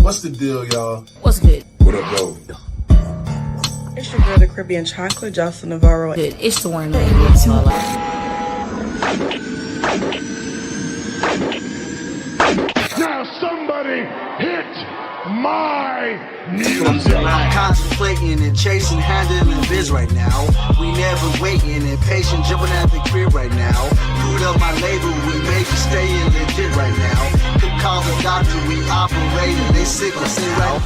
What's the deal, y'all? What's good? What up, though? It's your girl, the Caribbean Chocolate, Jocelyn Navarro. Good. It's the one and only Bosslady. Now somebody hit my music. I'm contemplating and chasing, handling biz right now. We never waiting and patient, jumping at the crib right now. Food up my label, we make it staying legit right now. Could call the doctor, we operating, they sick, I say right.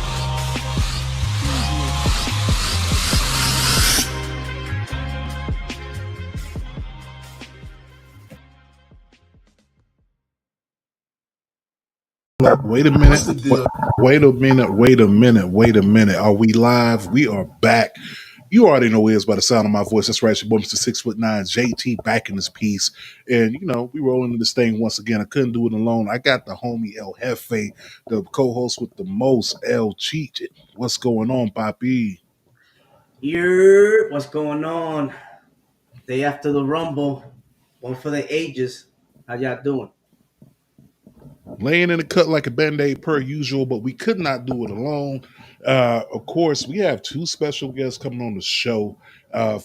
Wait a minute. Wait a minute. Are we live? We are back. You already know it is by the sound of my voice. That's right. It's your boy, Mr. 6'9", JT, back in this piece. And, we rolling into this thing once again. I couldn't do it alone. I got the homie El Jefe, the co-host with the most, El Cheat. What's going on, Papi? Here, what's going on? Day after the Rumble, one for the ages. How y'all doing? Laying in the cut like a band-aid per usual, but we could not do it alone. Of course, we have two special guests coming on the show.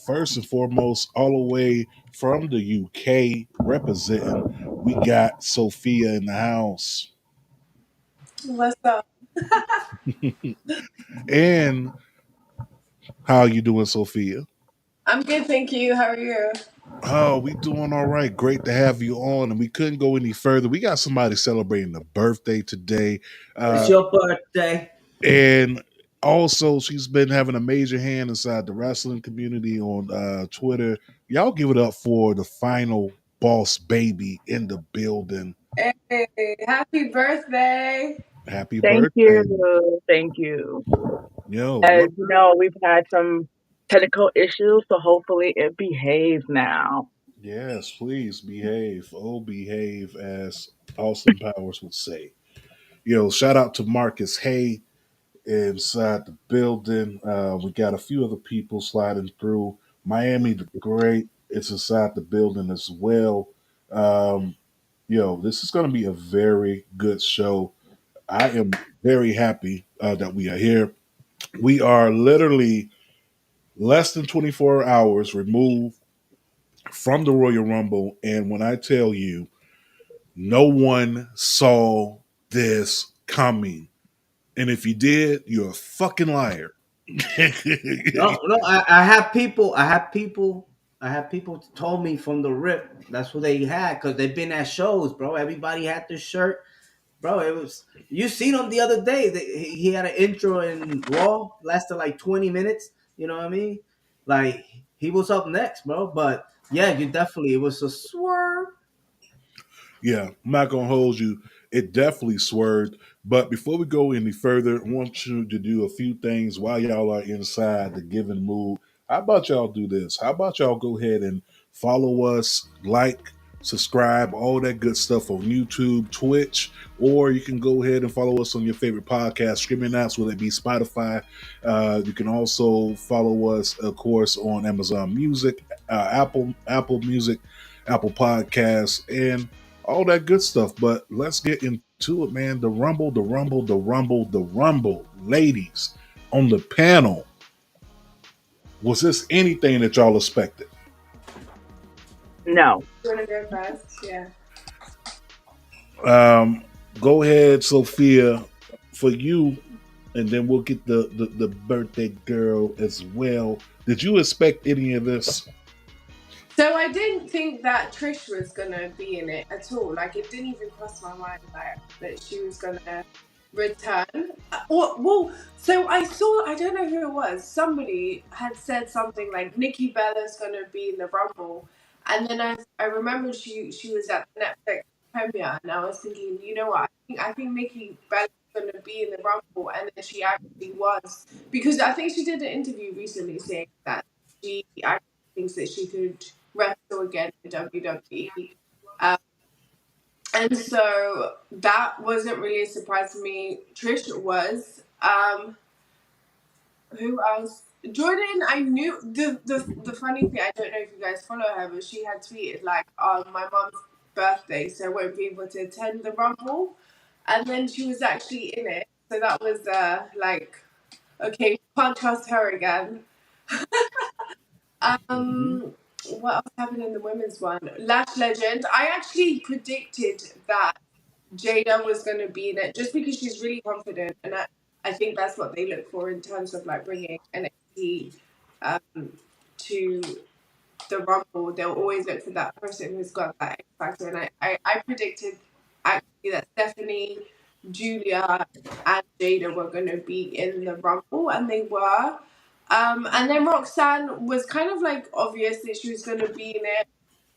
First and foremost, all the way from the UK representing, we got Sophia in the house. What's up? And how you doing, Sophia? I'm good, thank you. How are you? Oh, we doing all right. Great to have you on. And we couldn't go any further. We got somebody celebrating a birthday today. It's your birthday. And also, she's been having a major hand inside the wrestling community on Twitter. Y'all give it up for the final boss baby in the building. Hey, happy birthday. Happy Thank birthday. you. Thank you. Yo, As what? you know, we've had some technical issues, so hopefully it behaves now. Yes, please behave. Oh, behave, as Austin Powers would say. Yo, shout out to Marcus Hay inside the building. We got a few other people sliding through. Miami the Great is inside the building as well. Um, this is going to be a very good show. I am very happy that we are here. We are literally less than 24 hours removed from the Royal Rumble. And when I tell you, no one saw this coming. And if you did, you're a fucking liar. No, I have people. I have people told me from the rip. That's what they had because they've been at shows, bro. Everybody had this shirt, bro. It was you seen him the other day. He had an intro in Raw, lasted like 20 minutes. You know what I mean? Like he was up next, bro. But yeah, you definitely it was a swerve. Yeah, I'm not gonna hold you. It definitely swerved. But before we go any further, I want you to do a few things while y'all are inside the given mood. How about y'all do this? How about y'all go ahead and follow us, like, subscribe, all that good stuff on YouTube, Twitch, or you can go ahead and follow us on your favorite podcast streaming apps, whether it be Spotify. You can also follow us, of course, on Amazon Music, Apple Music, Apple Podcasts, and all that good stuff. But let's get into it, man. The Rumble, the Rumble, the Rumble, the Rumble. Ladies on the panel, was this anything that y'all expected? No. You want to go first? Yeah. Um, Go ahead, Sophia, for you, and then we'll get the birthday girl as well. Did you expect any of this? So I didn't think that Trish was gonna be in it at all. Like it didn't even cross my mind that she was gonna return. So I saw. I don't know who it was. Somebody had said something like Nikki Bella's gonna be in the Rumble, and then I remember she was at the Netflix premiere, and I was thinking, you know what? I think Nikki Bella's gonna be in the Rumble, and then she actually was, because I think she did an interview recently saying that she actually thinks that she could wrestle again in WWE. Um, and so that wasn't really a surprise to me. Trish was. Who else? Jordan, I knew the funny thing, I don't know if you guys follow her, but she had tweeted like on my mom's birthday, so I won't be able to attend the Rumble. And then she was actually in it. So that was like, okay, can't trust her again. Hmm. What else happened in the women's one? Lash Legend. I actually predicted that Jada was going to be in it just because she's really confident, and I think that's what they look for in terms of like bringing NXT um, to the Rumble. They'll always look for that person who's got that X factor, and I predicted actually that Stephanie, Julia, and Jada were going to be in the Rumble, and they were. And then Roxanne was kind of like obvious that she was going to be in it.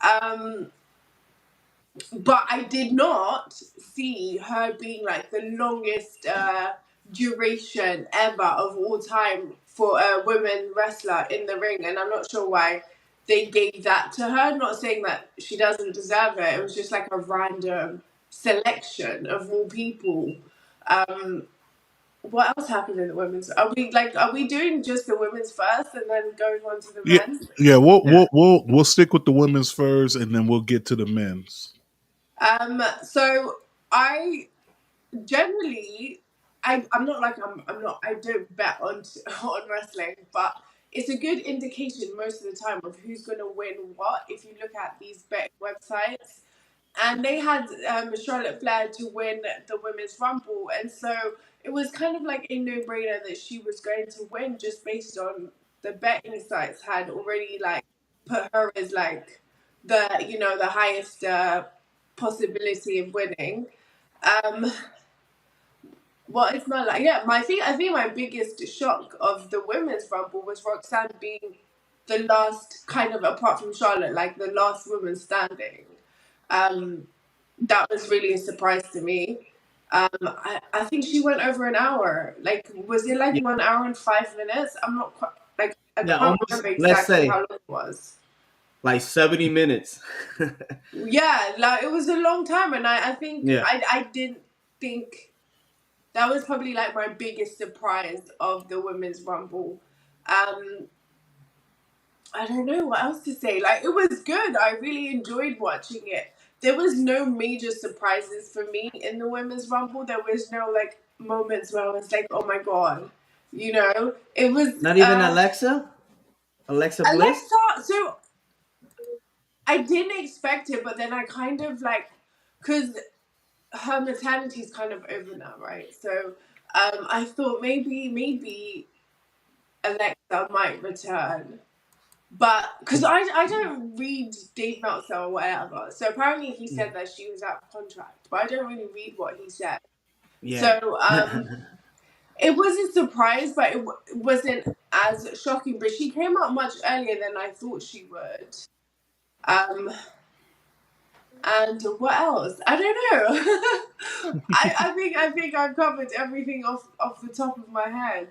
Um, but I did not see her being like the longest duration ever of all time for a women wrestler in the ring, and I'm not sure why they gave that to her. Not saying that she doesn't deserve it. It was just like a random selection of all people. Um, what else happened in the women's? Are we doing just the women's first and then going on to the Yeah, men's? yeah. Yeah. We'll stick with the women's first, and then we'll get to the men's. So I generally, I'm not like I'm not I don't bet on on wrestling, but it's a good indication most of the time of who's going to win what. If you look at these betting websites, and they had Charlotte Flair to win the women's rumble, and so it was kind of like a no-brainer that she was going to win just based on the betting sites had already like put her as like the highest possibility of winning. Um, what is my like? Yeah, I think my biggest shock of the women's rumble was Roxanne being the last, kind of apart from Charlotte, like the last woman standing. Um, that was really a surprise to me. I think she went over an hour. Like, was it like Yeah. 1 hour and 5 minutes? I'm not quite like I Yeah. can't Almost. remember Let's exactly how say long it was. like 70 minutes. Yeah, like it was a long time, and I think Yeah. I didn't think that was probably like my biggest surprise of the women's rumble. Um, I don't know what else to say. Like it was good. I really enjoyed watching it. There was no major surprises for me in the women's rumble. There was no like moments where I was like, "Oh my god," It was Not even Alexa Bliss. Alexa. So I didn't expect it, but then I kind of like because her maternity is kind of over now, right? So I thought maybe Alexa might return. But because I don't read Dave Meltzer or whatever, so apparently he said that she was out of contract, but I don't really read what he said. Yeah. So it was a surprise, but it wasn't as shocking. But she came out much earlier than I thought she would. Um, and what else? I don't know. I think I've covered everything off the top of my head.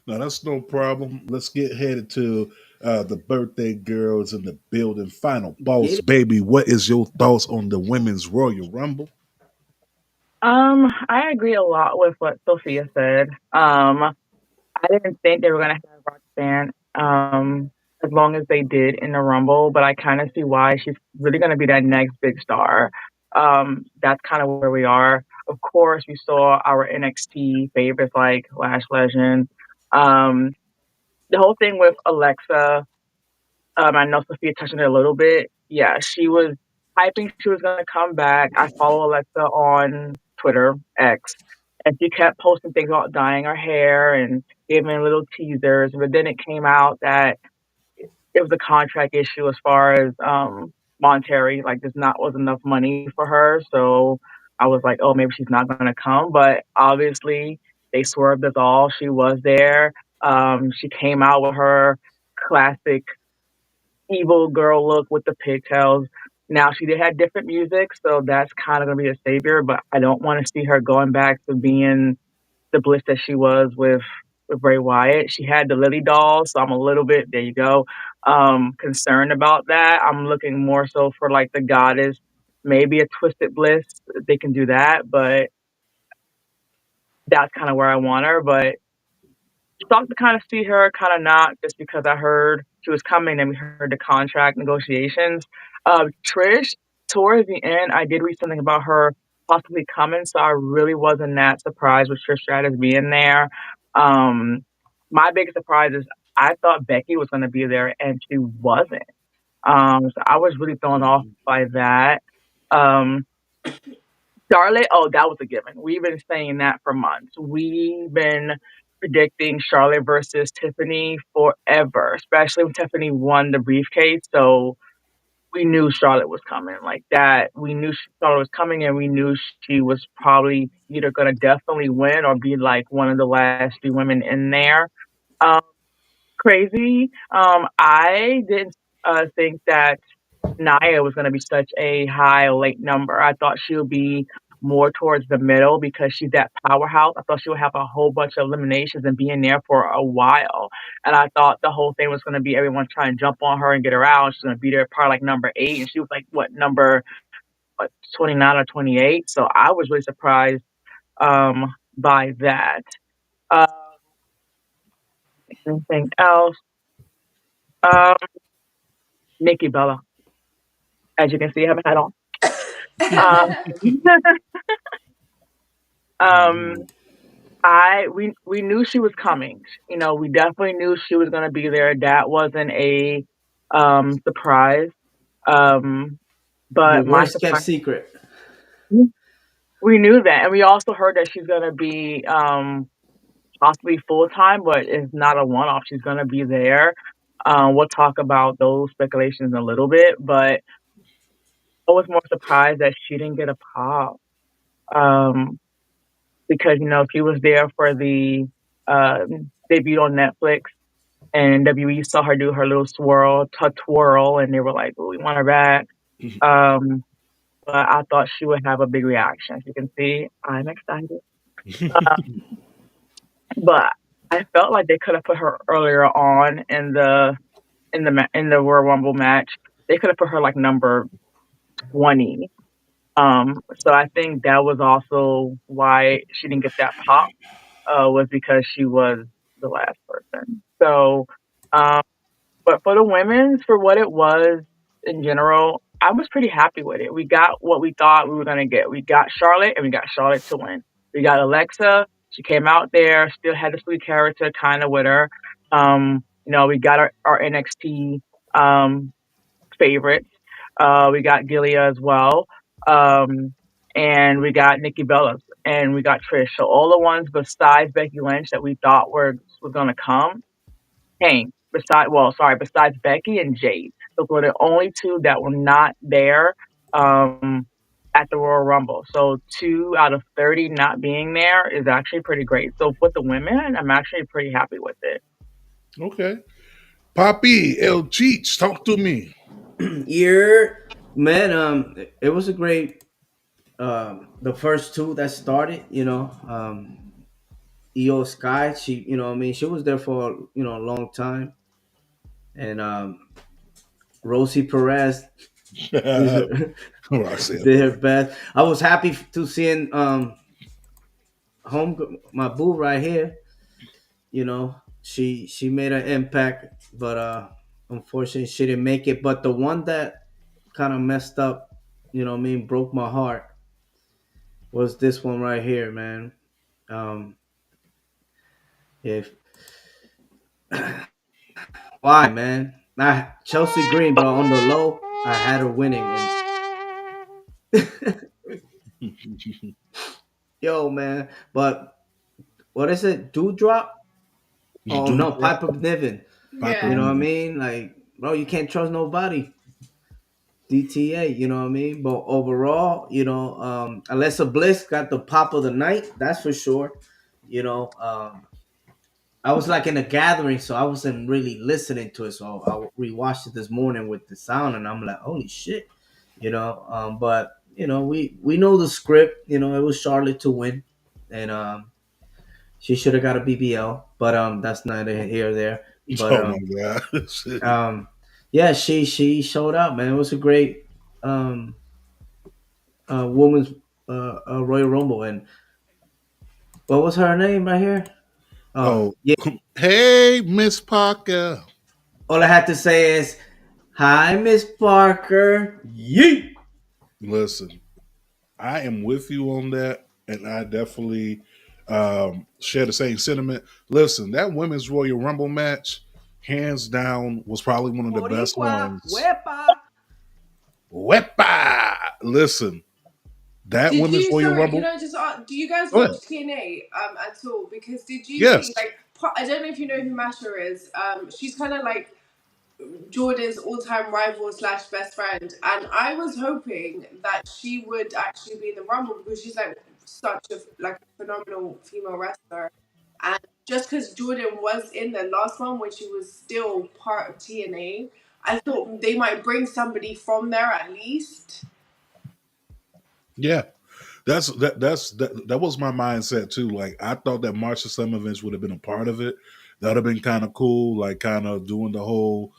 No, that's no problem. Let's get headed to the birthday girls in the building. Final boss, Get it. baby. What is your thoughts on the women's Royal Rumble? I agree a lot with what Sophia said. I didn't think they were gonna have Roxanne as long as they did in the Rumble, but I kind of see why she's really gonna be that next big star. That's kind of where we are. Of course, we saw our NXT favorites like Lash Legend. Um, the whole thing with Alexa, I know Sophia touched on it a little bit. Yeah, she was hyping she was gonna come back. I follow Alexa on Twitter, X, and she kept posting things about dyeing her hair and giving little teasers. But then it came out that it was a contract issue as far as monetary, like there's not was enough money for her. So I was like, oh, maybe she's not gonna come. But obviously they swerved us all. She was there. She came out with her classic evil girl look with the pigtails. Now she did have different music, so that's kind of gonna be a savior. But I don't want to see her going back to being the bliss that she was with Bray Wyatt. She had the Lily doll, so I'm a little bit there you go concerned about that. I'm looking more so for like the goddess, maybe a Twisted Bliss. They can do that, but that's kind of where I want her. But shocked to kind of see her, kind of not, just because I heard she was coming and we heard the contract negotiations. Trish, towards the end, I did read something about her possibly coming, so I really wasn't that surprised with Trish Stratus being there. Um, my biggest surprise is I thought Becky was going to be there, and she wasn't. So I was really thrown off by that. Um, Charlotte, oh, that was a given. We've been saying that for months. We've been predicting Charlotte versus Tiffany forever, especially when Tiffany won the briefcase. So we knew Charlotte was coming like that. We knew Charlotte was coming, and we knew she was probably either going to definitely win or be like one of the last few women in there. Um, Crazy. I didn't think that Naya was going to be such a high late number. I thought she would be more towards the middle because she's that powerhouse. I thought she would have a whole bunch of eliminations and be in there for a while. And I thought the whole thing was going to be everyone trying to jump on her and get her out. She's going to be there probably like number 8. And she was like, what, number what, 29 or 28? So I was really surprised by that. Uh, Anything else? Um, Nikki Bella. As you can see, I have a hat on. Um, um, we knew she was coming. You know, we definitely knew she was going to be there. That wasn't a surprise. Um, Your but my worst kept surprise, secret. we knew that, and we also heard that she's going to be possibly full time, but it's not a one off. She's going to be there. We'll talk about those speculations in a little bit, but I was more surprised that she didn't get a pop. Um, because she was there for the debut on Netflix, and WWE saw her do her little twirl, and they were like, "Oh, we want her back." Um, but I thought she would have a big reaction. As you can see, I'm excited. Uh, but I felt like they could have put her earlier on in the Royal Rumble match. They could have put her like number 20. So I think that was also why she didn't get that pop. Was because she was the last person. So, um, but for the women's, for what it was in general, I was pretty happy with it. We got what we thought we were going to get. We got Charlotte, and we got Charlotte to win. We got Alexa. She came out there, still had the sweet character kind of with her. We got our NXT um, favorites. We got Gilia as well. Um, and we got Nikki Bella and we got Trish. So all the ones besides Becky Lynch that we thought were gonna come came. Besides Becky and Jade. Those were the only two that were not there at the Royal Rumble. So 2 out of 30 not being there is actually pretty great. So with the women, I'm actually pretty happy with it. Okay. Papi, El Cheech, talk to me. Year, man. It was a great. The first two that started, Io Sky. She, I mean, she was there for a long time, and Rosie Perez did her, What I said, did her best. I was happy to seeing home my boo right here. She made an impact, but unfortunately she didn't make it. But the one that kind of messed up, what I mean, broke my heart was this one right here, man. Um, if Why, man? Chelsea Green, bro, on the low, I had her winning, and yo, man. But what is it? Dewdrop? Oh do no, drop, Piper Niven. Piper You Yeah. know what I Niven. mean? Like, bro, you can't trust nobody. DTA, you know what I mean? But overall, Alexa Bliss got the pop of the night, that's for sure. You know, I was like in a gathering, so I wasn't really listening to it. So I rewatched it this morning with the sound, and I'm like, holy shit, But we know the script. It was Charlotte to win, and she should have got a BBL, but that's neither here or there. But Oh my God. yeah, she showed up, man. It was a great um woman's Royal Rumble, and what was her name right here? Oh, Yeah. hey, Miss Parker. All I had to say is, "Hi, Miss Parker." Yeet. Listen, I am with you on that, and I definitely share the same sentiment. Listen, that women's Royal Rumble match, hands down, was probably one of the best Boricua, ones. huepa. Wepa! Listen, that Did women's you? Royal Sorry, can Rumble. I just ask? Do you guys Go ahead. watch TNA at all? Because did you think Yes. like I don't know if you know who Masha is. She's kind of like Jordan's all-time rival slash best friend, and I was hoping that she would actually be in the Rumble because she's like such a like phenomenal female wrestler, and just because Jordan was in the last one when she was still part of TNA, I thought they might bring somebody from there at least. Yeah. That was my mindset too. Like I thought that Marsha Simonovich would have been a part of it. That would have been kind of cool, like kind of doing the whole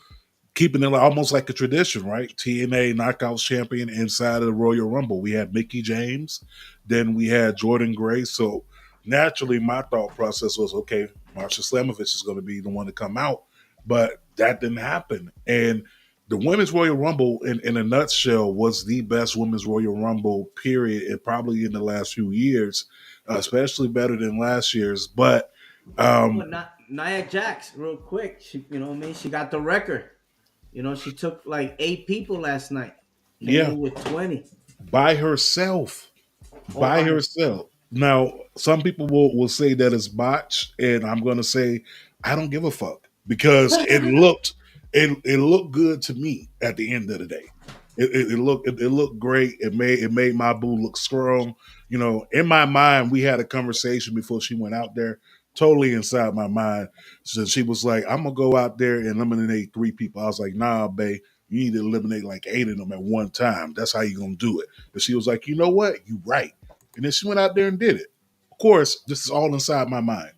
keeping it almost like a tradition, right? TNA Knockouts champion inside of the Royal Rumble. We had Mickey James, then we had Jordan Gray. So naturally, my thought process was, okay, Marsha Slamovich is going to be the one to come out, but that didn't happen. And the Women's Royal Rumble, in a nutshell, was the best Women's Royal Rumble period, and probably in the last few years, especially better than last year's. But But um, not Nia Jax, real quick. She, you know what I mean? She got the record. You know, she took like 8 people last night. Came yeah, in with 20. by herself. All By by her. herself. Now, some people will say that it's botched, and I'm going to say I don't give a fuck because it looked good to me at the end of the day. It looked great. It made my boo look strong. You know, in my mind, we had a conversation before she went out there. Totally inside my mind, so she was like, "I'm gonna go out there and eliminate 3 people." I was like, "Nah, babe, you need to eliminate like 8 of them at one time. That's how you gonna do it." And she was like, "You know what? You right." And then she went out there and did it. Of course, this is all inside my mind.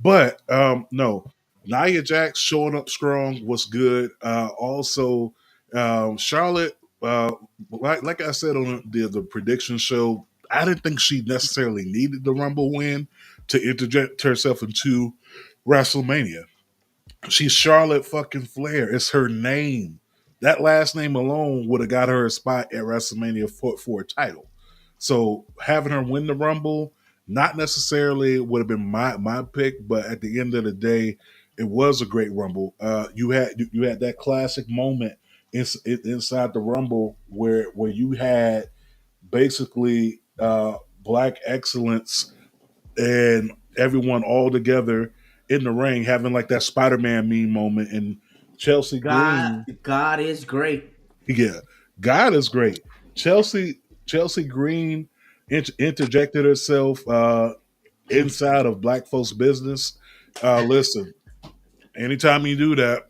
But no, Nia Jax showing up strong was good. Also, Charlotte, like I said on the prediction show, I didn't think she necessarily needed the Rumble win to interject herself into WrestleMania. She's Charlotte fucking Flair. It's her name. That last name alone would have got her a spot at WrestleMania for a title. So having her win the Rumble, not necessarily would have been my pick, but at the end of the day, it was a great Rumble. You had that classic moment inside the Rumble where you had basically black excellence and everyone all together in the ring having like that Spider-Man meme moment, and Chelsea Green. God is great. Yeah, God is great. Chelsea Green interjected herself inside of black folks business. Listen, anytime you do that,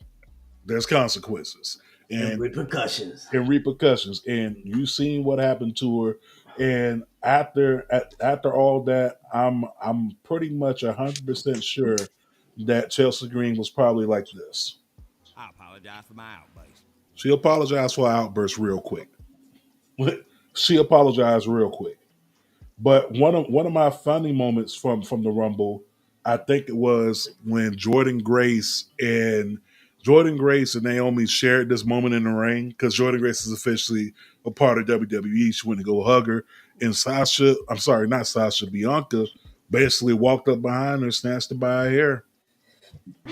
there's consequences. And And repercussions. repercussions. And you seen what happened to her. And after all that, I'm pretty much 100% sure that Chelsea Green was probably like this. I apologize for my outburst. She apologized for her outburst real quick. She apologized real quick. But one of my funny moments from the Rumble, I think it was when Jordan Grace and Naomi shared this moment in the ring because Jordan Grace is officially a part of WWE. She went to go hug her, and I'm sorry, not Sasha, Bianca basically walked up behind her, snatched her by her hair,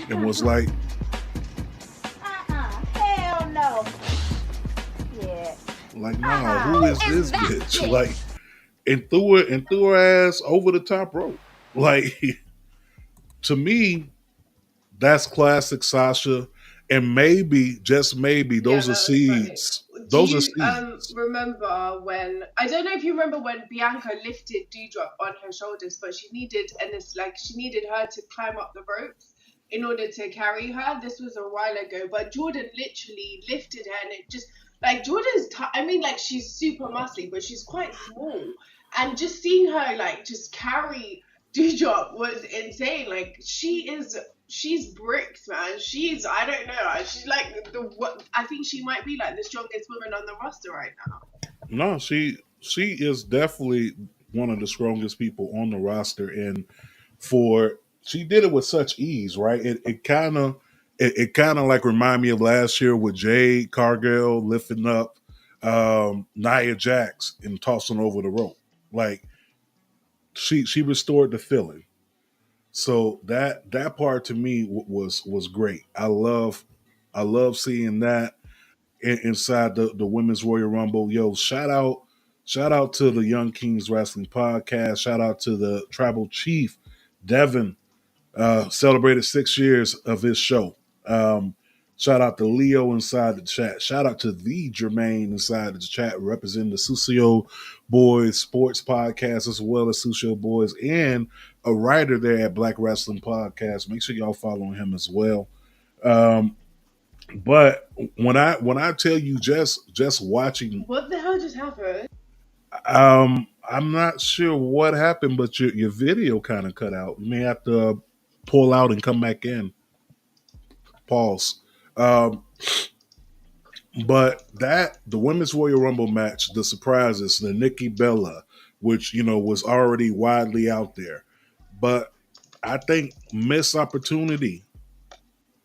and was like, Hell no. Yeah. "No, who is this bitch?" Like, and threw her ass over the top rope. Like to me, that's classic Sasha. And maybe, just maybe, Yeah, those are that was funny. seeds. Do Those are you seeds. remember when I don't know if you remember when Bianca lifted Doudrop on her shoulders, but she needed her to climb up the ropes in order to carry her. This was a while ago, but Jordan literally lifted her, and it just like I mean, like she's super muscly, but she's quite small, and just seeing her like just carry Doudrop was insane. Like she's bricks, man. I don't know. She's like I think she might be like the strongest woman on the roster right now. No, she is definitely one of the strongest people on the roster, and for she did it with such ease, right? It kind of like remind me of last year with Jade Cargill lifting up Nia Jax and tossing over the rope. Like she restored the feeling. So that part to me was great. I love seeing that inside the women's Royal Rumble. Yo, shout out to the Young Kings Wrestling Podcast. Shout out to the Tribal Chief Devin. Celebrated 6 years of his show. Um, Shout out to Leo inside the chat. Shout out to the Jermaine inside the chat, representing the Susio Boys Sports Podcast as well as Susio Boys, and a writer there at Black Wrestling Podcast. Make sure y'all follow him as well. Um, but when I tell you just watching, What the hell just happened? I'm not sure what happened, but your video kind of cut out. You may have to pull out and come back in. Pause. Um, but that the women's Royal Rumble match, the surprises, the Nikki Bella, which was already widely out there, but I think missed opportunity.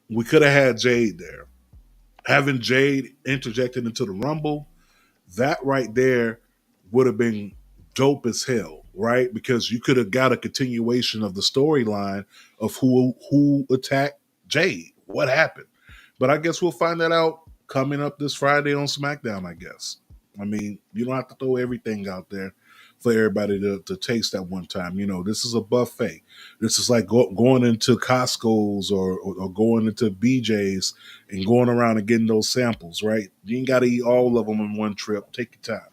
We could have had Jade there. Having Jade interjected into the Rumble, that right there would have been dope as hell, right? Because you could have got a continuation of the storyline of who attacked Jade, what happened. But I guess we'll find that out coming up this Friday on SmackDown, I guess. I mean, you don't have to throw everything out there for everybody to taste at one time. This is a buffet. This is like going into Costco's or going into BJ's and going around and getting those samples, right? You ain't got to eat all of them in one trip. Take your time.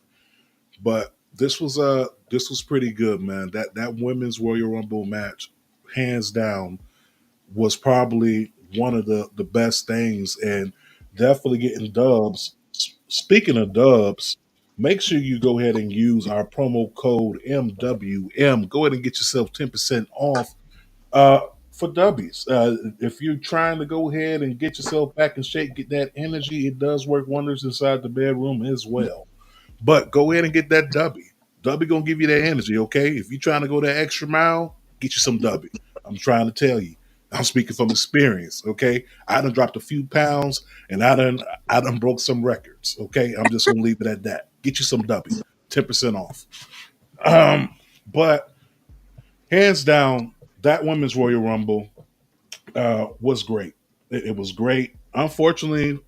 But this was pretty good, man. That women's Royal Rumble match, hands down, was probably one of the best things, and definitely getting dubs. Speaking of dubs, make sure you go ahead and use our promo code MWM. Go ahead and get yourself 10% off uh, for dubbies. If you're trying to go ahead and get yourself back in shape, get that energy, it does work wonders inside the bedroom as well. But go ahead and get that dubby. Dubby gonna give you that energy, okay? If you're trying to go that extra mile, get you some dubby. I'm trying to tell you. I'm speaking from experience, okay? I done dropped a few pounds and I done broke some records, okay? I'm just gonna leave it at that. Get you some dubby. 10% off. But hands down, that women's Royal Rumble was great. It was great. Unfortunately,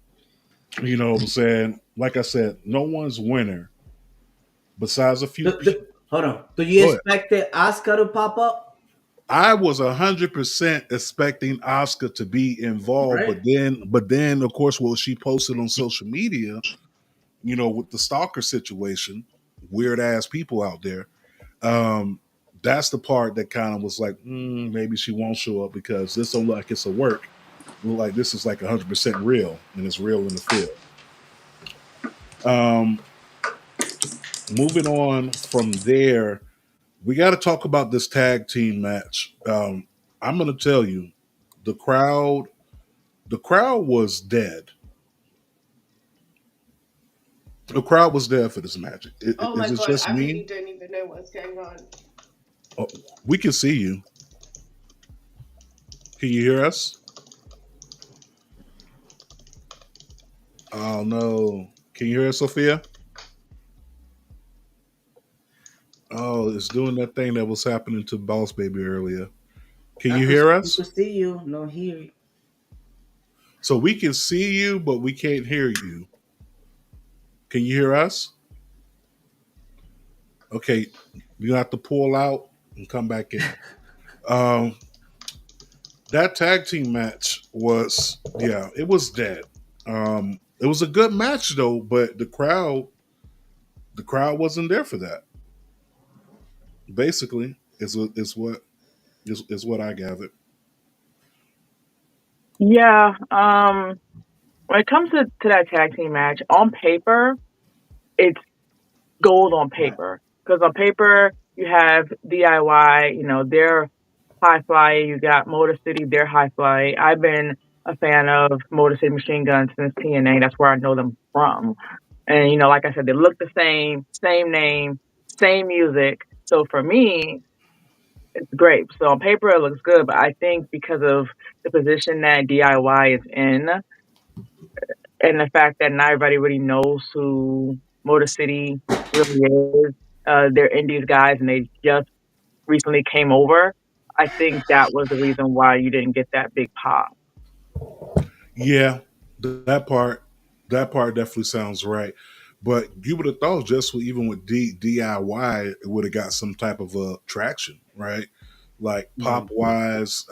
what I'm saying, like I said, no one's winner besides a few. Hold on. Do you Go ahead. expect the Oscar to pop up? I was 100% expecting Oscar to be involved, Right. but then, of course, what she posted on social media, with the stalker situation, weird ass people out there. Um, that's the part that kind of was like, maybe she won't show up because this don't look like it's a work. Look like this is like 100% real, and it's real in the field. Um, Moving on from there, we got to talk about this tag team match. I'm going to tell you, the crowd was dead. The crowd was dead for this match. Oh my Is it god, just I really me? don't even know what's going on. Oh, we can see you. Can you hear us? Oh no. Can you hear us, Sophia? Oh, it's doing that thing that was happening to Boss Baby earlier. Can you hear We us? could see you, no hear you. So we can see you, but we can't hear you. Can you hear us? Okay, you have to pull out and come back in. Um, that tag team match was, yeah, it was dead. It was a good match though, but the crowd wasn't there for that. Basically, is what I gathered. Yeah. When it comes to that tag team match, on paper, it's gold on paper. Because on paper, you have DIY, they're high fly. You got Motor City, they're high fly. I've been a fan of Motor City Machine Guns since TNA. That's where I know them from. And, like I said, they look the same name, same music. So for me, it's great. So on paper, it looks good. But I think because of the position that DIY is in, and the fact that not everybody really knows who Motor City really is, they're Indies guys and they just recently came over. I think that was the reason why you didn't get that big pop. Yeah, that part, that part definitely sounds right. But you would have thought just with, even with DIY, it would have got some type of traction, right? Like pop Mhm. wise,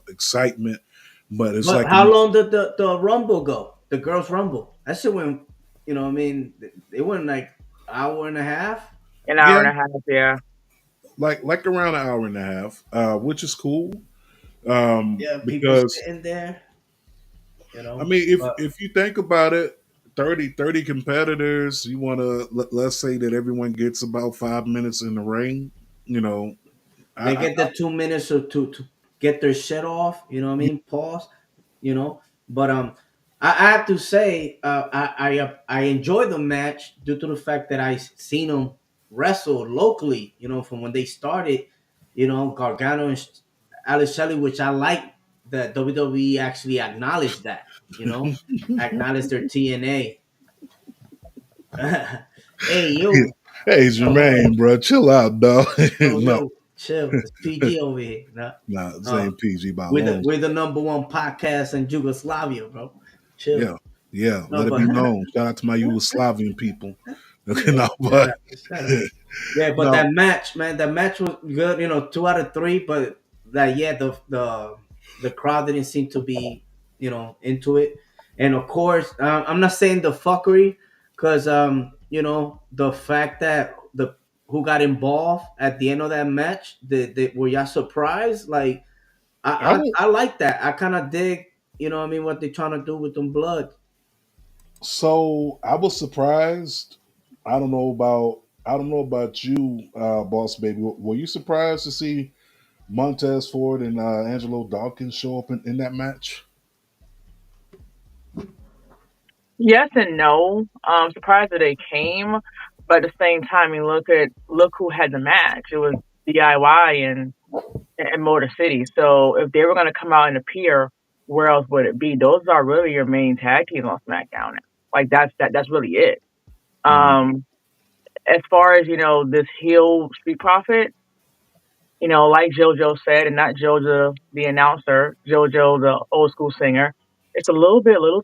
excitement. But it's But like, how long did the Rumble go? The girls' Rumble. That shit went. You know, what I mean, it went like hour and a half. An hour yeah, and a half, yeah. like around an hour and a half, which is cool. Yeah, people Because sitting there. I mean, if But if you think about it, 30 competitors, you want to let's say that everyone gets about 5 minutes in the ring. You know, they I get the 2 minutes to get their shit off. You know what I mean? Pause. You know, but I have to say, I enjoy the match due to the fact that I seen them wrestle locally. You know, from when they started. You know, Gargano and Alex Shelley, which I like that WWE actually acknowledged that. You know, acknowledged their TNA. Hey you, hey oh, Jermaine, bro, chill out, dog. No, yo, chill. It's PG over here. No, nah, this uh, ain't PG by we're the long. we're the number one podcast in Yugoslavia, bro. Chill. Yeah, yeah. No, Let it but be known. Shout out to my Yugoslavian people. Okay, yeah, no, shut but up, shut up. Yeah, but no, that match, man, that match was good. You know, 2 out of 3. But that, yeah, the crowd didn't seem to be, into it. And of course, I'm not saying the fuckery, because the fact that the who got involved at the end of that match, were y'all surprised? Like, I I was I like that. I kind of dig, what I mean, what they're trying to do with them blood. I was surprised. I don't know about you, boss baby. Were you surprised to see Montez Ford and Angelo Dawkins show up in that match? Yes and no. Surprised that they came, but at the same time, you look who had the match. It was DIY and Motor City. So if they were going to come out and appear, where else would it be? Those are really your main tag teams on SmackDown. Like that's really it. Mhm. Um, as far as this heel Street Profit, like JoJo said, and not JoJo the announcer, JoJo the old school singer, it's a little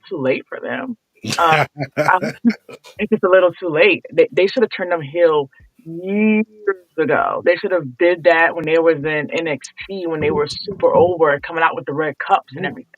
too late for them. Uh, I think it's a little too late. They should have turned them heel years ago. They should have did that when they was in NXT when they were super over coming out with the red cups and Ooh, everything.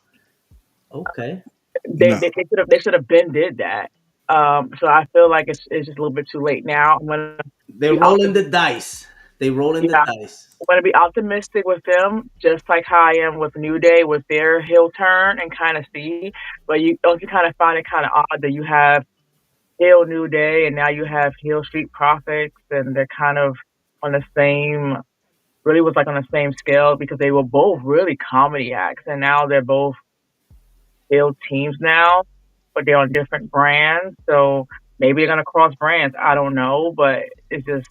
okay. No, They should have been did that. So I feel like it's just a little bit too late now. I'm gonna They're be rolling optimistic. the dice. They rolling the Yeah, dice. I'm gonna be optimistic with them, just like how I am with New Day with their heel turn and kind of see. But you kind of find it kind of odd that you have heel New Day and now you have heel Street Profits and they're kind of on the same really was like on the same scale because they were both really comedy acts and now they're both heel teams now, but they're on different brands. So maybe they're gonna cross brands. I don't know, but it's just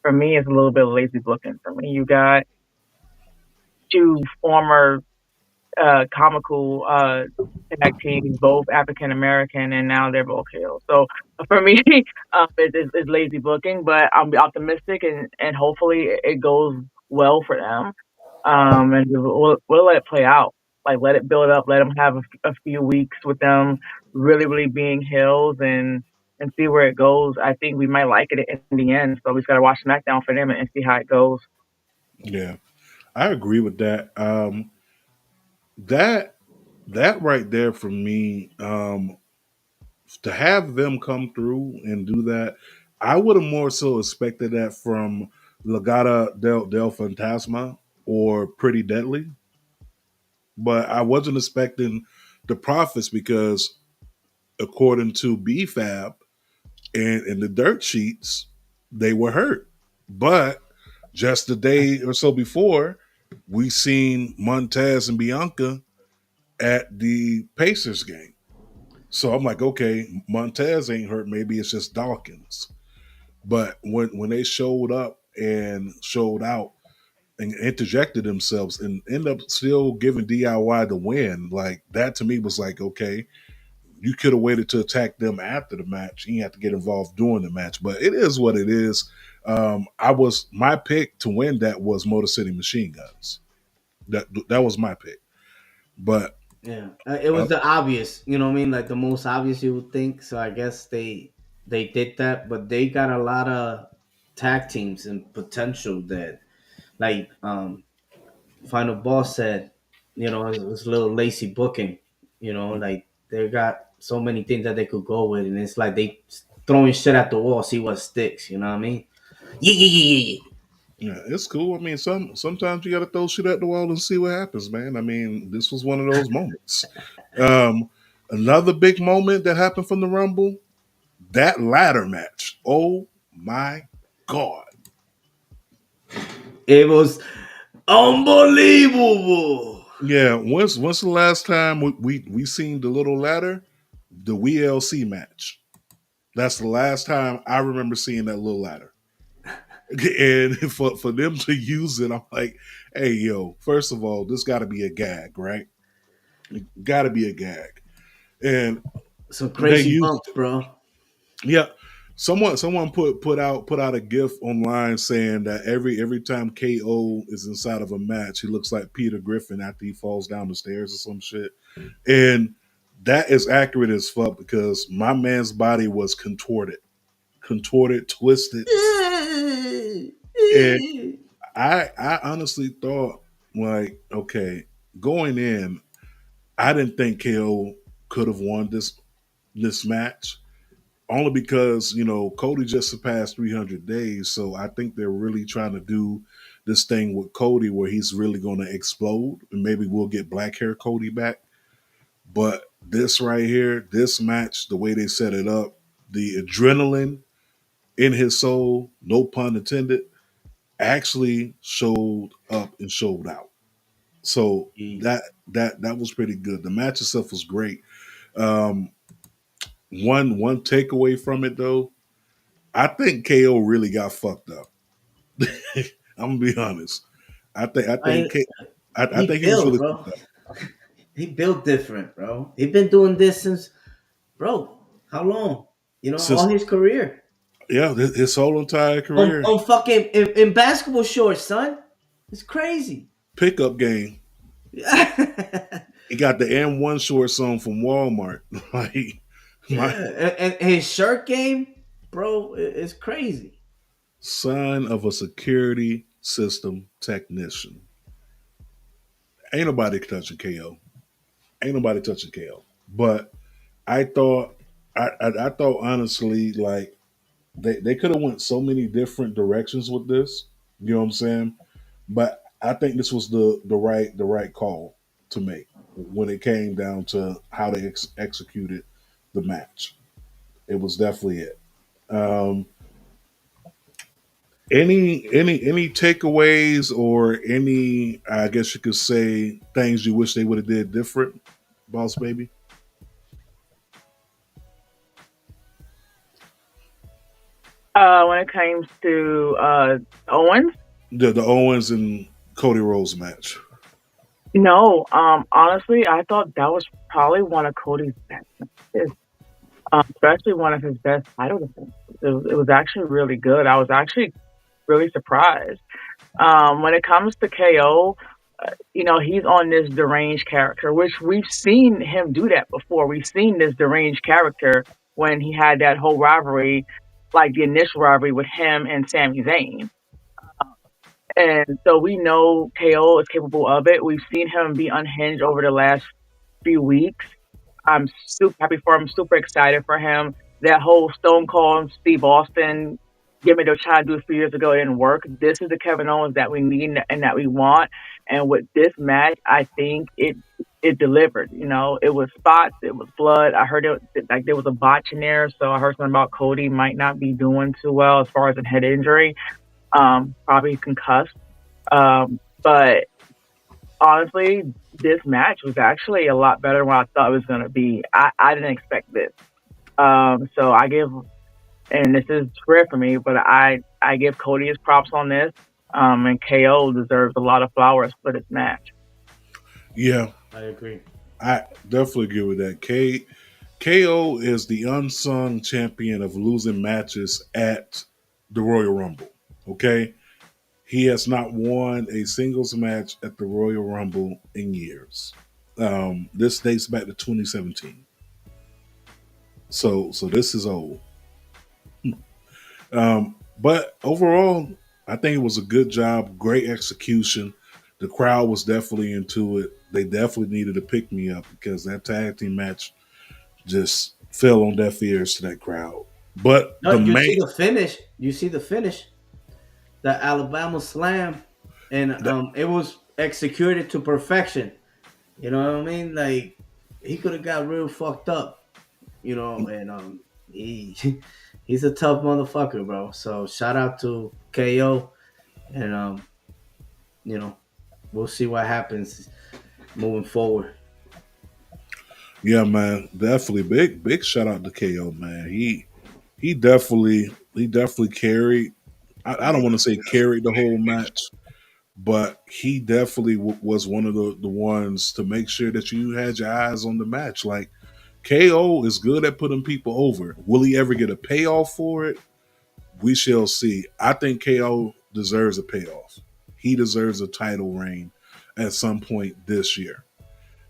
for me it's a little bit lazy booking. For me, you got two former comical tag teams, both African American, and now they're both heel. So for me, it's lazy booking, but I'm optimistic and hopefully it goes well for them. And we'll let it play out. Like let it build up. Let them have a few weeks with them really being heels and see where it goes. I think we might like it in the end. So we just gotta watch SmackDown for them and see how it goes. yeah, I agree with that. That that right there for me, to have them come through and do that, I would have more so expected that from Legata del Fantasma or Pretty Deadly, but I wasn't expecting the Profits because according to BFAB and the dirt sheets, they were hurt. But just a day or so before, we seen Montez and Bianca at the Pacers game. So I'm like, okay, Montez ain't hurt. Maybe it's just Dawkins. But when they showed up and showed out and interjected themselves and end up still giving DIY the win, like that to me was like, okay, you could have waited to attack them after the match. You didn't have to get involved during the match, but it is what it is. My pick to win that was Motor City Machine Guns. That was my pick, but Yeah, it was the obvious. You know what I mean? Like the most obvious you would think. So I guess they did that, but they got a lot of tag teams and potential that, like Final Boss said, it was a little lazy booking. Like they got so many things that they could go with, and it's like they throwing shit at the wall, see what sticks. You know what I mean? Yeah, yeah, yeah, yeah, yeah. yeah, it's cool. I mean, sometimes you got to throw shit at the wall and see what happens, man. I mean, this was one of those moments. Um, Another big moment that happened from the Rumble, that ladder match. Oh my god! It was unbelievable. Yeah, once the last time we seen the little ladder, the WLC match. That's the last time I remember seeing that little ladder. And for them to use it, I'm like, hey yo, first of all, this got to be a gag, right? Got to be a gag. And Some they crazy used bumps, bro. yeah. Someone put out a gif online saying that every time KO is inside of a match, he looks like Peter Griffin after he falls down the stairs or some shit. And that is accurate as fuck because my man's body was contorted, twisted. And I honestly thought, like, okay, going in, I didn't think KO could have won this match. Only because, Cody just surpassed 300 days. So I think they're really trying to do this thing with Cody where he's really going to explode. And maybe we'll get black hair Cody back. But this right here, this match, the way they set it up, the adrenaline in his soul, no pun intended, actually showed up and showed out. So that was pretty good. The match itself was great. Um, one takeaway from it though, I think KO really got fucked up. I'm gonna be honest. I think I I think K, I He think he was built, really bro. fucked up He built different, bro. He been doing this since, bro. How long? All since his career his whole entire on career. on fucking in basketball shorts, son. It's crazy. Pickup game. Yeah, He got the M1 shorts on from Walmart. Like my and his shirt game, bro, is crazy. son of a security system technician. Ain't nobody touching KO. Ain't nobody touching KO. But I thought I thought honestly like they could have went so many different directions with this. You know what I'm saying? But I think this was the right call to make when it came down to how they executed the match. It was definitely it. Um, any takeaways or any I guess you could say things you wish they would have did different, boss baby? When it comes to Owens, The Owens and Cody Rhodes match. no. Honestly, I thought that was probably one of Cody's best matches, especially one of his best title defenses. It was actually really good. I was actually really surprised. When it comes to KO, he's on this deranged character, which we've seen him do that before. We've seen this deranged character when he had that whole rivalry, like the initial rivalry with him and Sami Zayn. And so we know KO is capable of it. We've seen him be unhinged over the last few weeks. I'm super happy for him, super excited for him. That whole Stone Cold Steve Austin gimmick they were trying to do a few years ago, it didn't work. This is the Kevin Owens that we need and that we want. And with this match, I think it delivered. It was spots, it was blood. I heard it like there was a botch in there, so I heard something about Cody might not be doing too well as far as a head injury. Probably concussed. But honestly, this match was actually a lot better than what I thought it was going to be. I didn't expect this. So I give, and this is rare for me, but I give Cody his props on this. And KO deserves a lot of flowers for this match. Yeah, I agree. I definitely agree with that. KO is the unsung champion of losing matches at the Royal Rumble. Okay, he has not won a singles match at the Royal Rumble in years. This dates back to 2017. So this is old. But overall, I think it was a good job, great execution. The crowd was definitely into it. They definitely needed to pick me up because that tag team match just fell on deaf ears to that crowd. But No, the you main see the finish. You see the finish. The Alabama Slam, and that, it was executed to perfection. You know what I mean? Like he could have got real fucked up. You know, and he he's a tough motherfucker, bro. So shout out to KO, and you know, we'll see what happens moving forward. yeah, man, definitely big shout out to KO, man. He definitely carried. I don't want to say carried the whole match, but he definitely was one of the ones to make sure that you had your eyes on the match. Like KO is good at putting people over. Will he ever get a payoff for it? We shall see. I think KO deserves a payoff. He deserves a title reign at some point this year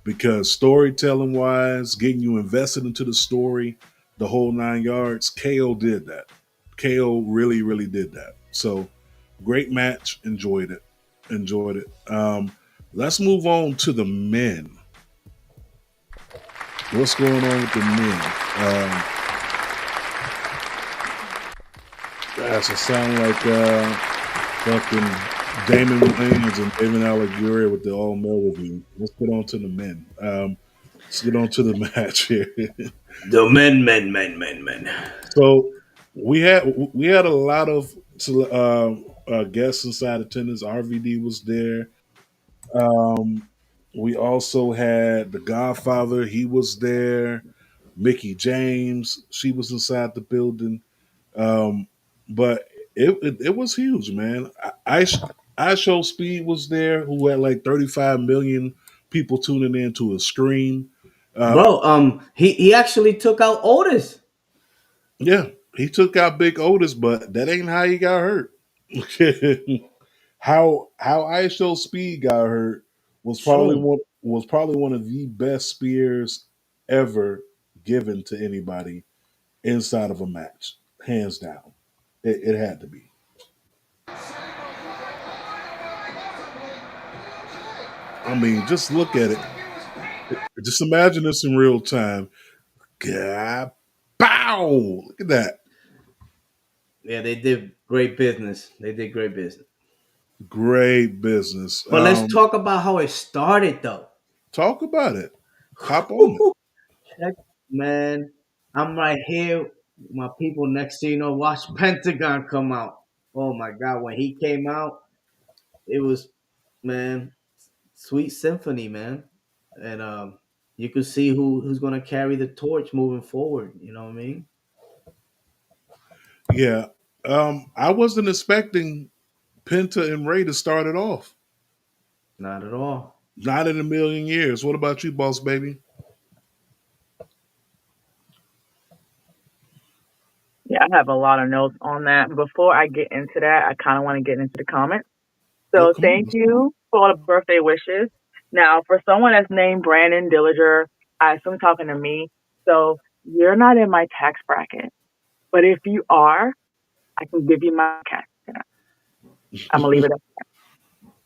because storytelling wise, getting you invested into the story, the whole 9 yards, KO did that. KO really did that. So great match. Enjoyed it. Enjoyed it. Let's move on to the men. What's going on with the men? Gosh, it sound like fucking Damon Wayans and David Allegria with the all male review. Let's get on to the men. Let's get on to the match here. The men. So we had a lot of guests inside attendance. RVD was there. Um, we also had the Godfather. He was there. Mickey James. She was inside the building. Um, but it was huge, man. I Show Speed was there, who had like 35 million people tuning in to a stream. Uh, Bro, he actually took out Otis. yeah, he took out Big Otis, but that ain't how he got hurt. How I Show Speed got hurt Shoot. was probably one of the best spears ever given to anybody inside of a match, hands down. It had to be. I mean, just look at it. Just imagine this in real time. God, bow! Look at that. Yeah, they did great business. They did great business. Great business. But let's talk about how it started, though. Talk about it. Hop on it. Check, man. I'm right here. My people next to watch Pentagon come out. Oh my God, when he came out, it was, man, sweet symphony, man. And you could see who's gonna carry the torch moving forward. You know what I mean? Yeah. I wasn't expecting Penta and Ray to start it off. Not at all. Not in a million years. What about you, boss baby? Yeah, I have a lot of notes on that. Before I get into that, I kind of want to get into the comments. Oh, So come thank on. you for all the birthday wishes. Now, for someone that's named Brandon Dillinger, I assume talking to me. So you're not in my tax bracket, but if you are, I can give you my cash. I'm gonna leave it at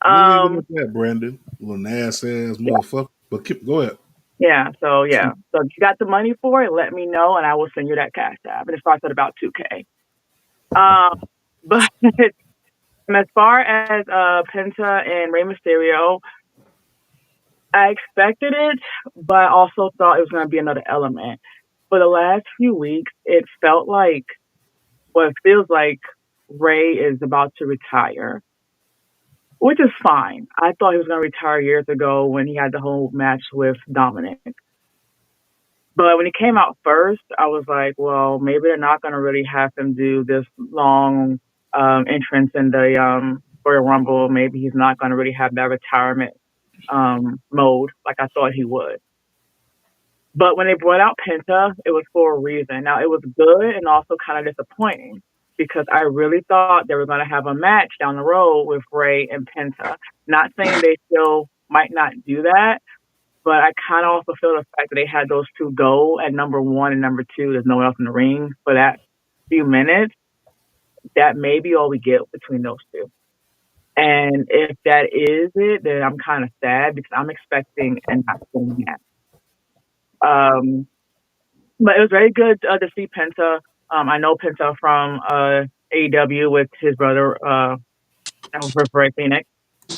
We'll leave it um at that, Brandon. Little ass yeah, motherfucker. But go ahead. yeah. So if you got the money for it, let me know and I will send you that cash app. And it starts at about 2K. But as far as Penta and Rey Mysterio, I expected it, but I also thought it was gonna be another element. For the last few weeks, it felt like it feels like Ray is about to retire, which is fine. I thought he was going to retire years ago when he had the whole match with Dominic. But when he came out first, I was like, well, maybe they're not going to really have him do this long entrance in the Royal Rumble. Maybe he's not going to really have that retirement mode like I thought he would. But when they brought out Penta, it was for a reason. Now it was good and also kind of disappointing because I really thought they were going to have a match down the road with Ray and Penta. Not saying they still might not do that, but I kind of also feel the fact that they had those two go at number one and number two. There's no one else in the ring for that few minutes. That may be all we get between those two. And if that is it, then I'm kind of sad because I'm expecting and not seeing that. Um, but it was very good to see Penta. I know Penta from AEW with his brother, with Ray Phoenix.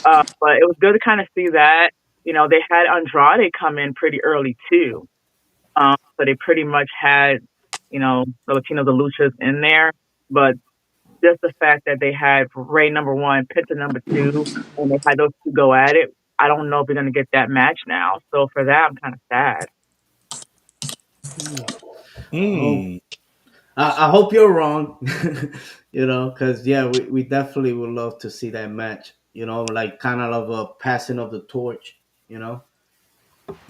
But it was good to kind of see that. You know, they had Andrade come in pretty early too. So they pretty much had, you know, the Latino, the Luchas in there. But just the fact that they had Ray number one, Penta number two, and they had those two go at it, I don't know if we're going to get that match now. So for that, I'm kind of sad. Oh, Hmm. I hope you're wrong. You know, because yeah, we definitely would love to see that match. You know, like kind of a passing of the torch. You know.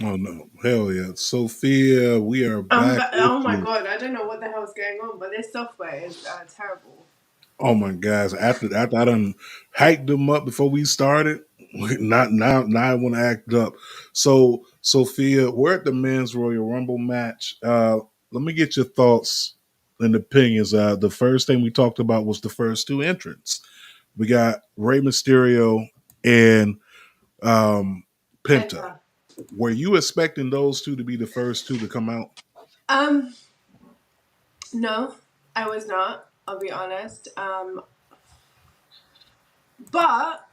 Oh no, hell yeah, Sophia, we are back with Oh my you. god, I don't know what the hell's going on, but this software is terrible. Oh my guys, after I done hyped them up before we started, not now I want to act up. So Sophia, we're at the men's Royal Rumble match. Let me get your thoughts and opinions. The first thing we talked about was the first two entrants. We got Rey Mysterio and Penta. Penta. Were you expecting those two to be the first two to come out? Um, no, I was not. I'll be honest. But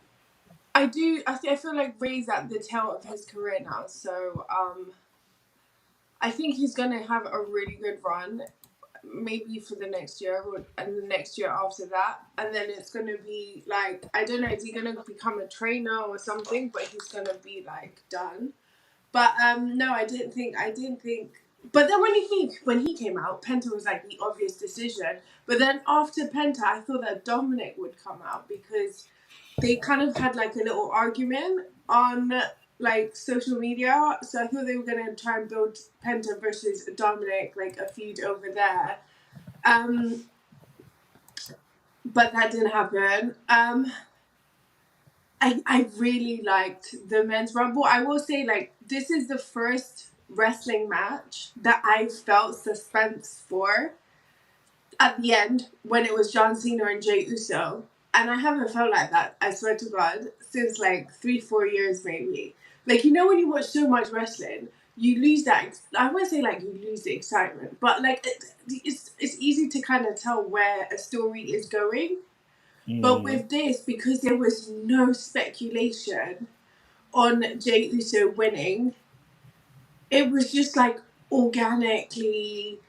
I do. I feel like Ray's at the tail of his career now, so I think he's gonna have a really good run. Maybe for the next year and the next year after that, and then it's gonna be like, I don't know, is he gonna become a trainer or something? But he's gonna be like done. But no, I didn't think. But then when he came out, Penta was like the obvious decision. But then after Penta, I thought that Dominic would come out because they kind of had like a little argument on like social media. So I thought they were gonna try and build Penta versus Dominic, like a feud over there. But that didn't happen. I really liked the men's rumble. I will say, like, this is the first wrestling match that I felt suspense for at the end when it was John Cena and Jey Uso. And I haven't felt like that, I swear to God, since like 3-4 years maybe. Like, you know, when you watch so much wrestling, you lose that. I wouldn't say like you lose the excitement, but like it's easy to kind of tell where a story is going. But Mm. with this, because there was no speculation on Jey Uso winning, it was just like organically.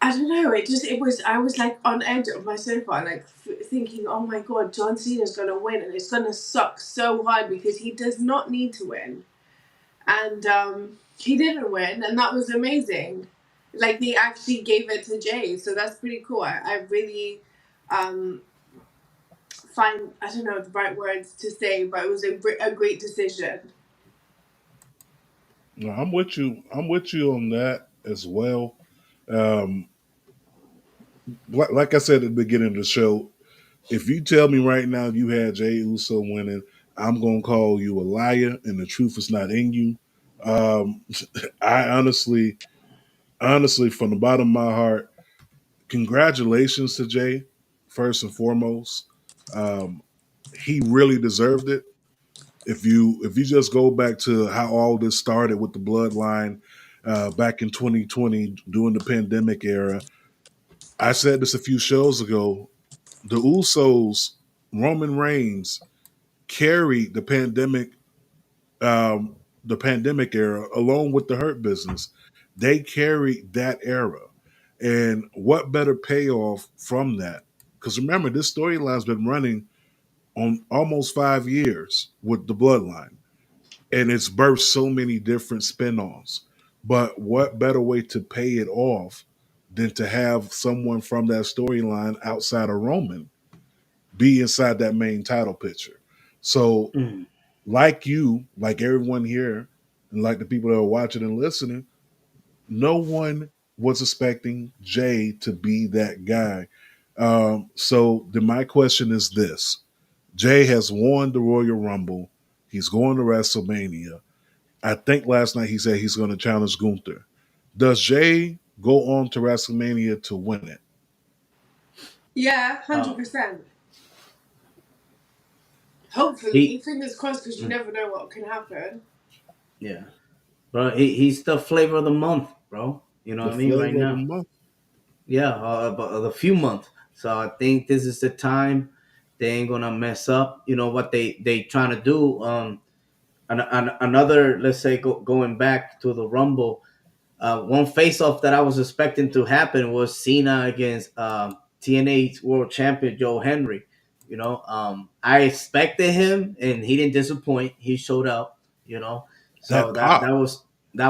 I don't know. It was. I was like on edge of my sofa, like thinking, "Oh my god, John Cena's gonna win, and it's gonna suck so hard because he does not need to win." And he didn't win, and that was amazing. Like they actually gave it to Jay, so that's pretty cool. I really um, find, I don't know the right words to say, but it was a great decision. No, I'm with you. I'm with you on that as well. Um, like I said at the beginning of the show, if you tell me right now you had Jey Uso winning, I'm gonna call you a liar, and the truth is not in you. Um, I honestly, from the bottom of my heart, congratulations to Jay. First and foremost, um, he really deserved it. If you just go back to how all this started with the bloodline back in 2020 during the pandemic era, I said this a few shows ago. The Usos, Roman Reigns, carried the pandemic era along with the Hurt Business. They carried that era, and what better payoff from that? Because remember, this storyline's been running on almost 5 years with the Bloodline, and it's birthed so many different spin-offs. But what better way to pay it off than to have someone from that storyline outside of Roman be inside that main title picture? So, Mm. like you, like everyone here, and like the people that are watching and listening, no one was expecting Jay to be that guy. So then my question is this: Jay has won the Royal Rumble. He's going to WrestleMania. I think last night he said he's going to challenge Gunther. Does Jay go on to WrestleMania to win it? Yeah, Uh, 100%. Hopefully, he, fingers crossed, because you never know what can happen. yeah, bro. He's the flavor of the month, bro. You know The what I mean? Right flavor of the now, month. yeah, but the few months. So I think this is the time they ain't gonna mess up. You know what they trying to do. Another, let's say, going back to the Rumble. One face off that I was expecting to happen was Cena against TNA World Champion Joe Henry. I expected him, and he didn't disappoint. He showed up. You know, so That that pop.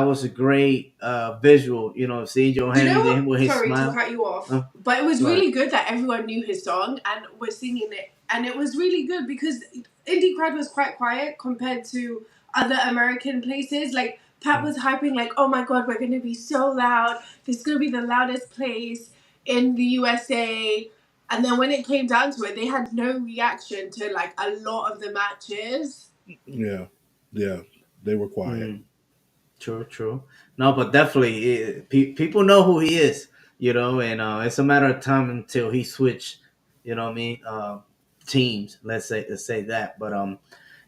was a great visual. See Joe Do you Henry know there with what? his Sorry to smile. cut you off, Uh, but it was but really good that everyone knew his song and was singing it, and it was really good because indie crowd was quite quiet compared to other American places. Like Pat was hyping, like, "Oh my god, we're gonna be so loud! This is gonna be the loudest place in the USA." And then when it came down to it, they had no reaction to like a lot of the matches. Yeah, yeah. They were quiet. mm, true, true. No, but definitely, people know who he is. And it's a matter of time until he switch. You know what I mean? Teams. Let's say that. But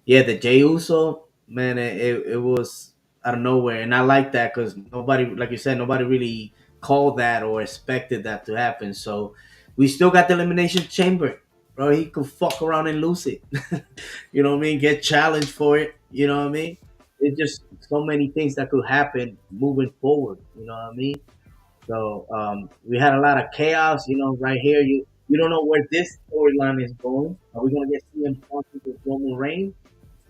yeah, the Jey Uso, man, it was out of nowhere, and I like that because nobody, like you said, nobody really called that or expected that to happen. So we still got the elimination chamber, bro. He could fuck around and lose it. You know what I mean? Get challenged for it. You know what I mean? It's just so many things that could happen moving forward. You know what I mean? So we had a lot of chaos. Right here, you don't know where this storyline is going. Are we gonna get CM Punk with Roman Reigns?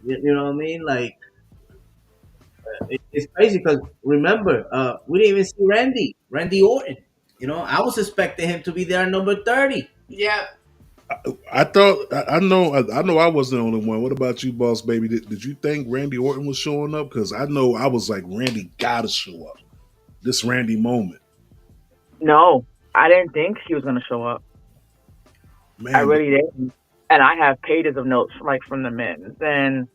You know what I mean? Like it's crazy because remember, we didn't even see Randy Orton. I was expecting him to be there at number 30. Yeah. I thought I know I wasn't the only one. What about you, boss baby? Did you think Randy Orton was showing up? Because I know I was like, Randy gotta show up. This Randy moment. No, I didn't think he was going to show up. I Man, really didn't. And I have pages of notes like from the men's. And,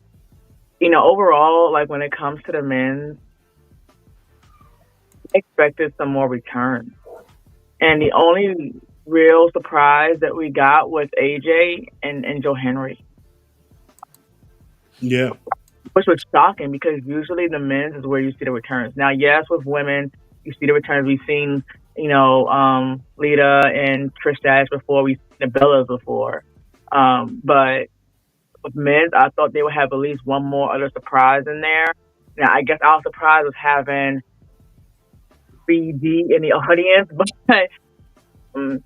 overall, like when it comes to the men's, I expected some more returns. And the only real surprise that we got was AJ and Joe Henry, yeah. which was shocking because usually the men's is where you see the returns. Now, yes, with women, you see the returns. We've seen, Lita and Trish Stratus before. We've seen the Bellas before. But with men's, I thought they would have at least one more other surprise in there. Now, I guess our surprise was having BD in the audience, but um,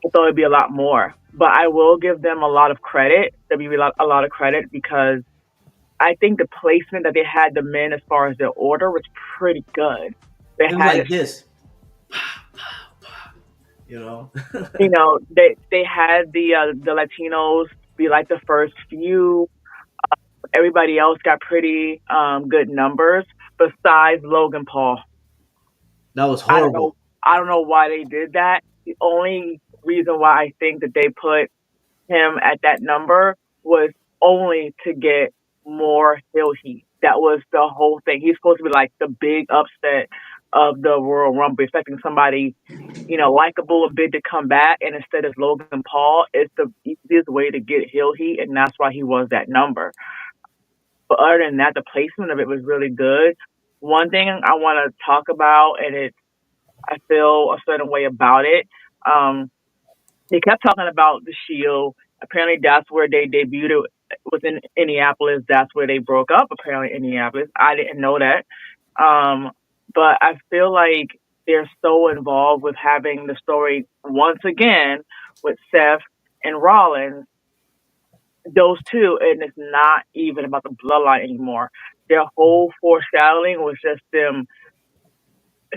I thought it'd be a lot more. But I will give them a lot of credit. A lot of credit because I think the placement that they had the men as far as their order was pretty good. They It was had like it, this, you know. they had the Latinos be like the first few. Everybody else got pretty good numbers besides Logan Paul. That was I don't know. horrible. I don't know why they did that. The only reason why I think that they put him at that number was only to get more heel heat. That was the whole thing. He's supposed to be like the big upset of the Royal Rumble, expecting somebody, likable and big to come back. And instead of Logan Paul, it's the easiest way to get heel heat, and that's why he was that number. But other than that, the placement of it was really good. One thing I want to talk about, and I feel a certain way about it. Um, they kept talking about the Shield. Apparently, that's where they debuted. Was in Indianapolis. That's where they broke up. Apparently, Indianapolis. I didn't know that. Um, but I feel like they're so involved with having the story once again with Seth and Rollins. Those two, and it's not even about the bloodline anymore. Their whole foreshadowing was just them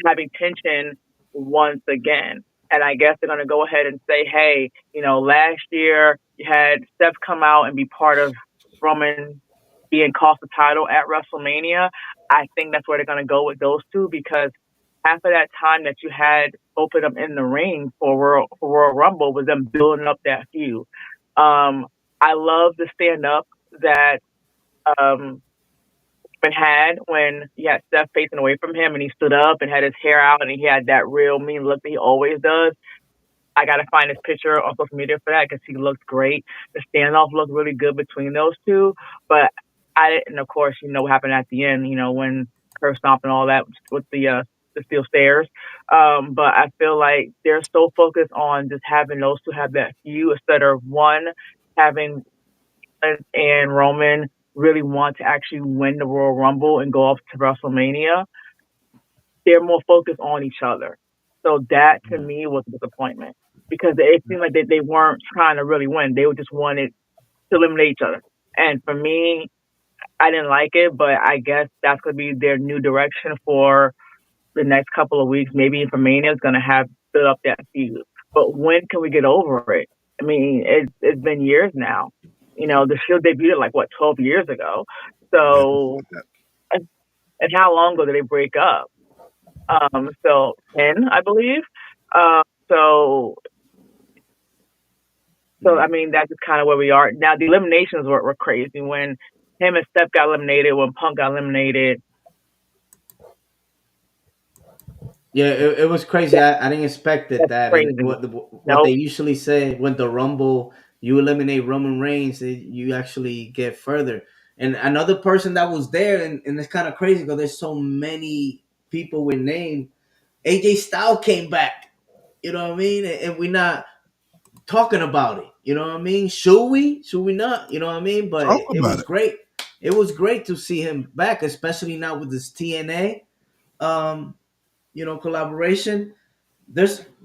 having tension once again. And I guess they're going to go ahead and say, hey, last year you had Steph come out and be part of Roman being cost the title at WrestleMania. I think that's where they're going to go with those two because half of that time that you had both of them in the ring for Royal Rumble was them building up that feud. Um, I love the stand up that um, had when you had Steph facing away from him and he stood up and had his hair out and he had that real mean look that he always does. I gotta find his picture on social media for that because he looked great. The standoff looked really good between those two, but I didn't. Of course, you know what happened at the end. You know when curb stomp and all that with the steel stairs. But I feel like they're so focused on just having those two have that feud instead of one having and Roman really want to actually win the Royal Rumble and go off to WrestleMania. They're more focused on each other. So that to me was a disappointment because it seemed like they weren't trying to really win. They just wanted to eliminate each other. And for me, I didn't like it, but I guess that's going to be their new direction for the next couple of weeks. Maybe for Mania is going to have build up that feud. But when can we get over it? I mean, it's been years now. You know, the Shield debuted like what 12 years ago. Yeah. So, and how long ago did they break up? So 10, I believe. So I mean, that's just kind of where we are now. The eliminations were crazy when him and Steph got eliminated, when Punk got eliminated. Yeah, it was crazy. I didn't expect it That's that. crazy. And what Nope. they usually say when the Rumble, you eliminate Roman Reigns, you actually get further. And another person that was there, and it's kind of crazy because there's so many people with name. AJ Styles came back. You know what I mean? And we're not talking about it. You know what I mean? Should we? Should we not? You know what I mean? But Talk it about was it. great. It was great to see him back, especially now with this TNA, um, collaboration.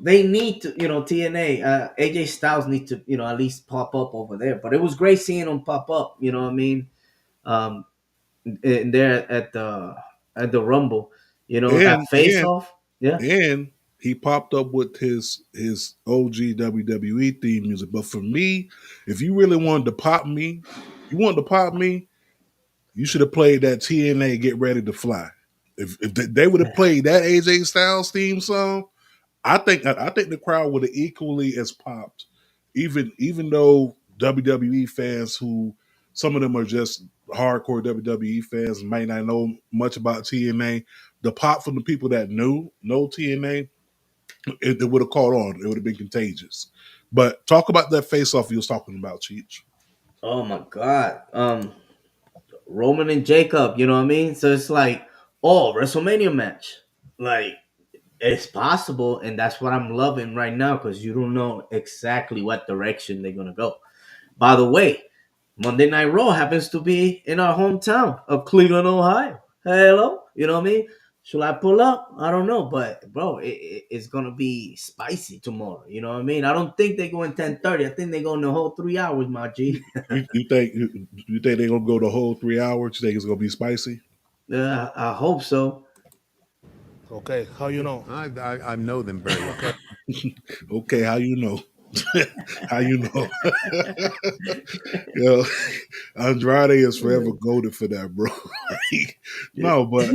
They need to, TNA. AJ Styles need to, at least pop up over there. But it was great seeing him pop up. You know what I mean? Um, in there at the Rumble, And at Face Off. Yeah. and he popped up with his OG WWE theme music. But for me, if you really wanted to pop me, you should have played that TNA Get Ready to Fly. If they would have played that AJ Styles theme song, I think the crowd would have equally as popped, even though WWE fans who some of them are just hardcore WWE fans might not know much about TNA. The pop from the people that know TNA, it would have caught on. It would have been contagious. But talk about that face off you was talking about, Cheech. Oh my God. Roman and Jacob. You know what I mean? So it's like, oh, WrestleMania match. Like, it's possible, and that's what I'm loving right now because you don't know exactly what direction they're gonna go. By the way, Monday Night Raw happens to be in our hometown of Cleveland, Ohio. Hello, you know what I mean? Should I pull up? I don't know, but bro, it's gonna be spicy tomorrow. You know what I mean? I don't think they go in 10:30. I think they go in the whole 3 hours, my G. You think they're gonna go the whole 3 hours? You think it's gonna be spicy? Yeah, I hope so. Okay, how you know? I know them very well. Okay, how you know? How you know? Yo, Andrade is forever goaded for that, bro. No, but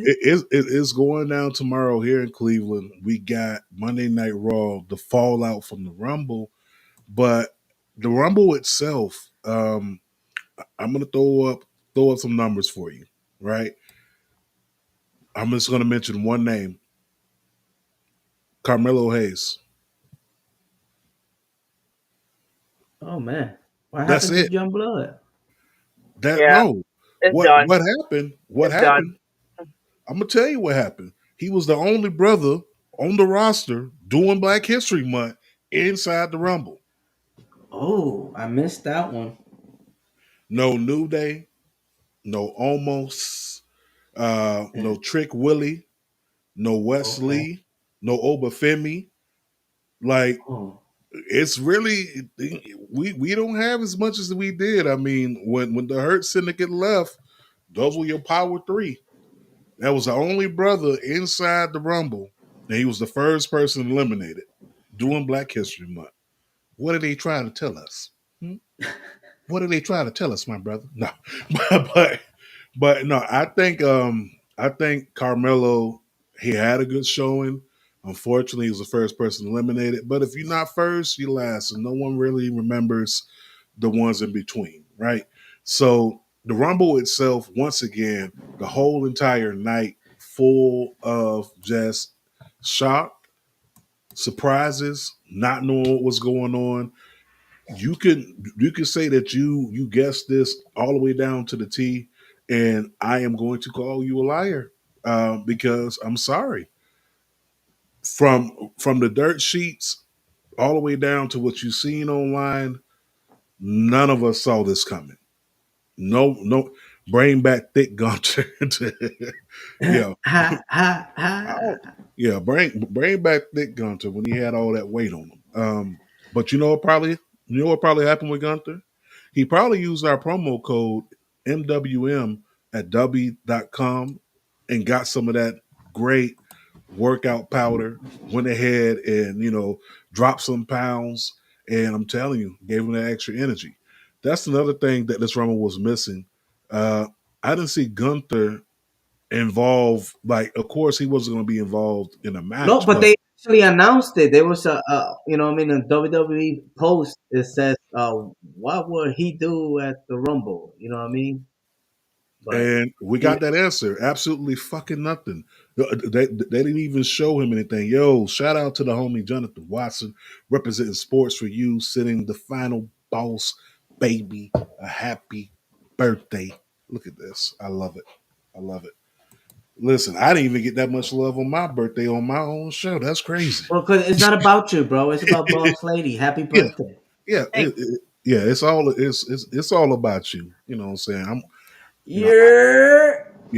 it's going down tomorrow here in Cleveland. We got Monday Night Raw, the fallout from the Rumble, but the Rumble itself, I'm gonna throw up some numbers for you, right? I'm just gonna mention one name, Carmelo Hayes. Oh man, what That's happened to it. John Blood? That Yeah, no. it's What done. what happened? What It's done. happened? I'm gonna tell you what happened. He was the only brother on the roster doing Black History Month inside the Rumble. Oh, I missed that one. No New Day, no Almost, Yeah. no Trick Willie, no Okay. Wesley, no Obafemi. Like Oh. it's really we don't have as much as we did. I mean, when the Hurt Syndicate left, those were your power three. That was the only brother inside the Rumble, and he was the first person eliminated during Black History Month. What are they trying to tell us? Hmm? What are they trying to tell us, my brother? No, but but no, I think Carmelo, he had a good showing. Unfortunately, he was the first person eliminated. But if you're not first, you last, and no one really remembers the ones in between, right? So the Rumble itself, once again, the whole entire night full of just shock, surprises, not knowing what was going on. You can say that you guessed this all the way down to the T, and I am going to call you a liar because I'm sorry. From the dirt sheets all the way down to what you've seen online, none of us saw this coming. No, no, bring back thick Gunter. Yeah, Ha ha I ha. don't, yeah, bring back Thick Gunter when he had all that weight on him. But you know what probably happened with Gunter? He probably used our promo code MWM at W.com and got some of that great workout powder. Went ahead and dropped some pounds, and I'm telling you, gave him that extra energy. That's another thing that this Rumble was missing. Uh, I didn't see Gunther involved. Like, of course, he wasn't going to be involved in a No, match, but but they actually announced it. There was a WWE post. It says, what would he do at the Rumble? You know what I mean? But and we he, got that answer. Absolutely fucking nothing. They didn't even show him anything. Yo, shout out to the homie Jonathan Watson representing sports for you, sending the final boss baby a happy birthday. Look at this. I love it. I love it. Listen, I didn't even get that much love on my birthday on my own show. That's crazy. well, because it's not about you, bro. It's about Bosslady. Happy Yeah, birthday. yeah, yeah. It's all about you. You know what I'm saying? You know, Yeah.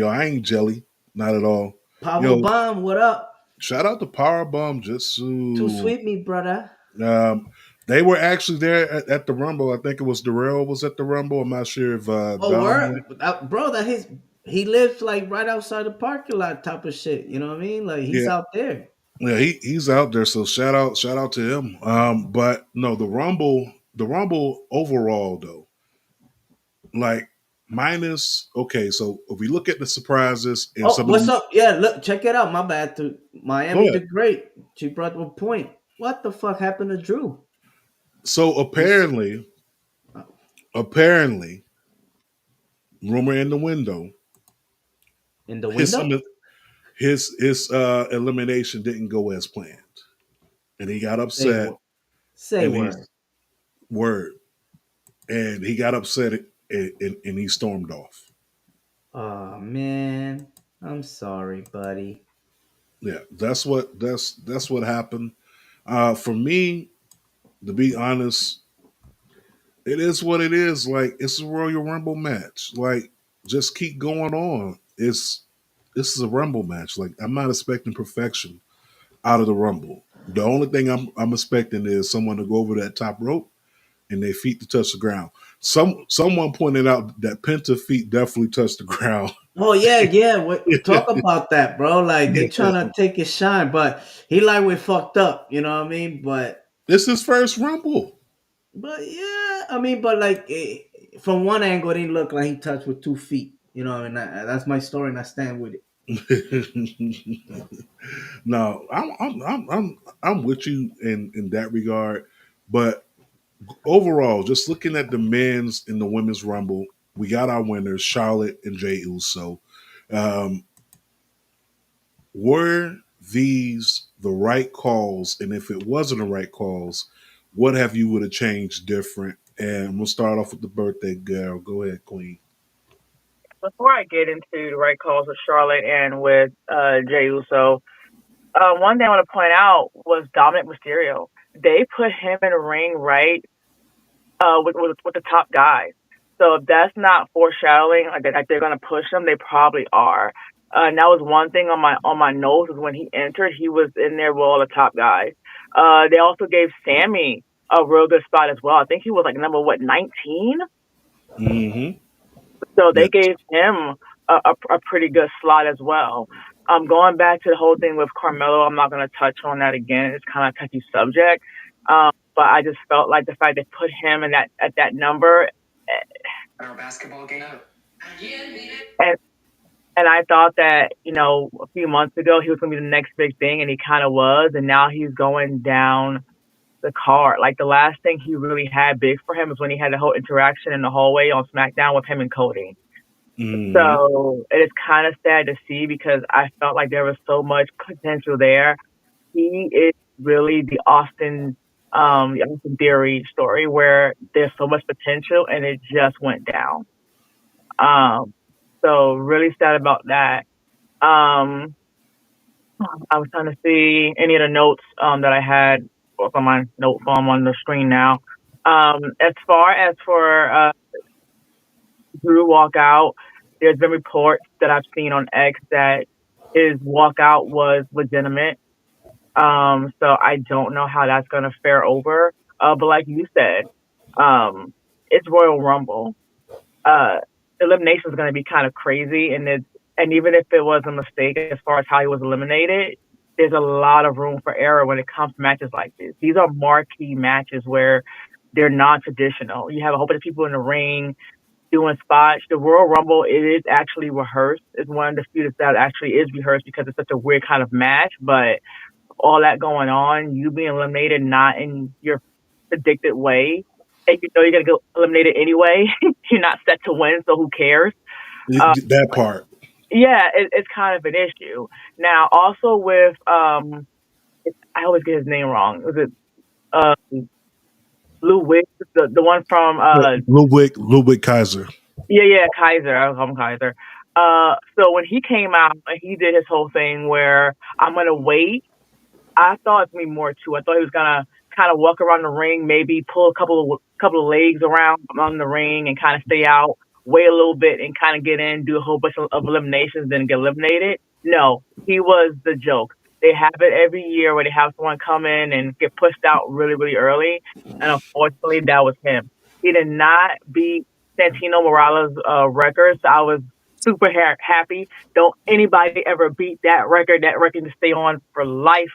I ain't jelly, not at all. Pablo Yo, Bomb, what up? shout out to Powerbomb Too Jitsu. sweet, me brother. Um, they were actually there at the Rumble. I think it was Darrell was at the Rumble. I'm not sure if Oh, Dom word, went. bro. He lives like right outside the parking lot, type of shit. You know what I mean? Like he's Yeah, out there. yeah, he's out there. So shout out to him. But no, the Rumble overall though, like minus. Okay, so if we look at the surprises and Oh, some of what's the up? Yeah, look, check it out. My bad. To go Miami the ahead. Great. She brought up a point. What the fuck happened to Drew? So You see, apparently, rumor in the window, in the his window. his elimination didn't go as planned, and he got Say upset, what? Say and word. he's word, and he got upset, and he stormed off. Oh man, I'm sorry, buddy. Yeah, that's what happened. For me, to be honest, it is what it is. Like, it's a Royal Rumble match. Like, just keep going on. This is a Rumble match. Like, I'm not expecting perfection out of the Rumble. The only thing I'm expecting is someone to go over that top rope and their feet to touch the ground. Someone pointed out that Penta feet definitely touched the ground. Oh yeah, yeah. What talk about that, bro? Like they Yeah. trying to take his shine, but he like we fucked up. You know what I mean? This is first Rumble. But yeah, I mean, but like from one angle, it didn't look like he touched with 2 feet. You know, and that's my story, and I stand with it. No, I'm with you in that regard, but overall, just looking at the men's and the women's Rumble, we got our winners, Charlotte and Jey Uso. Um, were these the right calls? And if it wasn't the right calls, what have you would have changed different? And we'll start off with the birthday girl. Go ahead, Queen. Before I get into the right calls with Charlotte and with Jey Uso, one thing I want to point out was Dominic Mysterio. They put him in a ring right with the top guys. So if that's not foreshadowing like they're gonna push him, they probably are. And that was one thing on my notes is when he entered, he was in there with all the top guys. They also gave Sammy a real good spot as well. I think he was like number 19. Mm-hmm. So Yeah. they gave him a pretty good slot as well. Going back to the whole thing with Carmelo, I'm not going to touch on that again. It's kind of a touchy subject. But I just felt like the fact they put him in at that number, and and I thought that, a few months ago he was gonna be the next big thing, and he kind of was, and now he's going down the card. Like the last thing he really had big for him was when he had the whole interaction in the hallway on SmackDown with him and Cody. Hmm. So it is kind of sad to see because I felt like there was so much potential there. He is really the Austin Theory story where there's so much potential and it just went down. Um, so really sad about that. Um, I was trying to see any of the notes that I had on my note form on the screen now. As far as for Drew walkout, there's been reports that I've seen on X that his walkout was legitimate. So I don't know how that's gonna fare over. But like you said, um, it's Royal Rumble. uh Elimination is going to be kind of crazy, and even if it was a mistake as far as how he was eliminated, there's a lot of room for error when it comes to matches like this. These are marquee matches where they're non-traditional. You have a whole bunch of people in the ring doing spots. The Royal Rumble, it is actually rehearsed. It's one of the few that actually is rehearsed because it's such a weird kind of match. But all that going on, you being eliminated not in your predicted way, and you're gonna get eliminated anyway. You're not set to win, so who cares? Uh, That part. yeah, it's kind of an issue. Now, also with I always get his name wrong. Was it uh Lou Wick, the one from Ludwig Kaiser. yeah, Kaiser. I call him Kaiser. So when he came out and he did his whole thing where I'm gonna wait, I thought it was gonna be more too. I thought he was gonna kind of walk around the ring, maybe pull a couple of legs around on the ring and kind of stay out, wait a little bit, and kind of get in, do a whole bunch of eliminations, then get eliminated. No, he was the joke. They have it every year where they have someone come in and get pushed out really, really early, and unfortunately, that was him. He did not beat Santino Morales' record, so I was super happy. Don't anybody ever beat that record. That record to stay on for life.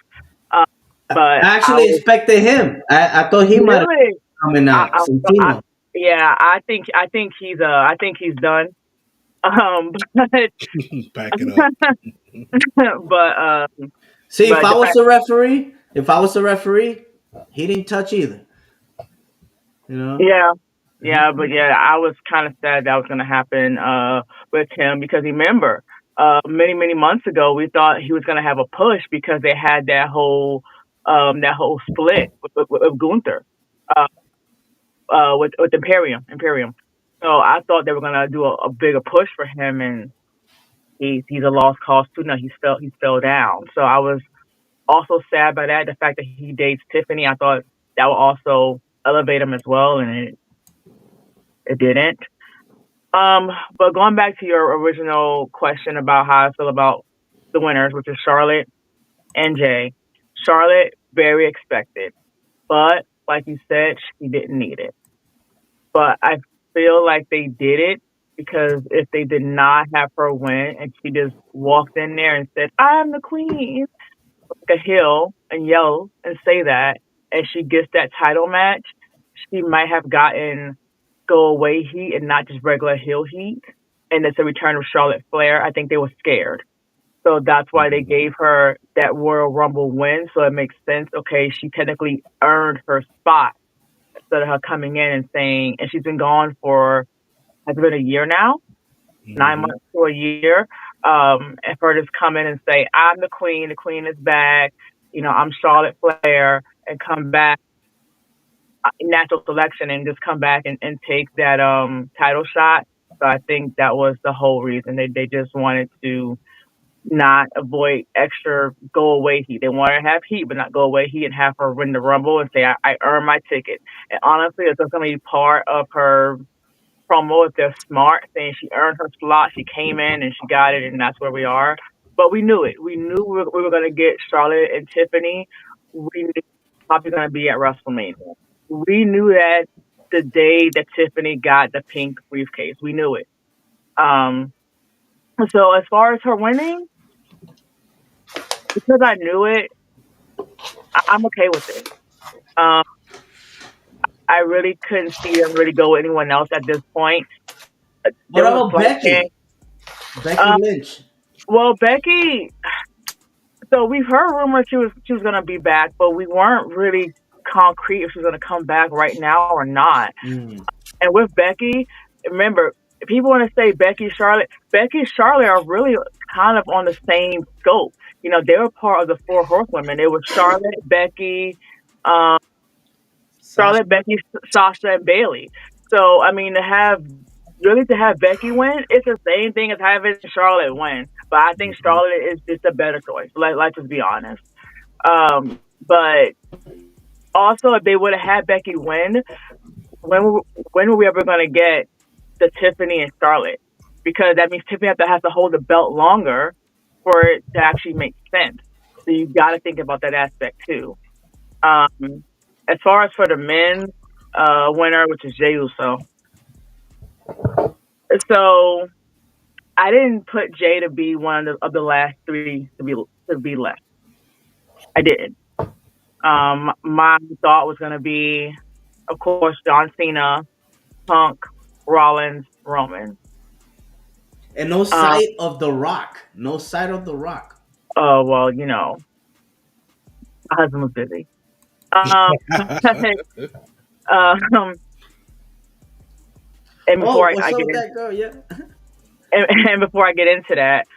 Uh, I but I actually was expected him. I thought he might have really, coming out. I Santino. yeah, I think he's done. But Back it up. but See, if but I the was fact, the referee, he didn't touch either. You know. yeah, yeah, but yeah, I was kind of sad that was going to happen with him because remember, many months ago we thought he was going to have a push because they had that whole split with Gunther. Uh, with Imperium. So I thought they were gonna do a bigger push for him, and he's a lost cause too. Now he fell down. So I was also sad by that. The fact that he dates Tiffany, I thought that would also elevate him as well, and it didn't. Um, but going back to your original question about how I feel about the winners, which is Charlotte and Jay. Charlotte, very expected, but like you said, she didn't need it. But I feel like they did it because if they did not have her win and she just walked in there and said, "I'm the queen," like a hill and yell and say that, and she gets that title match, she might have gotten go away heat and not just regular heel heat. And it's a return of Charlotte Flair. I think they were scared. So that's why they gave her that Royal Rumble win. So it makes sense. Okay, she technically earned her spot instead of her coming in and saying, and she's been gone for, has it been a year now? Nine Hmm. months to a year. And for her to just come in and say, I'm the queen is back, I'm Charlotte Flair, and come back, natural selection, and just come back and take that title shot. So I think that was the whole reason. They just wanted to not avoid extra go away heat. They wanted to have heat, but not go away heat and have her win the Rumble and say, I earned my ticket. And honestly, it's going to be part of her promo if they're smart, saying she earned her slot, she came in and she got it, and that's where we are. But we knew it. We knew we were going to get Charlotte and Tiffany. We knew it was probably going to be at WrestleMania. We knew that the day that Tiffany got the pink briefcase. We knew it. Um, so as far as her winning, because I knew it, I'm okay with it. Um, I really couldn't see them really go with anyone else at this point. What There was a about slight chance. Becky? Becky Uh, Lynch. well, Becky. So we've heard rumors she was gonna be back, but we weren't really concrete if she's gonna come back right now or not. Mm. And with Becky, remember, if people want to say Becky Charlotte are really kind of on the same scope. You know, they were part of the four horsewomen. It was um, Sasha. Sasha, and Bailey. So I mean, to have Becky win, it's the same thing as having Charlotte win. But I think Mhm. Charlotte is just a better choice. Let's just be honest. But also, if they would have had Becky win, when when were we ever going to get the Tiffany and Charlotte? Because that means Tiffany has to hold the belt longer for it to actually make sense. So you got to think about that aspect too. Um, as far as for the men winner, which is Jey Uso, so I didn't put Jay to be one of the last three to be left. I didn't. My thought was going to be, of course, John Cena, Punk, Rollins, Roman. And no Um, sight of The Rock. No sight of The Rock. oh well, my husband was busy. Um, um, and Oh, before I what's up get with in, that girl? Yeah. and before I get into that,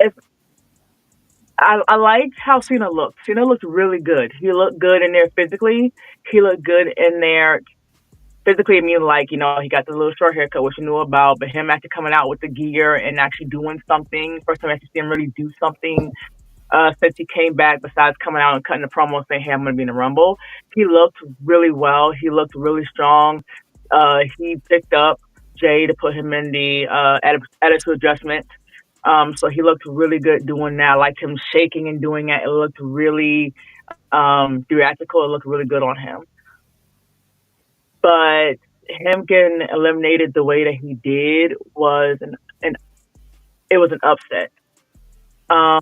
it's I liked how Cena looked. Cena looked really good. He looked good in there physically. He looked good in there physically. I mean, like, he got the little short haircut, which you knew about, but him actually coming out with the gear and actually doing something. First time I actually see him really do something since he came back, besides coming out and cutting the promo and saying, hey, I'm going to be in the Rumble. He looked really well. He looked really strong. He picked up Jay to put him in the attitude adjustment. So he looked really good doing that. I liked him shaking and doing it. It looked really theatrical. It looked really good on him. But him getting eliminated the way that he did was an it was an upset. Um,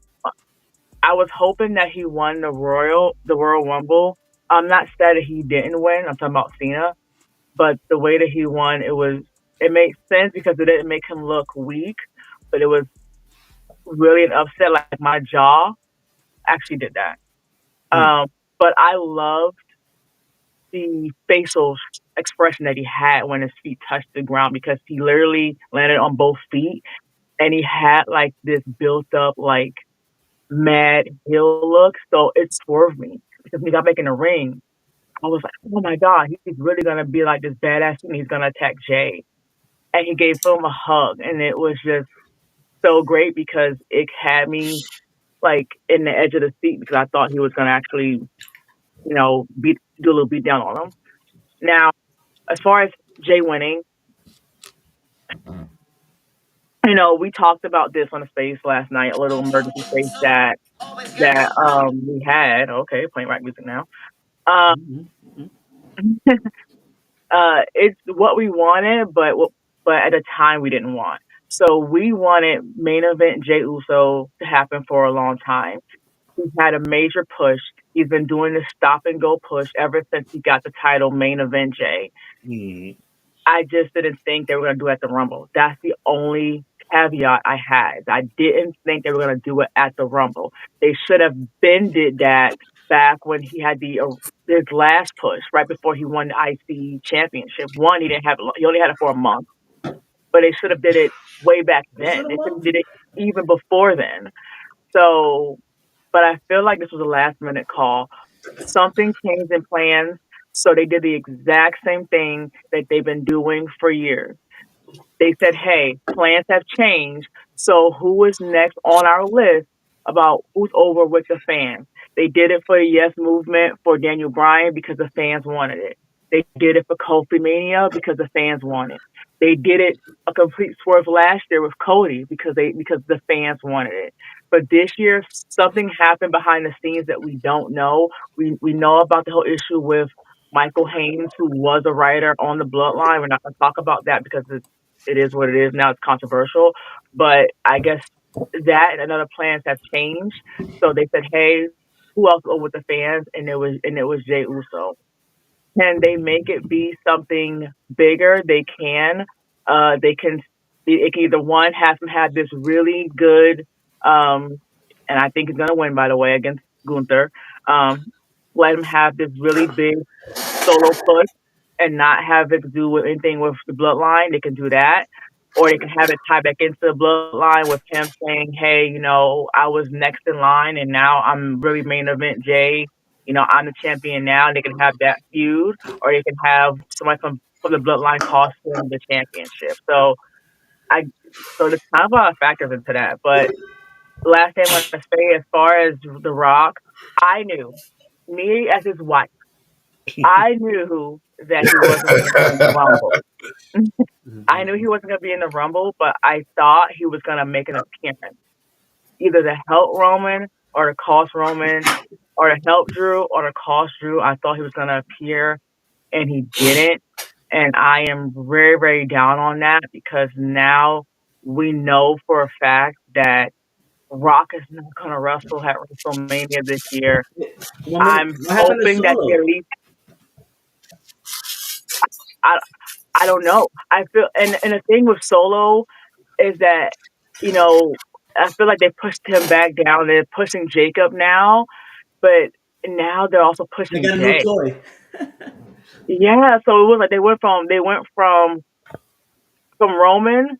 I was hoping that he won the Royal Rumble. I'm not sad that he didn't win. I'm talking about Cena, but the way that he won, it made sense because it didn't make him look weak, but it was really an upset. Like my jaw actually did that. Mm. But I loved the facial expression that he had when his feet touched the ground because he literally landed on both feet and he had like this built up like mad heel look. So it swerved me because when he got back in the ring, I was like, oh my God, he's really gonna be like this badass and he's gonna attack Jay. And he gave him a hug and it was just so great because it had me like in the edge of the seat because I thought he was gonna actually, do a little beat down on him. Now, as far as Jay winning, we talked about this on the space last night, a little emergency space that we had. Okay, playing rap music now. Um, Mm-hmm. it's what we wanted, but at the time we didn't want. So we wanted main event Jey Uso to happen for a long time. He's had a major push. He's been doing this stop and go push ever since he got the title main event Jay. Mhm. I just didn't think they were going to do it at the Rumble. That's the only caveat I had. I didn't think they were going to do it at the Rumble. They should have been did that back when he had his last push, right before he won the IC championship. One, he only had it for a month, but they should have did it way back Was it then. a They should have month? did it even before then. So, but I feel like this was a last minute call. Something changed in plans, so they did the exact same thing that they've been doing for years. They said, hey, plans have changed. So who is next on our list about who's over with the fans? They did it for the Yes Movement for Daniel Bryan because the fans wanted it. They did it for Kofi Mania because the fans wanted it. They did it a complete swerve last year with Cody because the fans wanted it. But this year, something happened behind the scenes that we don't know. We know about the whole issue with Michael Haynes, who was a writer on the Bloodline. We're not going to talk about that because it is what it is now. It's controversial, but I guess that and other plans have changed. So they said, hey, who else was with the fans, and it was Jay Uso. Can they make it be something bigger? They can. They can. It can either one have him have this really good, and I think he's gonna win by the way against Gunther. Um, let him have this really big solo push and not have it to do with anything with the bloodline. They can do that. Or they can have it tie back into the bloodline with him saying, hey, I was next in line and now I'm really main event Jay. I'm the champion now. And they can have that feud. Or they can have somebody from the bloodline cost him the championship. I so there's kind of a lot of factors into that. But last thing I'm going to say, as far as The Rock, I knew, me as his wife, I knew that he wasn't going to be in the Rumble. I knew he wasn't going to be in the Rumble, but I thought he was going to make an appearance, either to help Roman or to cost Roman, or to help Drew or to cost Drew. I thought he was going to appear, and he didn't. And I am very, very down on that because now we know for a fact that Rock is not going to wrestle at WrestleMania this year. One minute. I'm What happened to hoping that he Solo? at least. I I don't know. I feel and the thing with Solo is that you know I feel like they pushed him back down. They're pushing Jacob now, but now they're also They pushing got a new Jay. toy. Yeah, so it was like they went from Roman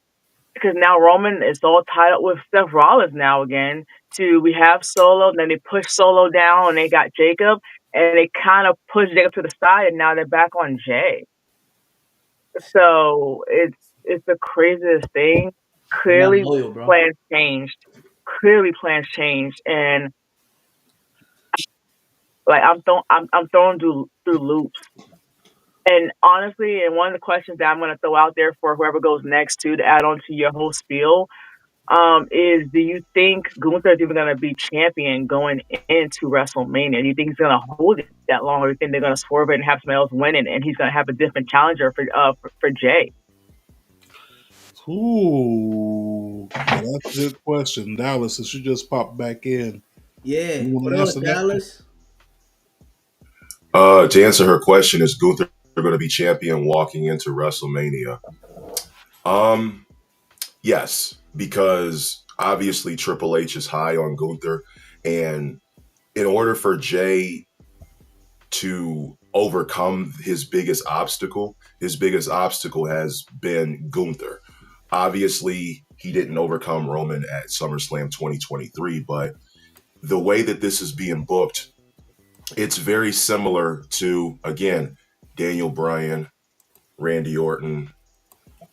because now Roman is all tied up with Seth Rollins now again. To we have Solo, and then they push Solo down, and they got Jacob, and they kind of push Jacob to the side, and now they're back on Jay. So it's the craziest thing. They're not Clearly loyal, bro. plans changed. Clearly plans changed, and like I'm thrown through loops. And honestly, and one of the questions that I'm going to throw out there for whoever goes next to add on to your whole spiel, is do you think Gunther is even going to be champion going into WrestleMania? Do you think he's going to hold it that long, or do you think they're going to swerve it and have somebody else win it, and he's going to have a different challenger for Jay? Ooh, yeah, that's a good question. Dallas, since you just popped back in, Yeah. you want What to else, answer that? Dallas? To answer her question, is Gunther going to be champion walking into WrestleMania? Um, yes, because obviously Triple H is high on Gunther, and in order for Jay to overcome his biggest obstacle has been Gunther. Obviously, he didn't overcome Roman at SummerSlam 2023, but the way that this is being booked, it's very similar to, again, Daniel Bryan, Randy Orton,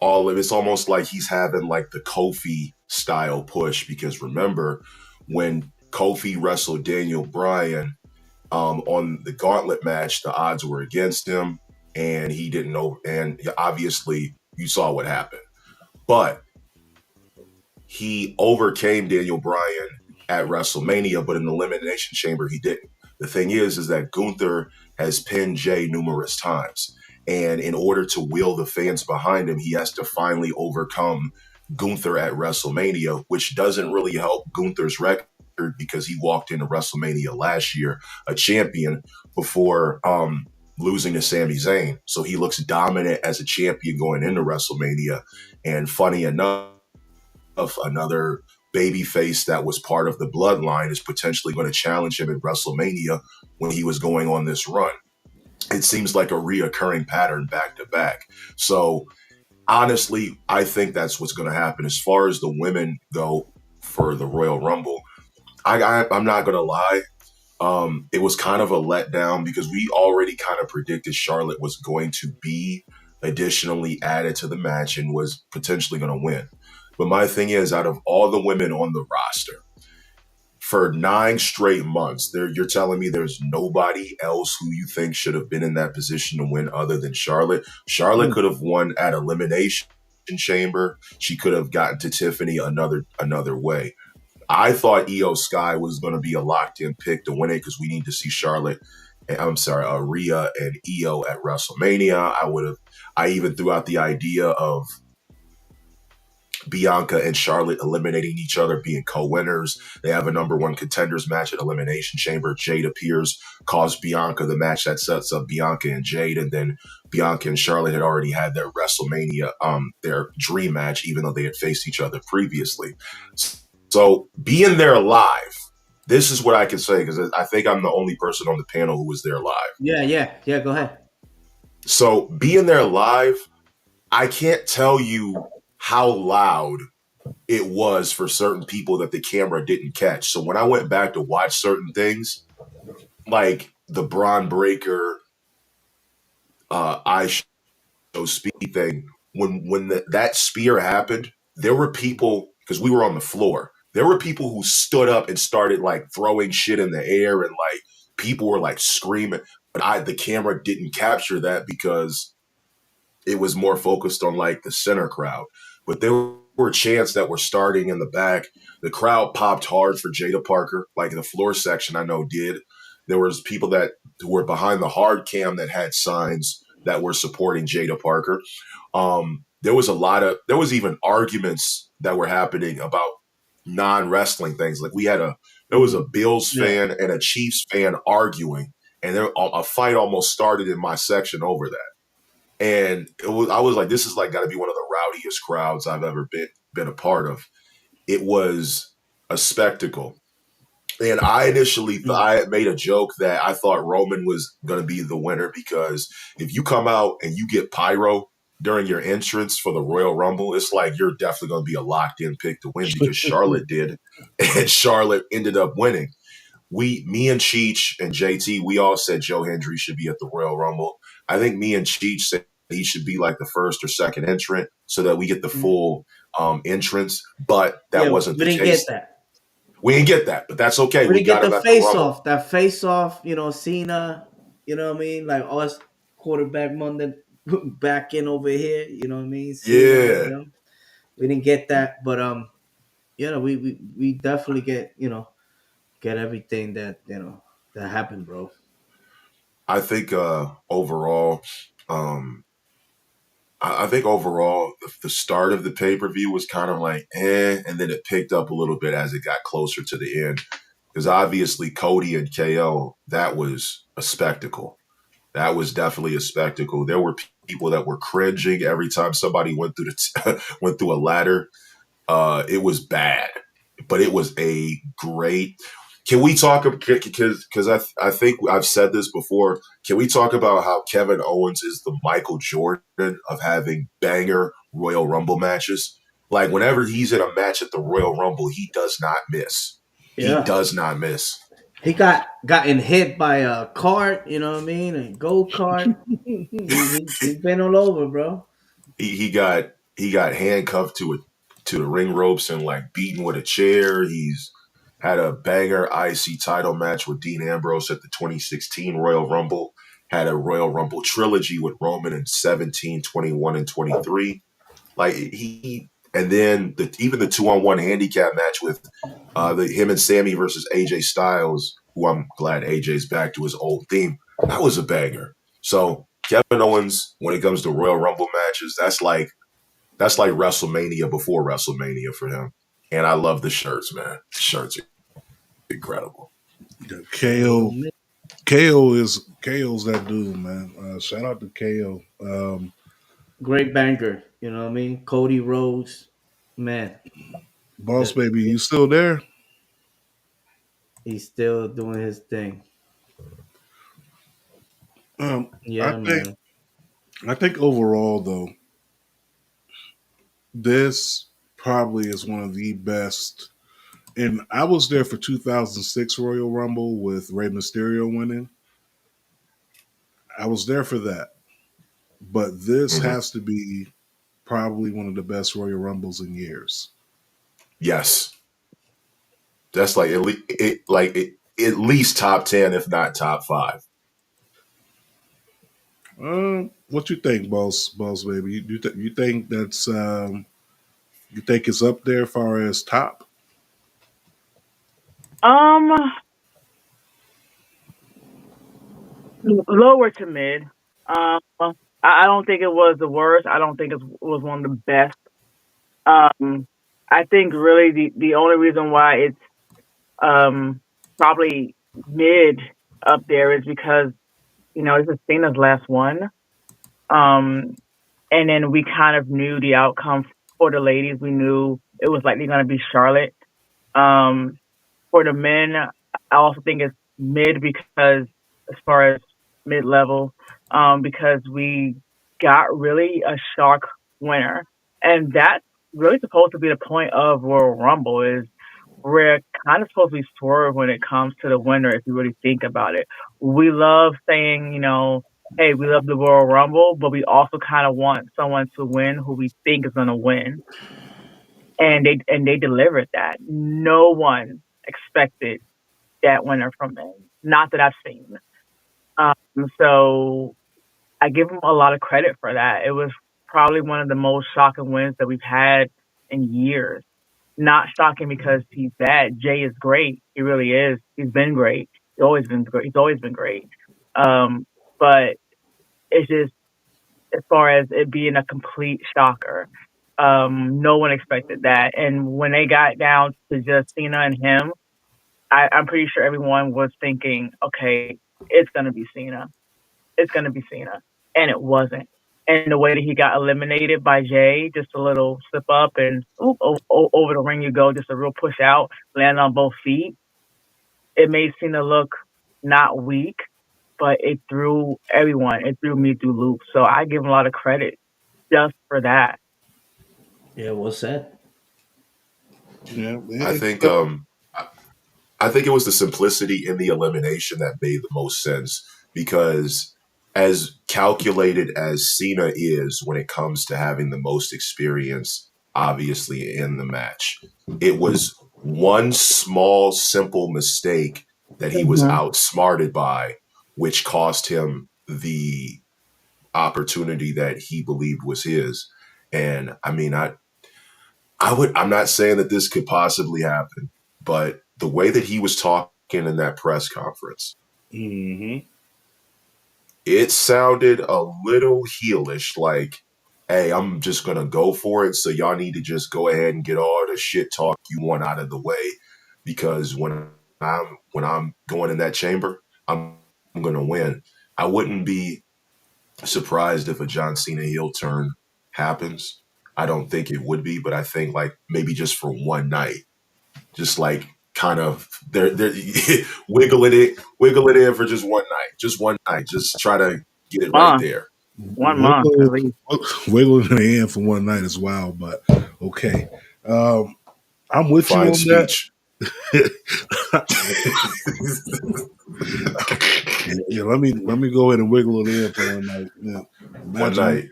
all of it's almost like he's having like the Kofi style push, because remember when Kofi wrestled Daniel Bryan on the gauntlet match, the odds were against him and he didn't know, and obviously you saw what happened. But he overcame Daniel Bryan at WrestleMania, but in the Elimination Chamber, he didn't. The thing is that Gunther has pinned Jay numerous times. And in order to wheel the fans behind him, he has to finally overcome Gunther at WrestleMania, which doesn't really help Gunther's record because he walked into WrestleMania last year a champion before losing to Sami Zayn. So he looks dominant as a champion going into WrestleMania. And funny enough, another babyface that was part of the bloodline is potentially going to challenge him at WrestleMania when he was going on this run. It seems like a reoccurring pattern back to back. So honestly, I think that's what's going to happen. As far as the women go for the Royal Rumble, I'm not going to lie. It was kind of a letdown because we already kind of predicted Charlotte was going to be additionally added to the match and was potentially going to win. But my thing is, out of all the women on the roster, for 9 straight months, you're telling me there's nobody else who you think should have been in that position to win other than Charlotte? Charlotte could have won at Elimination Chamber. She could have gotten to Tiffany another way. I thought Io Sky was going to be a locked-in pick to win it because we need to see Rhea and Io at WrestleMania. I even threw out the idea of Bianca and Charlotte eliminating each other, being co-winners. They have a number one contenders match at Elimination Chamber. Jade appears, calls Bianca the match that sets up Bianca and Jade, and then Bianca and Charlotte had already had their WrestleMania, their dream match, even though they had faced each other previously. So being there live, this is what I can say, because I think I'm the only person on the panel who was there live. Yeah. Go ahead. So being there live, I can't tell you how loud it was for certain people that the camera didn't catch. So when I went back to watch certain things, like the Braun Breaker I show speed thing, when that spear happened, there were people, because we were on the floor, there were people who stood up and started like throwing shit in the air, and like people were like screaming. But the camera didn't capture that because it was more focused on like the center crowd. But there were chants that were starting in the back. The crowd popped hard for Jada Parker, like the floor section I know did. There was people that were behind the hard cam that had signs that were supporting Jada Parker. There was even arguments that were happening about non-wrestling things. Like there was a Bills fan and a Chiefs fan arguing, and a fight almost started in my section over that. And I was like, this is like got to be one of the rowdiest crowds I've ever been a part of. It was a spectacle. And I initially I had made a joke that I thought Roman was going to be the winner, because if you come out and you get pyro during your entrance for the Royal Rumble, it's like you're definitely going to be a locked in pick to win, because Charlotte did, and Charlotte ended up winning. Me and Cheech and JT, we all said Joe Hendry should be at the Royal Rumble. I think me and Cheech said he should be like the first or second entrant so that we get the full entrance. But that wasn't the case. We didn't get that. We didn't get that, but that's okay. We didn't got get the face off. That face off, Cena, you know what I mean? Like us quarterback Monday back in over here, you know what I mean? Cena, we didn't get that, but we definitely get everything that that happened, bro. I think overall, I think overall the start of the pay-per-view was kind of like and then it picked up a little bit as it got closer to the end, because obviously Cody and KO, that was a spectacle. That was definitely a spectacle. There were people that were cringing every time somebody went through went through a ladder. It was bad, but it was a great. Can we talk, because I think I've said this before, can we talk about how Kevin Owens is the Michael Jordan of having banger Royal Rumble matches? Like whenever he's in a match at the Royal Rumble, he does not miss. Yeah. He does not miss. He gotten hit by a cart, you know what I mean? A go-kart. He's been all over, bro. He got handcuffed to the ring ropes and like beaten with a chair. He's had a banger IC title match with Dean Ambrose at the 2016 Royal Rumble. Had a Royal Rumble trilogy with Roman in 17, 21, and 23. Like and then even the 2-on-1 handicap match with him and Sammy versus AJ Styles, who I'm glad AJ's back to his old theme. That was a banger. So Kevin Owens, when it comes to Royal Rumble matches, that's like WrestleMania before WrestleMania for him. And I love the shirts, man. The shirts are incredible. Yeah, KO's that dude, man. Shout out to KO. Great banger, you know what I mean? Cody Rhodes, man. Boss baby, you still there? He's still doing his thing. I think overall though, this probably is one of the best. And I was there for 2006 Royal Rumble with Rey Mysterio winning. I was there for that. But this has to be probably one of the best Royal Rumbles in years. Yes. That's like at least top 10, if not top 5. What you think, boss baby? You think that's you think it's up there as far as top? Lower to mid. I don't think it was the worst. I don't think it was one of the best. I think really the only reason why it's um, probably mid up there is because this is Cena's last one. Um, and then we kind of knew the outcome for the ladies. We knew it was likely going to be Charlotte. Um, for the men, I also think it's mid because as far as mid level, because we got really a shock winner, and that's really supposed to be the point of Royal Rumble is we're kind of supposed to be swerve when it comes to the winner if you really think about it. We love saying, hey, we love the Royal Rumble, but we also kind of want someone to win who we think is going to win. And they delivered that. No one expected that winner from them. Not that I've seen. Um, so I give them a lot of credit for that. It was probably one of the most shocking wins that we've had in years. Not shocking because he's bad. Jay is great. He really is. He's been great. He's always been great. He's always been great. But it's just as far as it being a complete shocker. No one expected that. And when they got down to just Cena and him, I'm pretty sure everyone was thinking, okay, it's gonna be Cena. It's gonna be Cena. And it wasn't. And the way that he got eliminated by Jay, just a little slip up and over the ring you go, just a real push out, land on both feet. It made Cena look not weak, but it threw everyone. It threw me through loops. So I give him a lot of credit just for that. Yeah, well said. Yeah, I think I think it was the simplicity in the elimination that made the most sense because as calculated as Cena is when it comes to having the most experience, obviously in the match, it was one small, simple mistake that he was Mm-hmm. outsmarted by, which cost him the opportunity that he believed was his. And I mean, I'm not saying that this could possibly happen, but the way that he was talking in that press conference, mm-hmm. it sounded a little heelish, like, hey, I'm just gonna go for it. So y'all need to just go ahead and get all the shit talk you want out of the way. Because when I'm going in that chamber, I'm gonna win. I wouldn't be surprised if a John Cena heel turn happens. I don't think it would be, but I think like maybe just for one night, just like kind of they're wiggle it in for just one night, just try to get it right Month, there. 1 month at Wiggle, least. wiggling in the hand for one night is wild, but okay. I'm with you Fine on that. speech. Yeah, let me go ahead and wiggle it in for one night. Yeah, One imagine me night.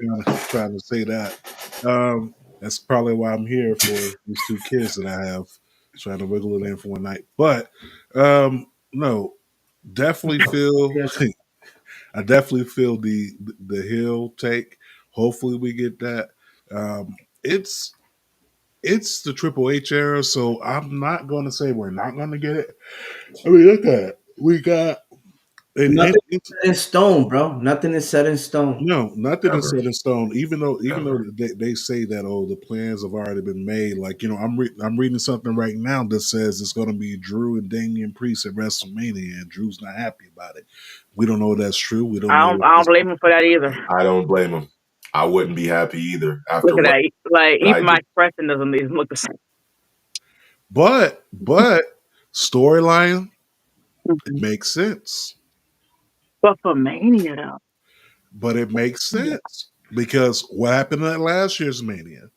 trying to say that. That's probably why I'm here for these two kids that I have, trying to wiggle it in for one night. But no, definitely feel. Yes. I definitely feel the hill take. Hopefully, we get that. It's the Triple H era, so I'm not going to say we're not going to get it. I mean, look at it. We got Nothing is set in stone, bro. Nothing is set in stone. no, nothing is Ever. set in stone. Even though Ever. they say that the plans have already been made. Like I'm reading something right now that says it's going to be Drew and Damian Priest at WrestleMania, and Drew's not happy about it. We don't know if that's true. We don't I know. don't, I don't blame him for that either. I don't blame him. I wouldn't be happy either Look after at what that. Like I even my did. expression doesn't even look the same. But storyline, it Mhm. makes sense. But for Mania though, But it makes sense because what happened at last year's Mania?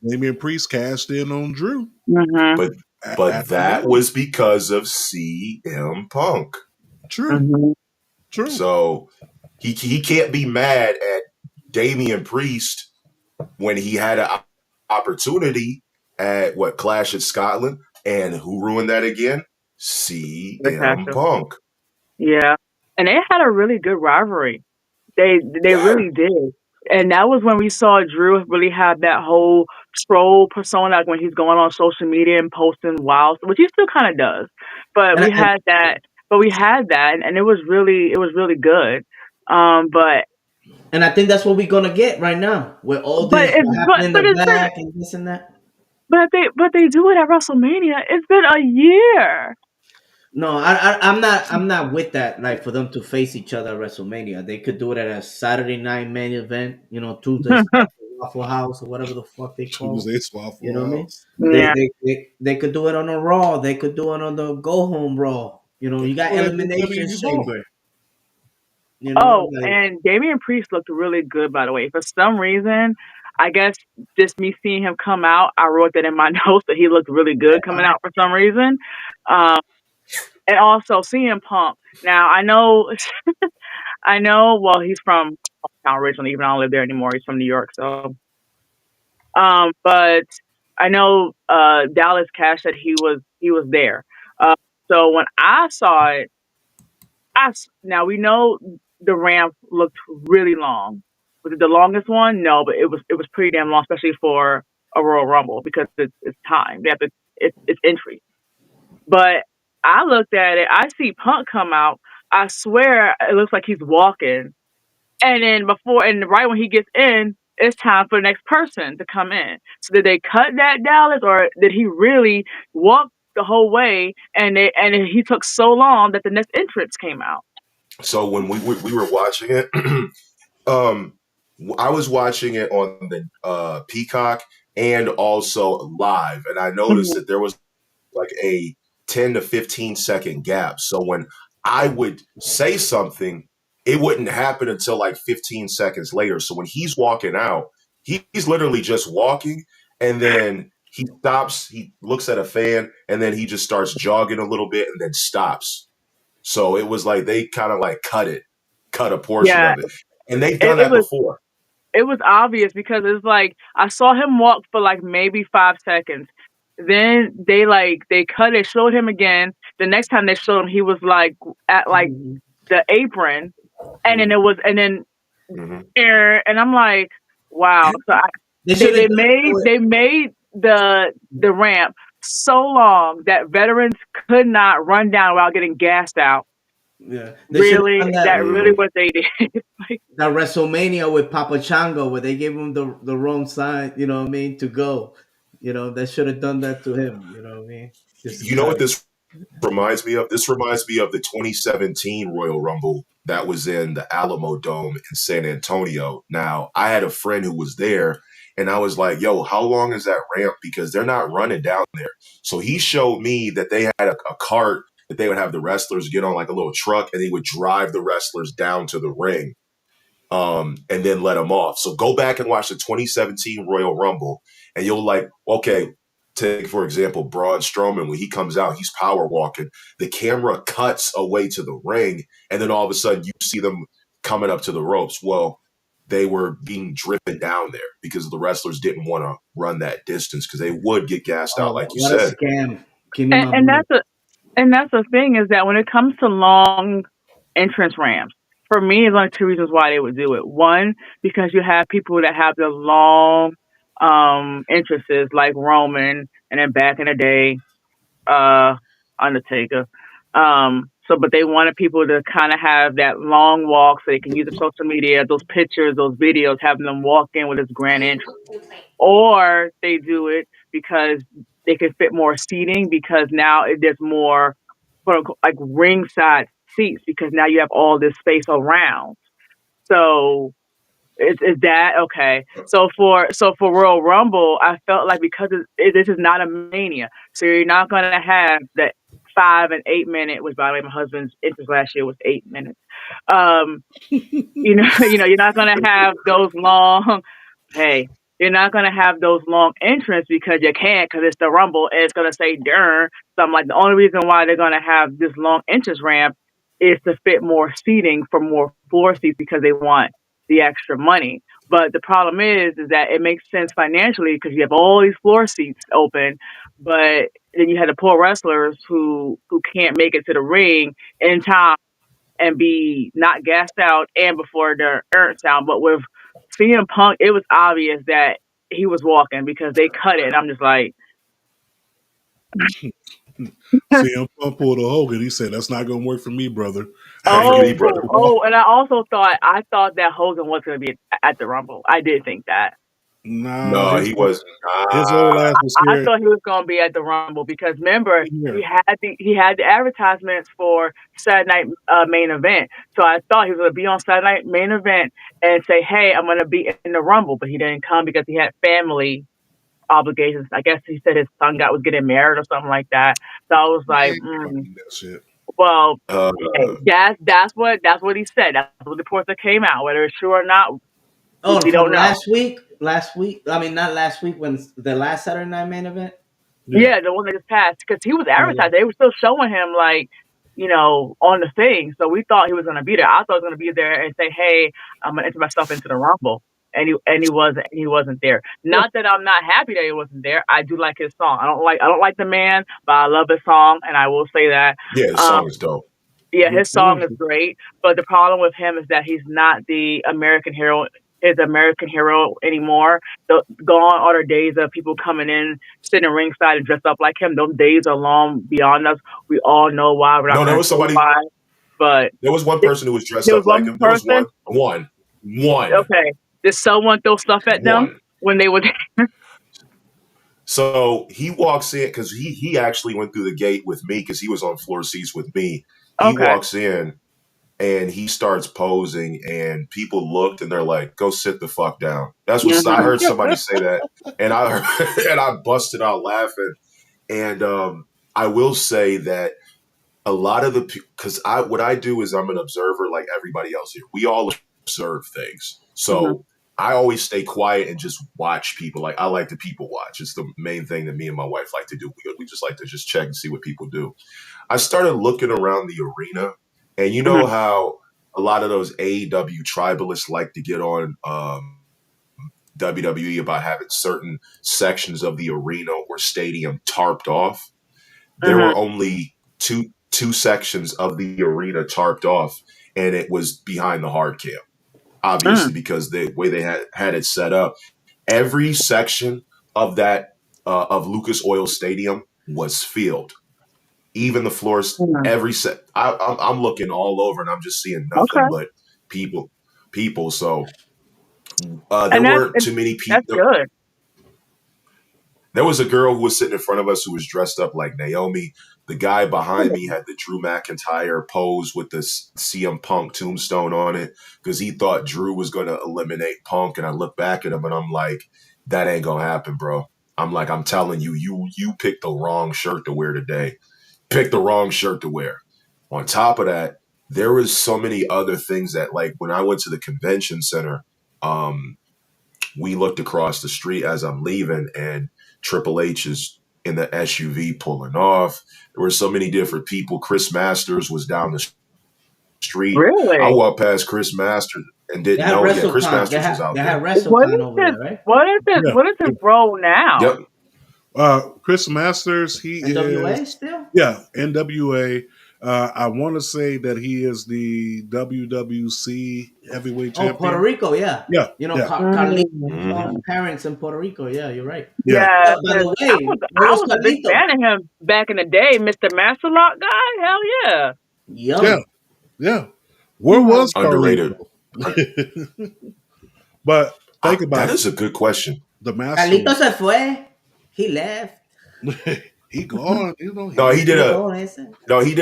Damian Priest cashed in on Drew hmm But at the that Mania. was because of CM Punk. True, hmm true. So he can't be mad at Damian Priest when he had an opportunity at what Clash at Scotland, and who ruined that again? the CM castle. Punk. Yeah, and they had a really good rivalry. They Yeah, really did. And that was when we saw Drew really have that whole troll persona, like when he's going on social media and posting wild, which he still kind of does. But And, we and had that. But we had that, and it was really good. But and I think that's what we're gonna get right now with all this it's what happened in but the it's back and this and that. But they do it at WrestleMania. It's been a year. No, I'm not with that. Like for them to face each other at WrestleMania, they could do it at a Saturday night main event. You know, Tuesday Waffle House or whatever the fuck they call it. Tuesday You know Waffle what I mean? House. Yeah. They could do it on a Raw. They could do it on the Go Home Raw. You know, They you can got do it at Elimination WWE Raw. Chamber. You know, Oh, like and Damian Priest looked really good, by the way. For some reason, I guess just me seeing him come out, I wrote that in my notes that he looked really good coming out for some reason. Um, and also CM Punk. Now I know. Well, he's from town originally, even though I don't live there anymore. He's from New York, so. But I know Dallas Cash said he was there. Uh, so when I saw it, now we know the ramp looked really long. Was it the longest one? No, but it was pretty damn long, especially for a Royal Rumble because it's time. They have to it's entry. But I looked at it. I see Punk come out. I swear it looks like he's walking. And then right when he gets in, it's time for the next person to come in. So did they cut that Dallas, or did he really walk the whole way? And he took so long that the next entrance came out. So when we were watching it, um, I was watching it on the Peacock and also live, and I noticed Mhm. that there was like a 10 to 15 second gap. So when I would say something, it wouldn't happen until like 15 seconds later. So when he's walking out, he's literally just walking, and then he stops, he looks at a fan, and then he just starts jogging a little bit and then stops. So it was like they kind of like cut a portion Yeah, of it. And they've it, done it that was before. it was obvious because it's like I saw him walk for like maybe 5 seconds. Then they cut it, showed him again. The next time they showed him, he was like at like the apron, and then Mhm, it was and then mhm. and I'm like, wow. So they they should have they done it made with they made the ramp so long that veterans could not run down without getting gassed out. yeah. They should have Really, done that that really Mhm. what they did. Like, that WrestleMania with Papa Chango where they gave him the wrong sign, you know what I mean, to go. You know, they should have done that to him, you know what I mean? Just You know cut what it. this reminds me of? This reminds me of the 2017 Royal Rumble that was in the Alamo Dome in San Antonio. Now, I had a friend who was there, and I was like, yo, how long is that ramp? Because they're not running down there. So he showed me that they had a cart that they would have the wrestlers get on, like a little truck, and they would drive the wrestlers down to the ring, and then let them off. So go back and watch the 2017 Royal Rumble, and you'll like, okay, take for example Braun Strowman when he comes out, he's power walking. The camera cuts away to the ring, and then all of a sudden you see them coming up to the ropes. Well, they were being driven down there because the wrestlers didn't want to run that distance because they would get gassed out, Oh, like you what a said. scam. Give me and, my and money. that's the thing is that when it comes to long entrance ramps, for me, there's only two reasons why they would do it. One, because you have people that have the long entrances like Roman, and then back in the day, uh, Undertaker. But they wanted people to kind of have that long walk so they can use the social media, those pictures, those videos, having them walk in with this grand entrance. Or they do it because they can fit more seating because now there's more quote unquote like ringside seats because now you have all this space around. So is that okay? So for Royal Rumble, I felt like because this is not a mania, so you're not gonna have the 5 and 8 minute. Which by the way, my husband's interest last year was 8 minutes. Um, you're not gonna have those long. Hey, you're not gonna have those long entrance because you can't because it's the Rumble and it's gonna say "darn." So I'm like, the only reason why they're gonna have this long entrance ramp is to fit more seating for more floor seats because they want the extra money. But the problem is that it makes sense financially because you have all these floor seats open, but then you have the poor wrestlers who can't make it to the ring in time and be not gassed out and before their earth sound. But with CM Punk, it was obvious that he was walking because they cut it. And I'm just like, CM Punk pulled a Hogan. He said, "That's not going to work for me, brother. I For ain't me, getting brother. the oh, ball." and I thought that Hogan was going to be at the Rumble. I did think that. Nah, No, he was. his old ass was I here. thought he was going to be at the Rumble because remember Here. he had the advertisements for Saturday Night Main Event. So I thought he was going to be on Saturday Night Main Event and say, "Hey, I'm going to be in the Rumble," but he didn't come because he had family obligations. I guess he said his son was getting married or something like that. So I was like, That shit. well, Uh, hey, that's what he said. That's what the reports that came out. Whether it's true or not, Oh, we from don't know. last week. I mean, not last week when the last Saturday Night Main Event. Yeah, the one that just passed because he was advertised. They were still showing him like, on the thing. So we thought he was gonna be there. I thought he was gonna be there and say, "Hey, I'm gonna enter myself into the Rumble," and he wasn't there. Not that I'm not happy that he wasn't there. I do like his song. I don't like the man, but I love his song, and I will say that. yeah, the song is dope. Yeah, his song is great, but the problem with him is that he's not the American hero. His American hero anymore. Gone are the days of people coming in, sitting ringside and dressed up like him. Those days are long beyond us. We all know why. We're not No, there going to was say somebody. why, but There was one person who was dressed there was up like one him. There was person. one. Okay, did someone throw stuff at them when they were there? So he walks in because he actually went through the gate with me because he was on floor seats with me. He Okay. walks in and he starts posing, and people looked and they're like, "Go sit the fuck down." That's what I heard somebody say that, and I busted out laughing. And I will say that a lot of because what I do is I'm an observer like everybody else here. We all observe things, so. I always stay quiet and just watch people. Like I like to people watch. It's the main thing that me and my wife like to do. We just like to just check and see what people do. I started looking around the arena, and you know how a lot of those AEW tribalists like to get on WWE about having certain sections of the arena or stadium tarped off. There were only two sections of the arena tarped off, and it was behind the hard cam. Obviously, because the way they had it set up, every section of that of Lucas Oil Stadium was filled. Even the floors, every set. I'm looking all over, and I'm just seeing nothing but people. So there weren't too many people. That's good. There was a girl who was sitting in front of us who was dressed up like Naomi. The guy behind me had the Drew McIntyre pose with the CM Punk tombstone on it because he thought Drew was going to eliminate Punk. And I look back at him and I'm like, that ain't going to happen, bro. I'm like, I'm telling you, you picked the wrong shirt to wear today. Pick the wrong shirt to wear. On top of that, there was so many other things that, like, when I went to the convention center, we looked across the street as I'm leaving, and Triple H is in the SUV pulling off. There were so many different people. Chris Masters was down the street. Really? I walked past Chris Masters and didn't know. Yeah, Chris Masters was out They there. had WrestleCon over there, right? What is his role now? Yep. Chris Masters, he NWA is still? Yeah, NWA. I want to say that he is the WWC heavyweight champion. Oh, Puerto Rico, yeah. Yeah, You know, yeah. Carlito's parents in Puerto Rico. Yeah, you're right. Yeah. By the way, I was a big fan of him back in the day, Mr. Masterlock guy. Hell yeah. Yeah. Where was underrated? But think about that is a good question. The master. Carlito se fue. He left. He gone. You know. No, he did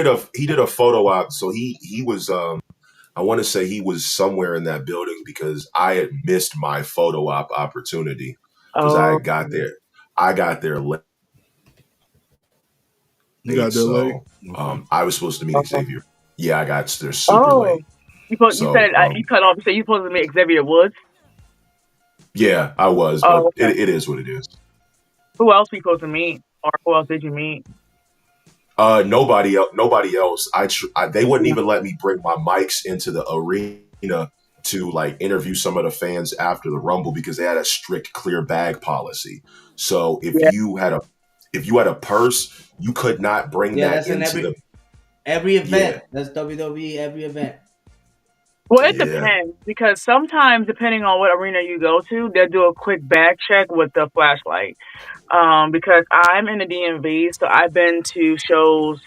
a photo op. So he was. I want to say he was somewhere in that building because I had missed my photo op opportunity because I got there. I got there late. You got there late? I was supposed to meet Xavier. Yeah, I got there super late. You said you cut off. You said you supposed to meet Xavier Woods. Yeah, I was, but it is what it is. Who else were you supposed to meet, or who else did you meet? Nobody else. They wouldn't even let me bring my mics into the arena to like interview some of the fans after the Rumble because they had a strict clear bag policy. So if you had a purse, you could not bring that into every event. That's WWE every event. Well, it depends because sometimes, depending on what arena you go to, they'll do a quick bag check with the flashlight. Because I'm in the DMV, so I've been to shows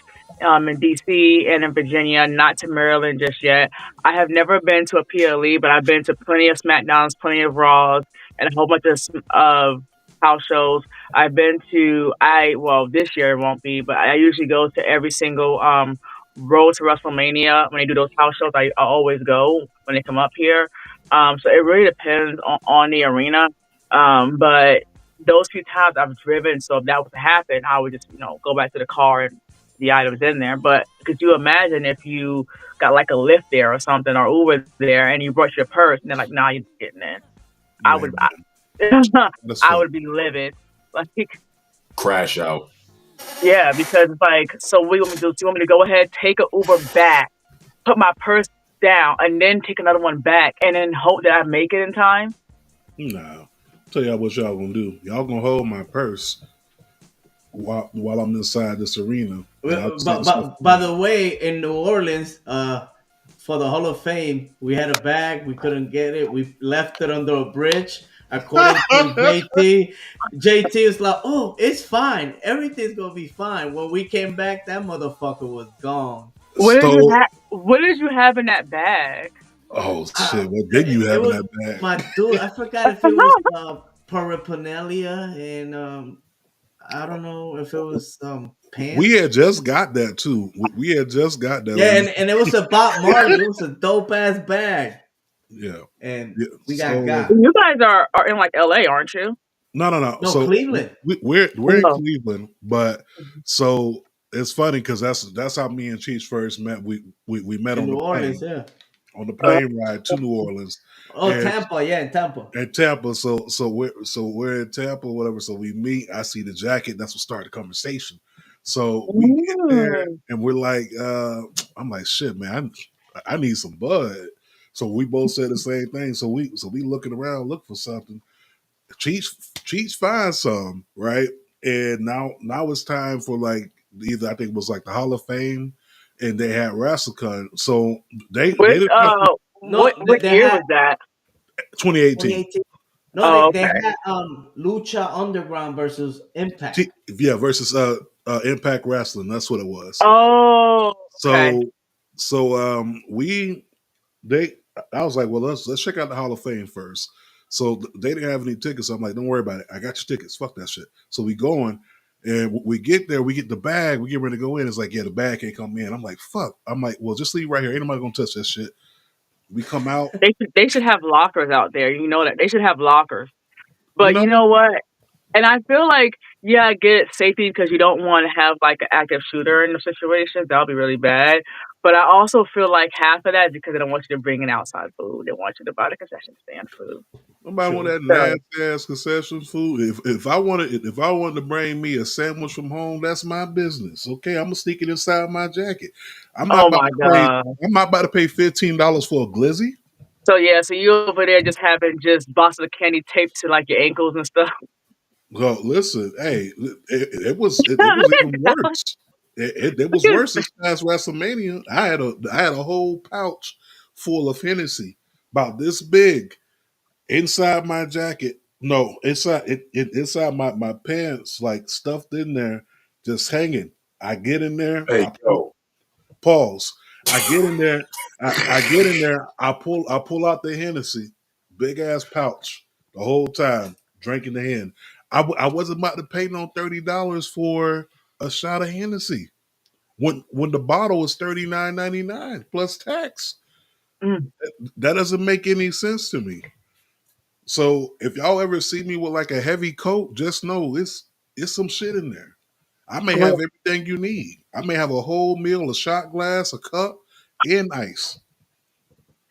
in DC and in Virginia, not to Maryland just yet. I have never been to a PLE, but I've been to plenty of SmackDowns, plenty of Raws, and a whole bunch of house shows. I've been to well, this year it won't be, but I usually go to every single Road to WrestleMania when they do those house shows. I always go when they come up here. So it really depends on the arena. But those few times I've driven, so if that was to happen, I would just go back to the car and the items in there. But could you imagine if you got like a Lyft there or something, or Uber there, and you brought your purse, and they're like, "Nah, you're getting in." I Man, would, that's I funny. would be livid. Like, Crash out. yeah, because it's like, so what you want me to do? Do you want me to go ahead, take an Uber back, put my purse down, and then take another one back, and then hope that I make it in time? Nah. Tell y'all what y'all gonna do. Y'all gonna hold my purse while I'm inside this arena. And I'll just take the stuff. But by the way, in New Orleans, for the Hall of Fame, we had a bag. We couldn't get it. We left it under a bridge. According to JT is like, "Oh, it's fine. Everything's gonna be fine." When we came back, that motherfucker was gone. What did you So, have? What did you have in that bag? oh shit, what did you It have in was that bag? my dude. I forgot if it was paraphernalia and I don't know if it was pants. We had just got that too. We had just got that. Yeah, and it was a Bob Marley. It was a dope ass bag. Yeah. And Yeah. we So got. You guys are in like LA, aren't you? no. No, So Cleveland. we're in No. Cleveland, but so it's funny because that's how me and Cheech first met. We met In on New the Orleans, plane yeah. on the plane ride to New Orleans. Oh, And Tampa, yeah, in Tampa. in Tampa, so we're in Tampa, whatever. So we meet. I see the jacket. That's what started the conversation. So we get there Mm. and we're like, I'm like, shit, man, I need some bud. So we both said the same thing. So we looking around, look for something. Cheech finds some right, and now it's time for like either I think it was like the Hall of Fame, and they had WrestleCon. So they Which didn't have No, what they year had was that? 2018. 2018. No, Oh, they okay. had Lucha Underground versus Impact. Yeah, versus Impact Wrestling. That's what it was. Oh, okay. So we they I was like, well, let's check out the Hall of Fame first. So they didn't have any tickets. So I'm like, don't worry about it. I got your tickets. Fuck that shit. So we going and we get there. We get the bag. We get ready to go in. It's like, yeah, the bag can't come in. I'm like, fuck. I'm like, well, just leave right here. Ain't nobody gonna touch that shit. We come out. They should have lockers out there. You know that they should have lockers. You But know, you know what? And I feel like, yeah, I get safety because you don't want to have like an active shooter in the situation. That would be really bad. But I also feel like half of that is because they don't want you to bring in outside food. They want you to buy the concession stand food. nobody want True. that So, nasty ass concession food. If I wanted to bring me a sandwich from home, that's my business. Okay, I'm gonna sneak it inside my jacket. I'm not oh about my to pay. God. I'm not about to pay $15 for a glizzy. So yeah, so you over there just having just boxes of candy taped to like your ankles and stuff. Well, listen, hey, it was even worse. It was worse this past WrestleMania. I had a whole pouch full of Hennessy, about this big, inside my jacket. No, inside my pants, like stuffed in there, just hanging. I get in there. Hey, yo. Pause. I get in there. I get in there. I pull out the Hennessy, big ass pouch, the whole time drinking the hen. I wasn't about to pay no $30 for a shot of Hennessy when the bottle was $39.99 plus tax. Mm. That doesn't make any sense to me. So if y'all ever see me with like a heavy coat, just know it's some shit in there. I may have everything you need. I may have a whole meal, a shot glass, a cup, and ice.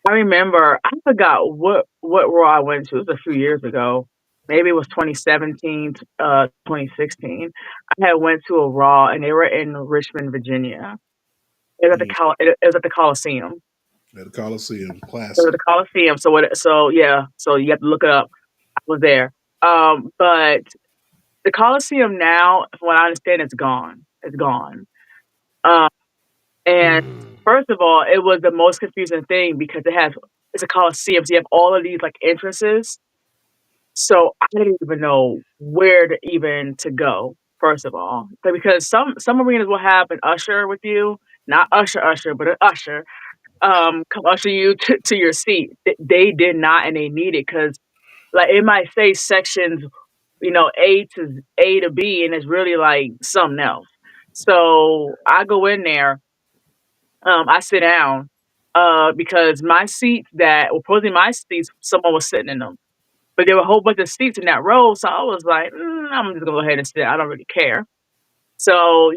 I remember, I forgot what Raw I went to. It was a few years ago. Maybe it was 2017, 2016. I had went to a Raw and they were in Richmond, Virginia. Mm, It was at the Coliseum. at the Coliseum, It was at classic. the Coliseum. So yeah. So you have to look it up. I was there. But the Coliseum now, from what I understand, it's gone. It's gone. Um, and first of all, it was the most confusing thing because it's a Coliseum, so you have all of these like entrances. So I didn't even know where to even to go. first of all. Because some arenas will have an usher with you, not usher, but an usher, come usher you to your seat. They did not, and they need it because like it might say sections, A to B, and it's really like something else. So I go in there, I sit down, because my seats that were supposedly my seats, someone was sitting in them. But there were a whole bunch of seats in that row, so I was like, I'm just gonna go ahead and sit. I don't really care. So,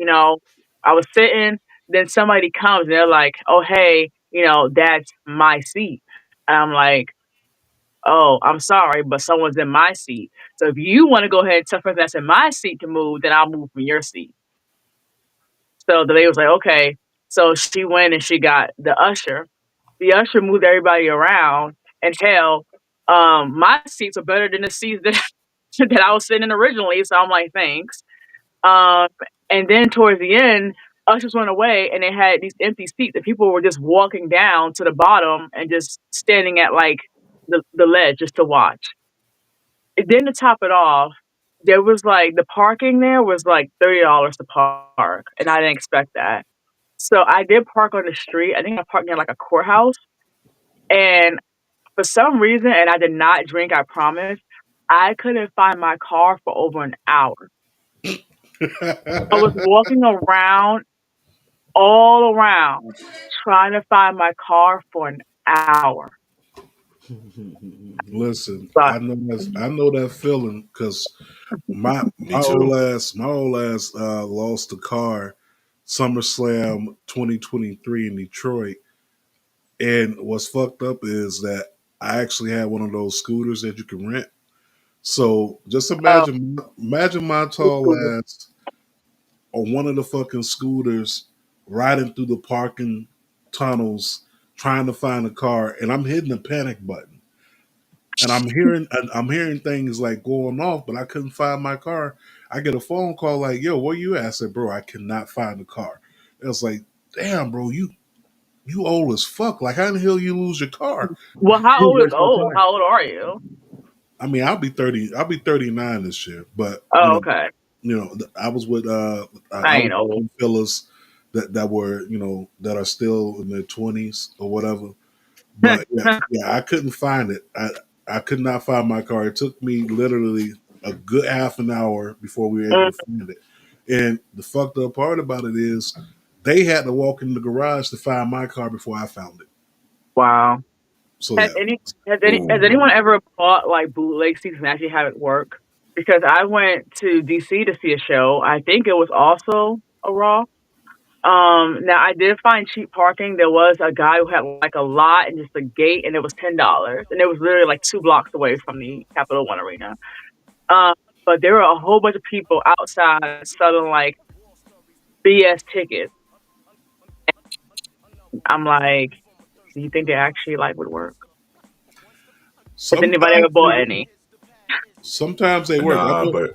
I was sitting, then somebody comes and they're like, oh, hey, that's my seat. And I'm like, oh, I'm sorry, but someone's in my seat. So if you want to go ahead and tell the person that's in my seat to move, then I'll move from your seat. So the lady was like, okay. So she went and she got the usher. The usher moved everybody around, and hell, my seats are better than the seats that, that I was sitting in originally. So I'm like, thanks. Um, and then towards the end, ushers went away, and they had these empty seats, and people were just walking down to the bottom and just standing at like the ledge just to watch. And then to top it off, there was like the parking there was like $30 to park, and I didn't expect that. So I did park on the street. I think I parked near like a courthouse, and for some reason, and I did not drink, I promise, I couldn't find my car for over an hour. I was walking around all around trying to find my car for an hour. Listen, But I know that feeling because my Me my too. old ass lost a car SummerSlam 2023 in Detroit, and what's fucked up is that I actually had one of those scooters that you can rent. So just oh, imagine my it's tall cool. ass on one of the fucking scooters riding through the parking tunnels trying to find a car, and I'm hitting the panic button. And I'm hearing things like going off, but I couldn't find my car. I get a phone call like, "Yo, where you at?" I said, "Bro, I cannot find the car." It was like, "Damn, bro, you old as fuck. Like, how the hell you lose your car?" Well, how old is Where's my old? car? How old are you? I mean, I'll be 30. I'll be 39 this year, but Oh, okay. I was with I I was ain't old. with fellas that were that are still in their 20s or whatever. But yeah, I couldn't find it. I could not find my car. It took me literally a good half an hour before we were able to find it. And the fucked up part about it is they had to walk in the garage to find my car before I found it. Wow. So Has yeah. any has Ooh. anyone ever bought like bootleg seats and actually have it work? Because I went to DC to see a show. I think it was also a Raw. Now I did find cheap parking. There was a guy who had like a lot and just a gate, and it was $10, and it was literally like 2 blocks away from the Capital One Arena. Um, but there were a whole bunch of people outside selling like BS tickets. I'm like, do you think they actually like would work? Has anybody Sometimes ever they bought work. any? Sometimes they work. I Nah, know. but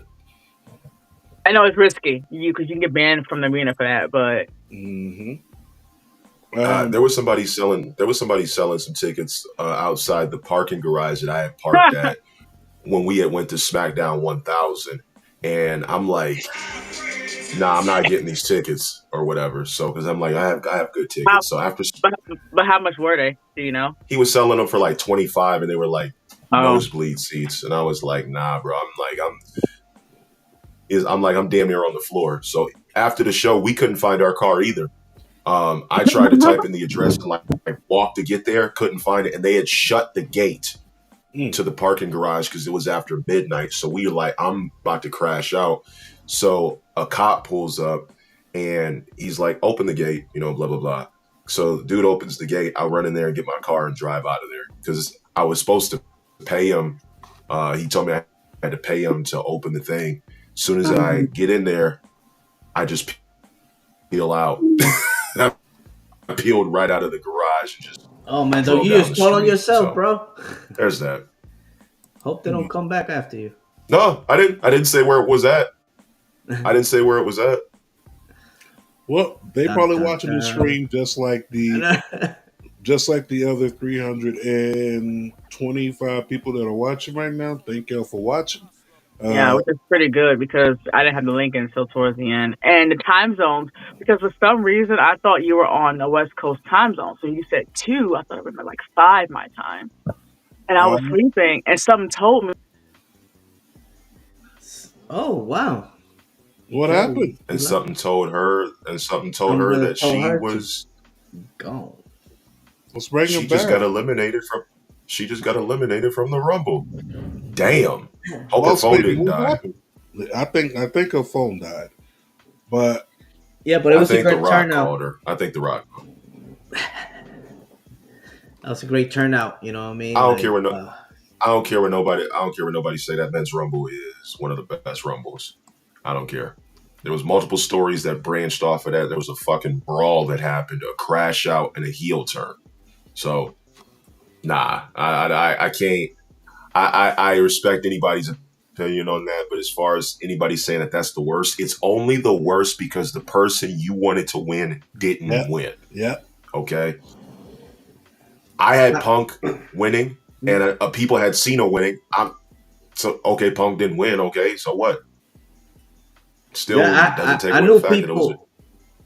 I know it's risky, because you can get banned from the arena for that. But hmm Um, there was somebody selling some tickets outside the parking garage that I had parked at when we had went to SmackDown 1000, and I'm like, nah, I'm not getting these tickets or whatever. So because I'm like, I have good how, tickets. So after but how much were they? Do you know? he was selling them for like 25, and they were like Oh, nosebleed seats, and I was like, nah, bro. I'm damn near on the floor. So after the show, we couldn't find our car either. I tried to type in the address and like walk to get there, couldn't find it, and they had shut the gate mm. to the parking garage because it was after midnight. So we were like, I'm about to crash out. So a cop pulls up and he's like, open the gate, blah, blah, blah. So the dude opens the gate. I run in there and get my car and drive out of there because I was supposed to pay him. He told me I had to pay him to open the thing. As soon as I get in there, I just peel out. I peeled right out of the garage and just Oh man, don't drove you down the just told on street. yourself, So bro. there's that. Hope they don't come back after you. No, I didn't. I didn't say where it was at. I didn't say where it was at. Well, they Dun, probably dun, watching the dun. stream just like the other 325 people that are watching right now. Thank y'all for watching. Yeah, Uh, which is pretty good because I didn't have the link until towards the end. And the time zones, because for some reason I thought you were on the West Coast time zone. So you said 2, I thought it was like 5 my time. And I uh, was sleeping and something told me. Oh wow. what Joe, happened? And you left. something told her Something that told she her to was go. Let's bring she him just back. got eliminated from she just got eliminated from the Rumble. Damn. Hope her Well, phone Speedy, didn't what die. happened? I think her phone died, but Yeah, but it I was a think The great Rock turnout. called her. I think The Rock. That was a great turnout. You know what I I mean? don't care Like, what no, I don't care what nobody say that men's rumble is one of the best rumbles. I don't care. There was multiple stories that branched off of that. There was a fucking brawl that happened, a crash out, and a heel turn. So nah, I can't. I respect anybody's opinion on that, but as far as anybody saying that that's the worst, it's only the worst because the person you wanted to win didn't yeah, win. yeah. Okay, I had Punk winning, and people had Cena winning. So okay, Punk didn't win. Okay, so what? Still doesn't yeah, take I away the know fact that it was. people.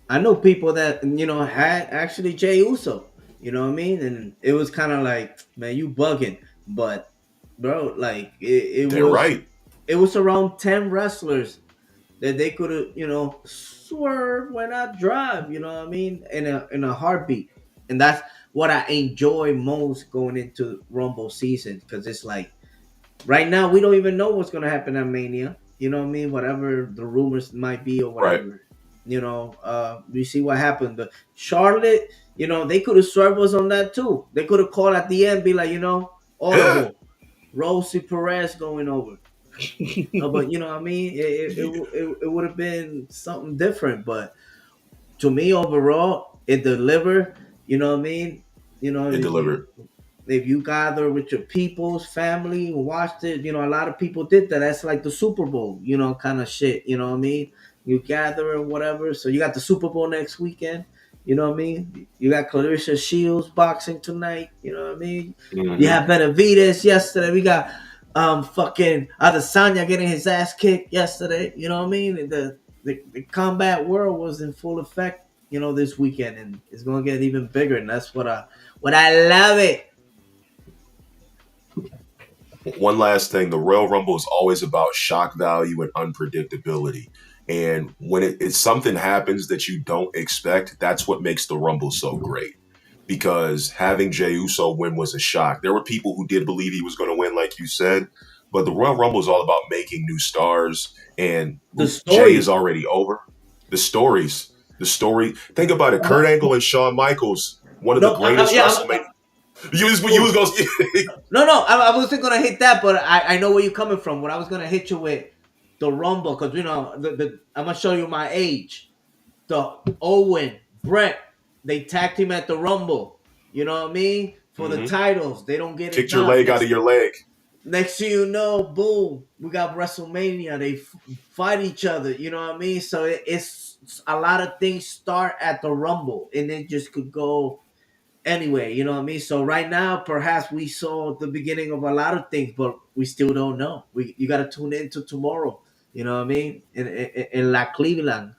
I know people that had actually Jay Uso. You know what I mean? And it was kind of like, man, you bugging. But bro, like They're right. it was around 10 wrestlers that they could have, swerve when I drive. You know what I mean? In a heartbeat. And that's what I enjoy most going into Rumble season, because it's like right now we don't even know what's gonna happen at Mania. You know what I mean? Whatever the rumors might be or Right. whatever. We see what happened. The Charlotte, they could have served us on that too. They could have called at the end, be like, audible, Rosie Perez going over. But you know what I mean? It would have been something different. But to me, overall, it delivered. You know what I mean? It delivered. If you gather with your people's family and watched it, a lot of people did that. That's like the Super Bowl, kind of shit. You know what I mean? You gather or whatever. So you got the Super Bowl next weekend. You know what I mean? You got Clarissa Shields boxing tonight. You know what I mean? You Mm-hmm. have Benavides yesterday. We got fucking Adesanya getting his ass kicked yesterday. You know what I mean? The combat world was in full effect, this weekend, and it's gonna get even bigger. And that's what I love it. One last thing, the Royal Rumble is always about shock value and unpredictability. And when it's something happens that you don't expect, that's what makes the Rumble so great. Because having Jey Uso win was a shock. There were people who did believe he was going to win, like you said, but the Royal Rumble is all about making new stars. And The Jey is stories. already over. The story. Think about it. Kurt Angle and Shawn Michaels, one of the greatest WrestleMania. You was going. No. I wasn't gonna hit that, but I know where you're coming from. What I was gonna hit you with the Rumble, because I'm gonna show you my age. The Owen Brett, they tagged him at the Rumble. You know what I mean? For the titles, they don't get it Kicked your done. leg out of your leg. Next thing you know, boom, we got WrestleMania. They fight each other. You know what I mean? So it's a lot of things start at the Rumble, and it just could go anyway, you know what I mean? So right now, perhaps we saw the beginning of a lot of things, but we still don't know. You got to tune into tomorrow. You know what I mean? In La Cleveland,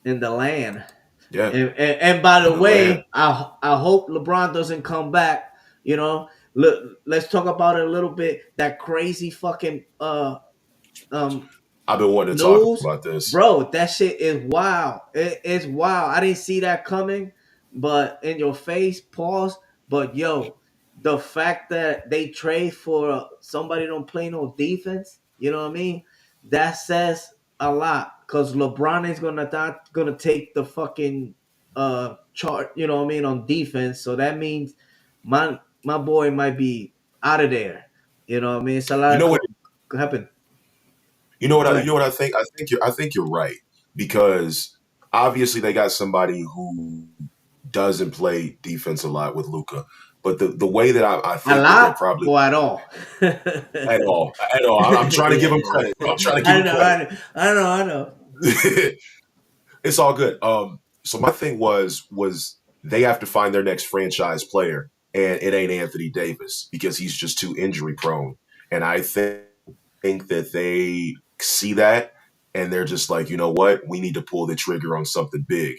in the land. Yeah. And by the way, land. I hope LeBron doesn't come back. Let's talk about it a little bit. That crazy fucking I've been wanting to talk news, about this. bro. That shit is wild. It's wild. I didn't see that coming, but in your face, pause. But yo, the fact that they trade for somebody don't play no defense, you know what I mean? That says a lot, because LeBron is not gonna take the fucking chart, you know what I mean, on defense. So that means my boy might be out of there. You know what I mean? It's a You lot know what? could happen. You know what? Go You ahead. know what I think? I think you're right, because obviously they got somebody who doesn't play defense a lot with Luka, but the way that I A think that they're lot probably or at all? at all. I'm trying to give them credit. I'm trying to give I them know, credit. I know. It's all good. So my thing was they have to find their next franchise player, and it ain't Anthony Davis because he's just too injury prone. And I think think that they see that and they're just like, you know what, we need to pull the trigger on something big.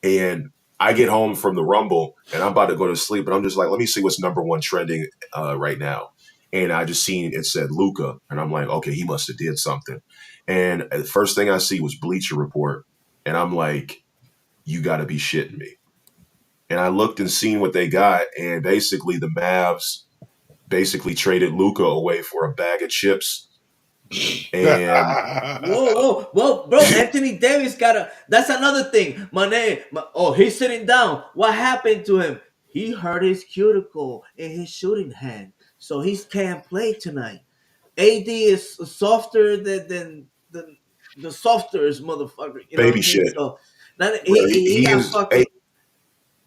And I get home from the Rumble and I'm about to go to sleep, and I'm just like, let me see what's number one trending right now. And I just seen it said Luca, and I'm like, okay, he must have did something. And the first thing I see was Bleacher Report, and I'm like, you got to be shitting me. And I looked and seen what they got, and basically the Mavs basically traded Luca away for a bag of chips. And whoa, bro! Anthony Davis That's another thing. He's sitting down. What happened to him? He hurt his cuticle in his shooting hand, so he can't play tonight. AD is softer than the softest motherfucker. You know what baby I mean? shit. So Well, he he got is. fucking.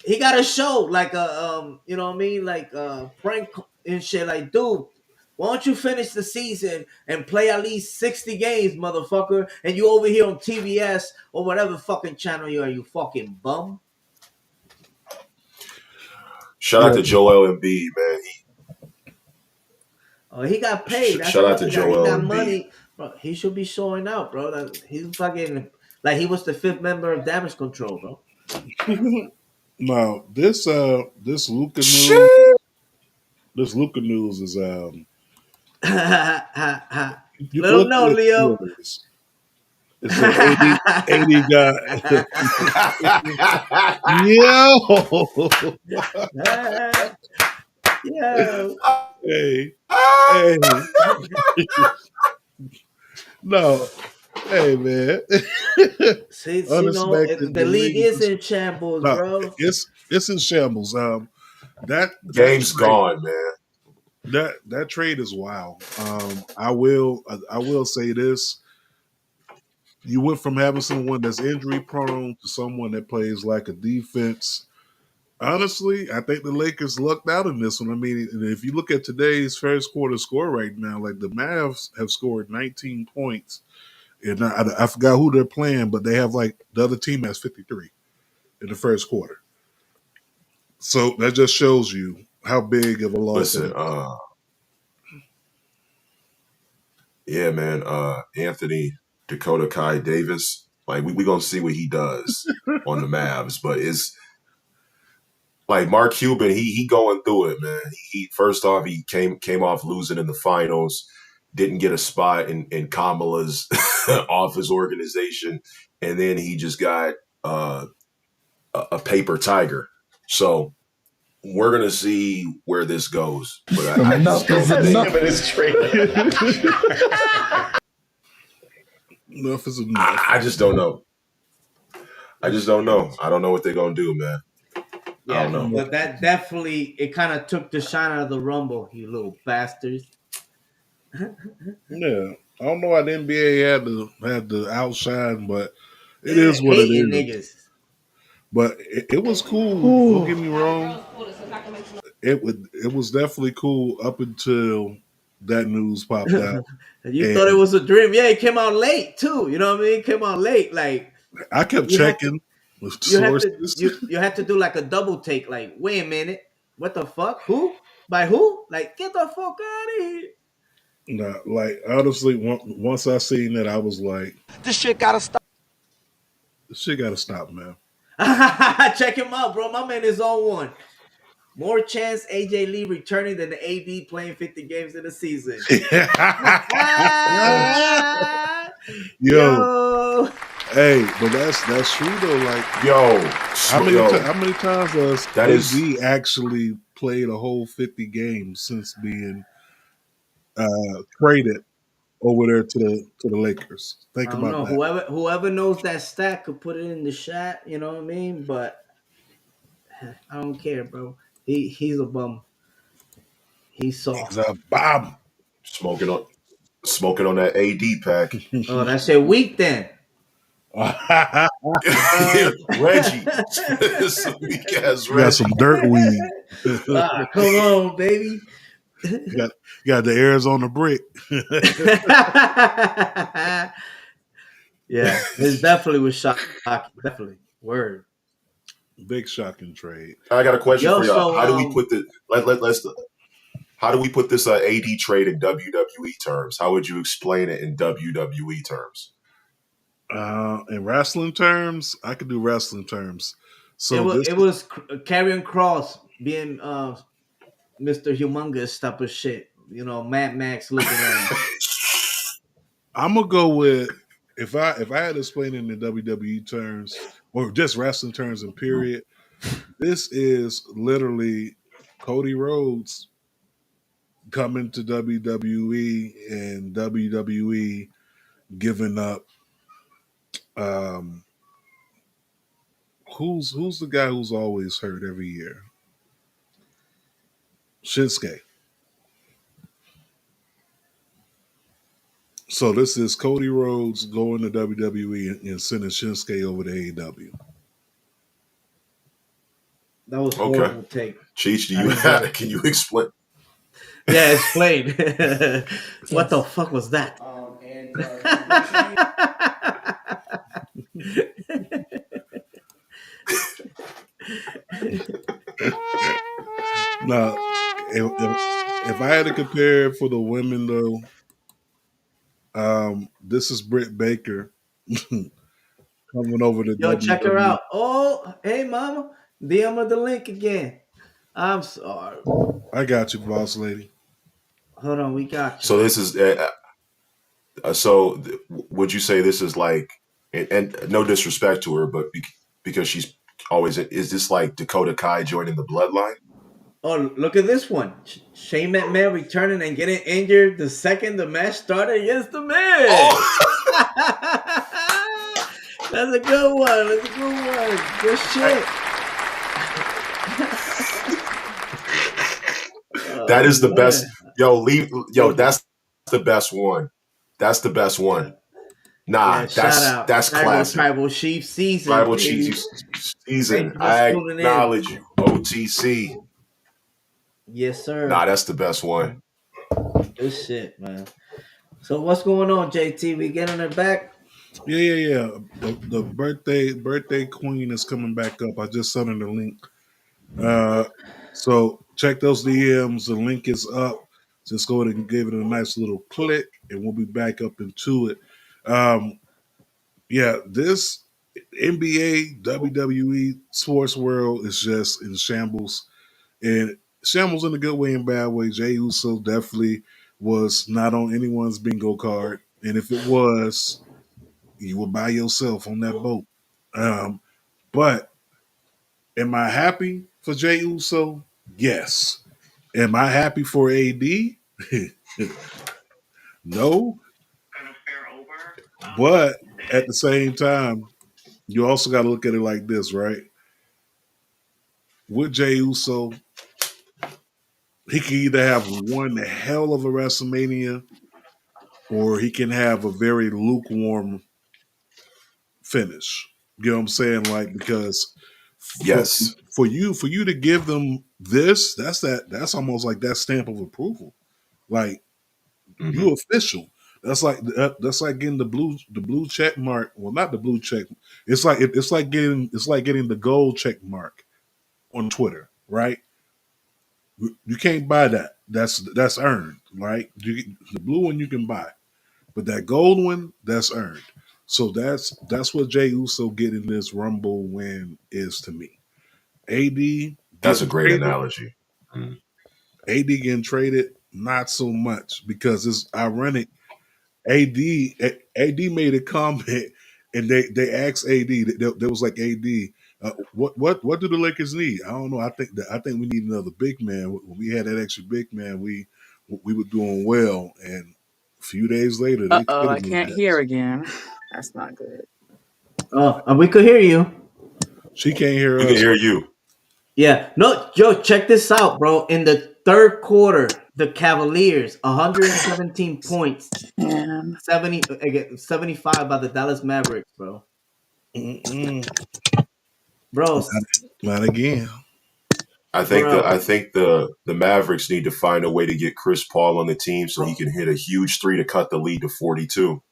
He got a show like a you know what I mean, like prank and shit. Like, dude, why don't you finish the season and play at least 60 games, motherfucker? And you over here on TBS or whatever fucking channel you are, you fucking bum. Shout out to Joel Embiid, man. Oh, he got paid. That's Shout out to another guy. He Joel got Embiid. money, bro. He should be showing out, bro. He's fucking like he was the 5th member of Damage Control, bro. No, this Luca news. Shit. This Luca news is Let him know, Leo. It's an 80 guy. Yo. Hey. No. Hey, man. See, the league is in shambles, bro. It's in shambles. That game's gone, man. That trade is wild. I will say this. You went from having someone that's injury prone to someone that plays like a defense. Honestly, I think the Lakers lucked out in this one. I mean, if you look at today's first quarter score right now, like the Mavs have scored 19 points. And I forgot who they're playing, but they have like the other team has 53 in the first quarter. So that just shows you how big of a loss. Listen, yeah, man. Anthony Dakota Kai Davis, like we gonna see what he does on the Mavs, but it's like Mark Cuban, he going through it, man. He first off, he came off losing in the finals, didn't get a spot in Kamala's office organization, and then he just got a paper tiger. So we're gonna see where this goes. But I just don't think enough of this trade. Enough is enough. I just don't know. I don't know what they're gonna do, man. Yeah, I don't know. but that definitely it kind of took the shine out of the Rumble, you little bastards. Yeah, I don't know why the NBA had to outshine, but it is what it is. Niggas. But it was cool. Don't get me wrong. It was definitely cool up until that news popped out. You thought it was a dream. Yeah, it came out late too. You know what I mean? It came out late. Like I kept checking with sources. You had to do like a double take. Like, wait a minute, what the fuck? Who? By who? Like, get the fuck out of here. Nah, like honestly, once I seen that, I was like, this shit gotta stop. This shit gotta stop, man. Check him out, bro. My man is on one. More chance AJ Lee returning than the AD playing 50 games in a season. Yo. Hey, but that's true though. Like, how many times has AD actually played a whole 50 games since being traded over there to the Lakers? Think about that. Whoever knows that stat could put it in the chat. You know what I mean? But I don't care, bro. He's a bum. He's soft. He's a bum. Smoking on that AD pack. Oh, that shit weak then. Reggie. Some weak ass Reggie. You got some dirt weed. Come on, baby. You got the Arizona brick. Yeah, it definitely was shocking. Definitely. Word. Big shocking trade. I got a question for y'all. How do we put the let's How do we put this AD trade in WWE terms? How would you explain it in WWE terms? In wrestling terms, I could do wrestling terms. It So was this, it was Karrion Cross being Mr. Humongous type of shit. You know, Mad Max looking ass. I'm gonna go with if I had to explain it in the WWE terms or just wrestling terms and period. This is literally Cody Rhodes coming to WWE and WWE giving up. Um, who's the guy who's always hurt every year? Shinsuke. So this is Cody Rhodes going to WWE and sending Shinsuke over to AEW. That was Okay. horrible take. Cheech, can you explain? Yeah, explain. What the fuck was that? Now, if I had to compare for the women though, this is Britt Baker coming over to Yo, check her WWE. out. Oh, hey, mama. DM her the link again. I'm sorry. I got you, boss lady. Hold on, we got you. So this is would you say this is like, and no disrespect to her, but because she's always, is this like Dakota Kai joining the bloodline? Oh, look at this one. Shane McMahon returning and getting injured the second the match started against the Miz. Oh! That's a good one. That's a good one. Good shit. That is the best. Yo, that's the best one. That's the best one. Nah, yeah, that's classic. Tribal Chief season. Tribal Chief season. I acknowledge you. OTC. Yes, sir. Nah, that's the best one. Good shit, man. So what's going on, JT? We getting it back? Yeah. The birthday queen is coming back up. I just sent her the link. So check those DMs. The link is up. Just go ahead and give it a nice little click, and we'll be back up into it. This NBA, WWE, sports world is just in shambles. And shambles in a good way and bad way. Jey Uso definitely was not on anyone's bingo card. And if it was, you were by yourself on that boat. But am I happy for Jey Uso? Yes. Am I happy for AD? No. But at the same time, you also got to look at it like this, right? With Jey Uso, he can either have one hell of a WrestleMania or he can have a very lukewarm finish. You know what I'm saying? Like, because Yes. for you to give them this, that's almost like that stamp of approval. Like, you official. That's like getting the blue check mark. Well, not the blue check. It's like getting the gold check mark on Twitter, right? You can't buy that. That's earned, right? The blue one you can buy, but that gold one, that's earned. So that's what Jey Uso getting this Rumble win is to me. AD, that's a great analogy. AD getting traded, not so much, because it's ironic. AD made a comment, and they asked AD. There was like, AD, what do the Lakers need? I don't know. I think we need another big man. When we had that extra big man, we were doing well, and a few days later, they I can't hear again. That's not good. Oh, we could hear you. She can't hear us. We can hear you. Yeah. No, Joe, check this out, bro. In the third quarter, the Cavaliers, 117 points, 75 by the Dallas Mavericks, bro. Bro, not again. I think the Mavericks need to find a way to get Chris Paul on the team so he can hit a huge three to cut the lead to 42.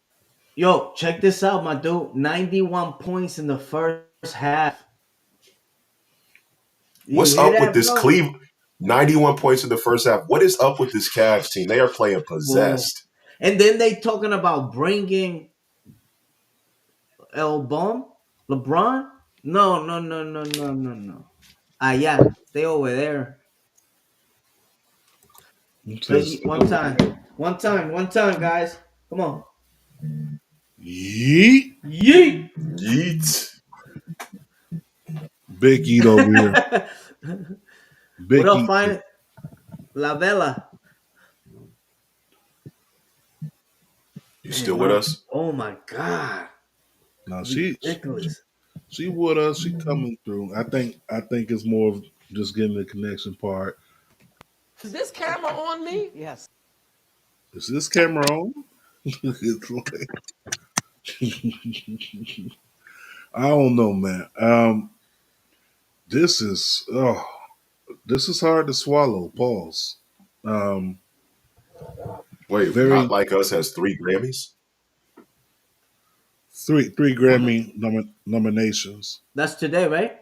Yo, check this out, my dude. 91 points in the first half. What's up with this Cleveland? 91 points in the first half. What is up with this Cavs team? They are playing possessed. And then they talking about bringing LeBron? No. Yeah, stay over there. One time, guys. Come on. Yeet. Yeet. Yeet. Big Yeet over here. Big What up, Yeet. fine? La Vela. You still with us? Oh my God. Now Ridiculous. she with us. She coming through. I think it's more of just getting the connection part. Is this camera on me? Yes. Is this camera on? It's like, I don't know, man. This is hard to swallow. Pause. Wait, Not Like Us has 3 Grammys? Three Grammy nominations. That's today, right?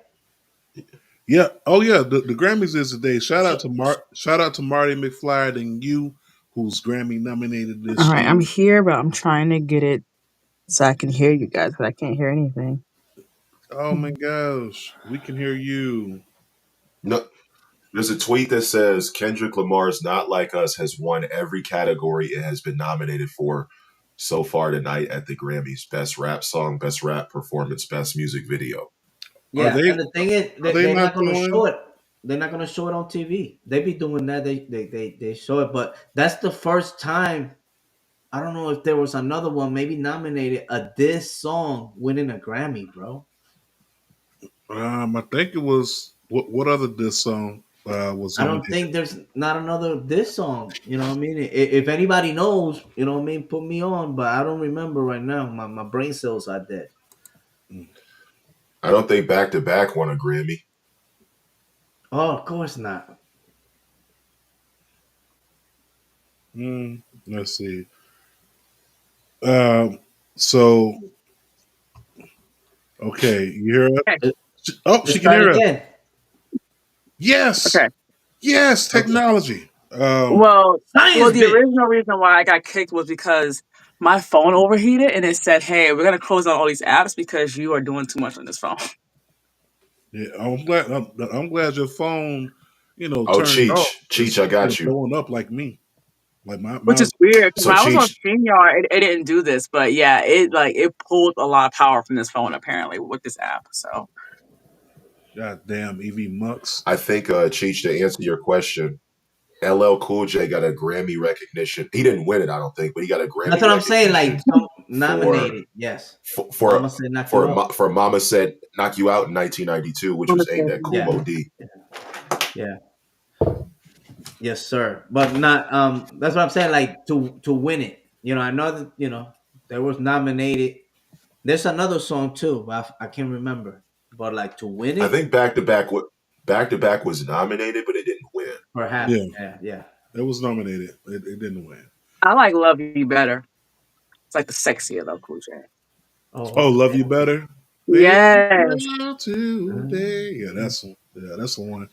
Yeah. Oh yeah. The Grammys is today. Shout out to Marty McFly and you, who's Grammy nominated this All right, year. I'm here, but I'm trying to get it so I can hear you guys, but I can't hear anything. Oh my gosh, we can hear you. No, there's a tweet that says Kendrick Lamar's Not Like Us has won every category it has been nominated for so far tonight at the Grammys. Best rap song, best rap performance, best music video. Yeah, and the thing is, they're not going to show it. They're not going to show it on TV. They be doing that. They show it, but that's the first time. I don't know if there was another one, maybe nominated this song winning a Grammy, bro. I think it was what other diss song was. I don't think there's not another diss song. You know what I mean? If anybody knows, you know what I mean, put me on. But I don't remember right now. My brain cells are dead. I don't think Back to Back won a Grammy. Oh, of course not. Let's see. So, okay, you hear it? Oh, she can hear it. Yes. Okay. Yes, technology. Well, the original reason why I got kicked was because my phone overheated and it said, "Hey, we're gonna close down all these apps because you are doing too much on this phone." Yeah, I'm glad your phone, turned off. Cheech, I got you. Blowing up like me, like which is weird because So when I was on StreamYard, it didn't do this, but yeah, it pulled a lot of power from this phone apparently with this app. So, goddamn EV Mux. I think Cheech, to answer your question, LL Cool J got a Grammy recognition. He didn't win it, I don't think, but he got a Grammy. That's what I'm saying. Like nominated, yes. For Mama Said Knock You Out in 1992, which was aimed at Kool Mo D. Yeah. Yes, sir. But not. That's what I'm saying. Like to win it. I know that there was nominated. There's another song too. But I can't remember. But like to win it. I think Back to Back was nominated, but it didn't win. Perhaps. Yeah. It was nominated. It didn't win. I like Love You Better. It's like the sexier Love Cool J. Oh, Love You Better. Yes. Today. Yeah, that's the one.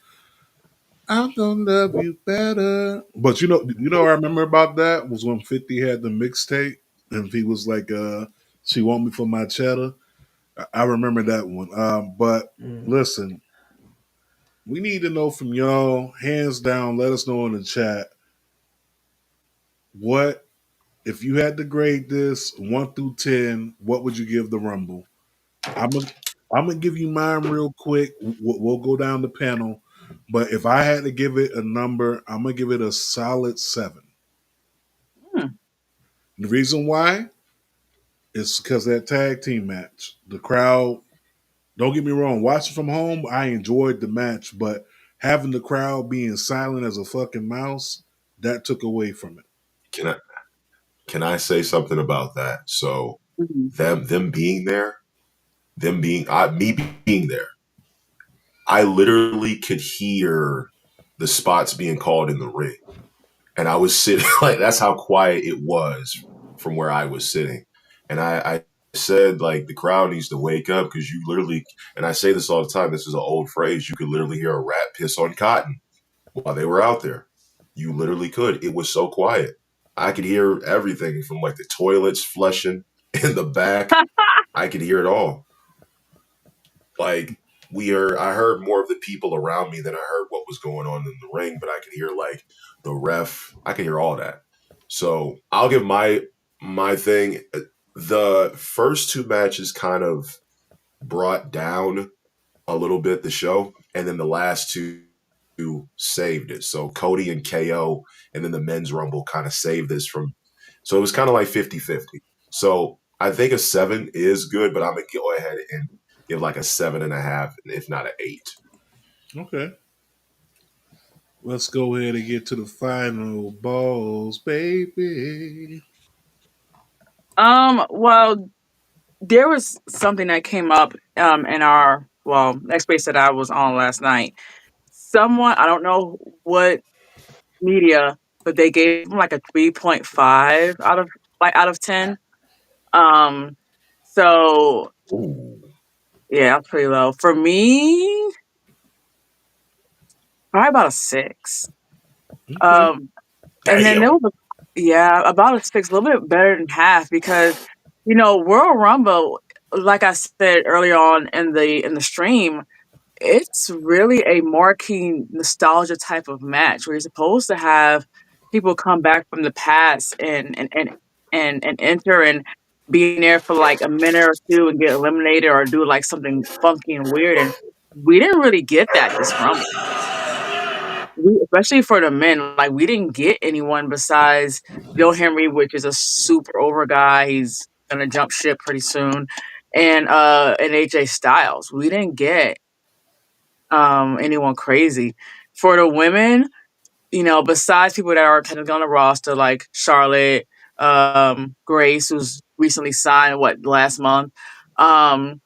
I'm gonna love you better. But what I remember about that was when 50 had the mixtape and he was like, "She want me for my cheddar." I remember that one. But listen, we need to know from y'all, hands down. Let us know in the chat. What if you had to grade this 1 through 10? What would you give the Rumble? I'm gonna give you mine real quick. We'll go down the panel. But if I had to give it a number, I'm gonna give it a solid 7. The reason why is because that tag team match. The crowd, don't get me wrong, watching from home, I enjoyed the match, but having the crowd being silent as a fucking mouse, that took away from it. Can I say something about that? So them being there, me being there, I literally could hear the spots being called in the ring. And I was sitting, like, that's how quiet it was from where I was sitting. And I said, like, the crowd needs to wake up because you literally, and I say this all the time, this is an old phrase, you could literally hear a rat piss on cotton. while they were out there. You literally could. It was so quiet. I could hear everything from like the toilets flushing in the back. I could hear it all. Like I heard more of the people around me than I heard what was going on in the ring, but I could hear like the ref. I could hear all that. So I'll give my thing. The first two matches kind of brought down a little bit the show, and then the last two saved it. So Cody and KO, and then the men's rumble kind of saved this from. So it was kind of like 50-50. So I think a 7 is good, but I'm gonna go ahead and give like a 7.5, if not an 8. Okay. Let's go ahead and get to the final balls, baby. Well, there was something that came up in our next space that I was on last night. Someone, I don't know what media, but they gave him like a 3.5 out of 10. Um so Ooh. yeah, that's pretty low. For me, probably about a 6. Okay. Um and then there Damn. was about a 6, a little bit better than half because Royal Rumble, like I said earlier on in the stream, it's really a marquee nostalgia type of match where you're supposed to have people come back from the past and enter and be in there for like a minute or two and get eliminated or do like something funky and weird. And we didn't really get that this Rumble. Especially for the men, like we didn't get anyone besides Bill Henry, which is a super over guy. He's gonna jump ship pretty soon, and AJ Styles. We didn't get anyone crazy. For the women, besides people that are kind of on the roster like Charlotte, Grace, who's recently signed last month. Um,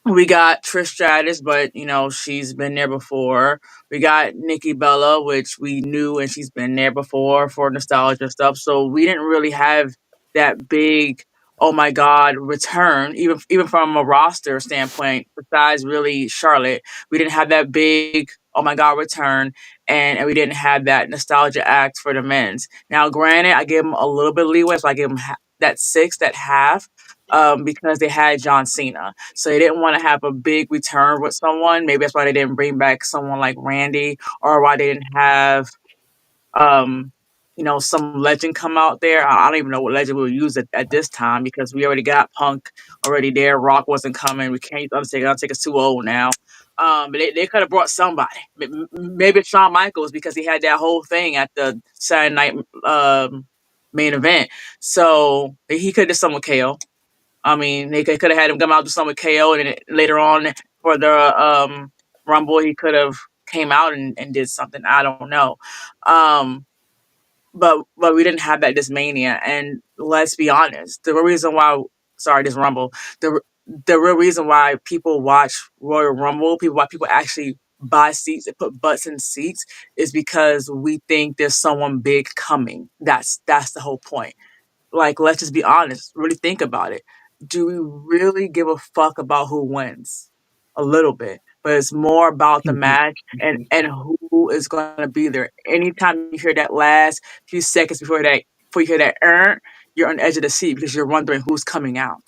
we got Trish Stratus, but she's been there before. We got Nikki Bella, which we knew, and she's been there before for nostalgia stuff. So we didn't really have that big, oh my god, return. Even from a roster standpoint, besides really Charlotte, we didn't have that big, oh my god, return, and we didn't have that nostalgia act for the men's. Now, granted, I give them a little bit of leeway, so I give them that 6, that half, because they had John Cena. So they didn't want to have a big return with someone. Maybe that's why they didn't bring back someone like Randy, or why they didn't have, um, some legend come out there. I don't even know what legend we'll use at this time because we already got Punk already there. Rock wasn't coming. We can't use Undertaker. Undertaker's too old now. But they could have brought somebody. Maybe Shawn Michaels because he had that whole thing at the Saturday night main event. So he could have done something with KO. I mean, they could have had him come out to some with KO, and then later on for the Rumble, he could have came out and did something. I don't know, but we didn't have that this Mania. And let's be honest, the real reason why, sorry, this Rumble, the real reason why people watch Royal Rumble, why people actually buy seats and put butts in seats, is because we think there's someone big coming. That's the whole point. Like, let's just be honest. Really think about it. Do we really give a fuck about who wins? A little bit, but it's more about the match and who is going to be there. Anytime you hear that last few seconds before you hear that you're on the edge of the seat because you're wondering who's coming out.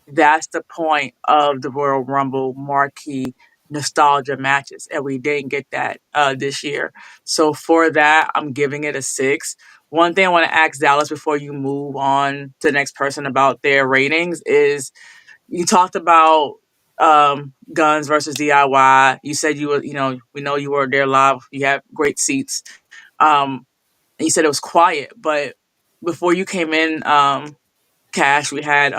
That's the point of the Royal Rumble marquee nostalgia matches, and we didn't get that this year. So for that, I'm giving it a 6. One thing I want to ask Dallas before you move on to the next person about their ratings is you talked about Guns versus DIY. You said you were, we know you were there live. You have great seats. And you said it was quiet, but before you came in, Cash, we had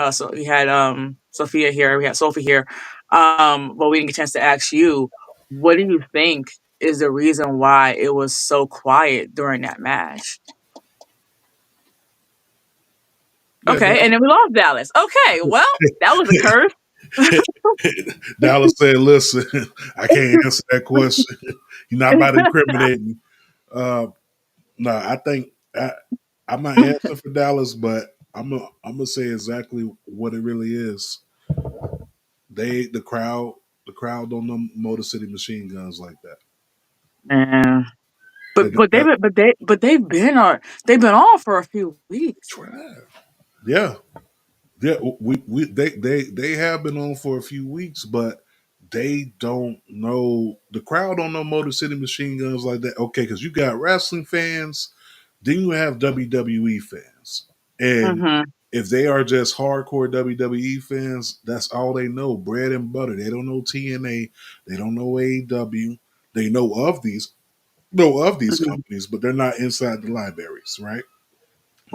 Sophia here. We had Sophie here. But we didn't get a chance to ask you, what do you think is the reason why it was so quiet during that match? Yeah, Okay, and then we lost Dallas. Okay, well, that was a curse. Dallas said, "Listen, I can't answer that question. You're not about to incriminate me." No, I think I'm not answering for Dallas, but I'm gonna say exactly what it really is. The crowd don't know Motor City Machine Guns like that. Man, But they've been on for a few weeks. Yeah, yeah. They have been on for a few weeks, but they don't know, the crowd don't know Motor City Machine Guns like that. Okay, because you got wrestling fans, then you have WWE fans, and Hmm. if they are just hardcore WWE fans, that's all they know, bread and butter. They don't know TNA, they don't know AEW. They know of these Hmm. companies, but they're not inside the libraries, right?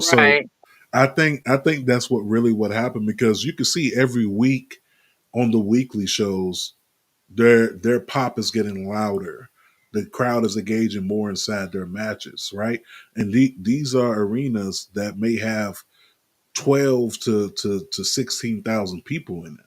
So Right. I think that's what happened, because you can see every week on the weekly shows their pop is getting louder. The crowd is engaging more inside their matches, right? And these are arenas that may have 12 to 16,000 people in it.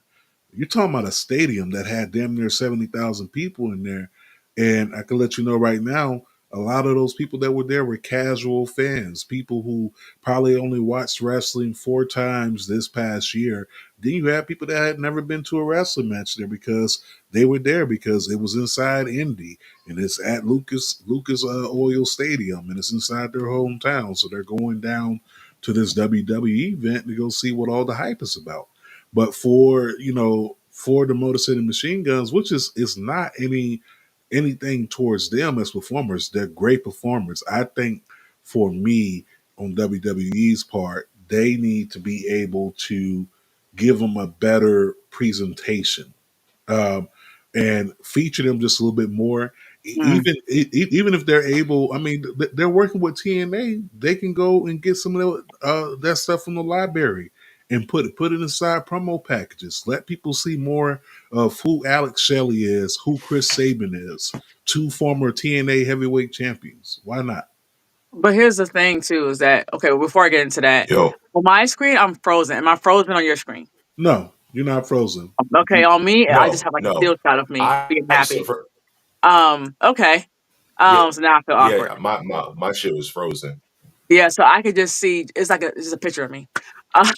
You're talking about a stadium that had damn near 70,000 people in there. And I can let you know right now, a lot of those people that were there were casual fans, people who probably only watched wrestling 4 times this past year. Then you have people that had never been to a wrestling match there, because they were there because it was inside Indy and it's at Lucas Oil Stadium and it's inside their hometown. So they're going down to this WWE event to go see what all the hype is about. But for the Motor City Machine Guns, which is not anything towards them as performers, they're great performers. I think for me, on WWE's part, they need to be able to give them a better presentation, um, and feature them just a little bit more. Mm. Even if they're able, I mean, they're working with TNA. They can go and get some of that stuff from the library and put it inside promo packages. Let people see more of who Alex Shelley is, who Chris Sabin is, 2 former TNA heavyweight champions. Why not? But here's the thing too, is that okay, before I get into that, Yo, on my screen I'm frozen. Am I frozen on your screen? No, you're not frozen. Okay, on me, I just no, have like a no. still shot of me being So happy. for, Okay. yeah, So now I feel awkward. yeah. My shit was frozen. Yeah, so I could just see it's like it's just a picture of me.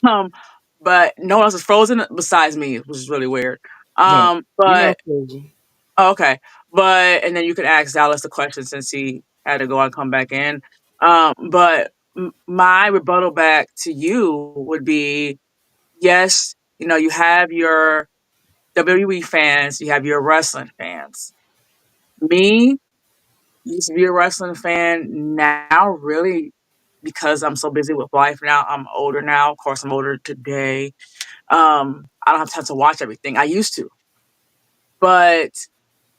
Um, but no one else is frozen besides me, which is really weird. No, you're not But frozen. oh, okay. But and then you can ask Dallas the question since he had to go and come back in. But my rebuttal back to you would be yes, you have your WWE fans, you have your wrestling fans. Me, used to be a wrestling fan. Now, really, because I'm so busy with life now, I'm older now. Of course, I'm older today. I don't have time to watch everything. I used to, but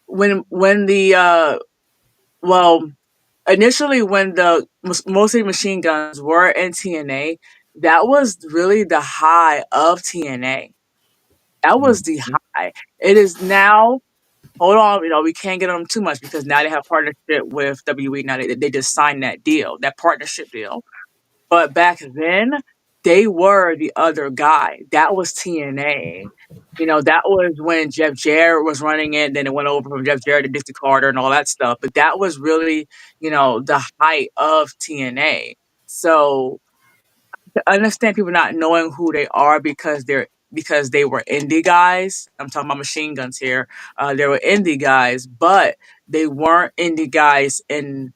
when the well, initially when the mostly machine guns were in TNA, that was really the high of TNA. That was the high. It is now. Hold on, we can't get them too much because now they have partnership with WWE. Now they just signed that deal, that partnership deal. But back then, they were the other guy. That was TNA. That was when Jeff Jarrett was running it. Then it went over from Jeff Jarrett to Dixie Carter and all that stuff. But that was really, the height of TNA. So to understand people not knowing who they are because they were indie guys. I'm talking about machine guns here. They were indie guys, but they weren't indie guys in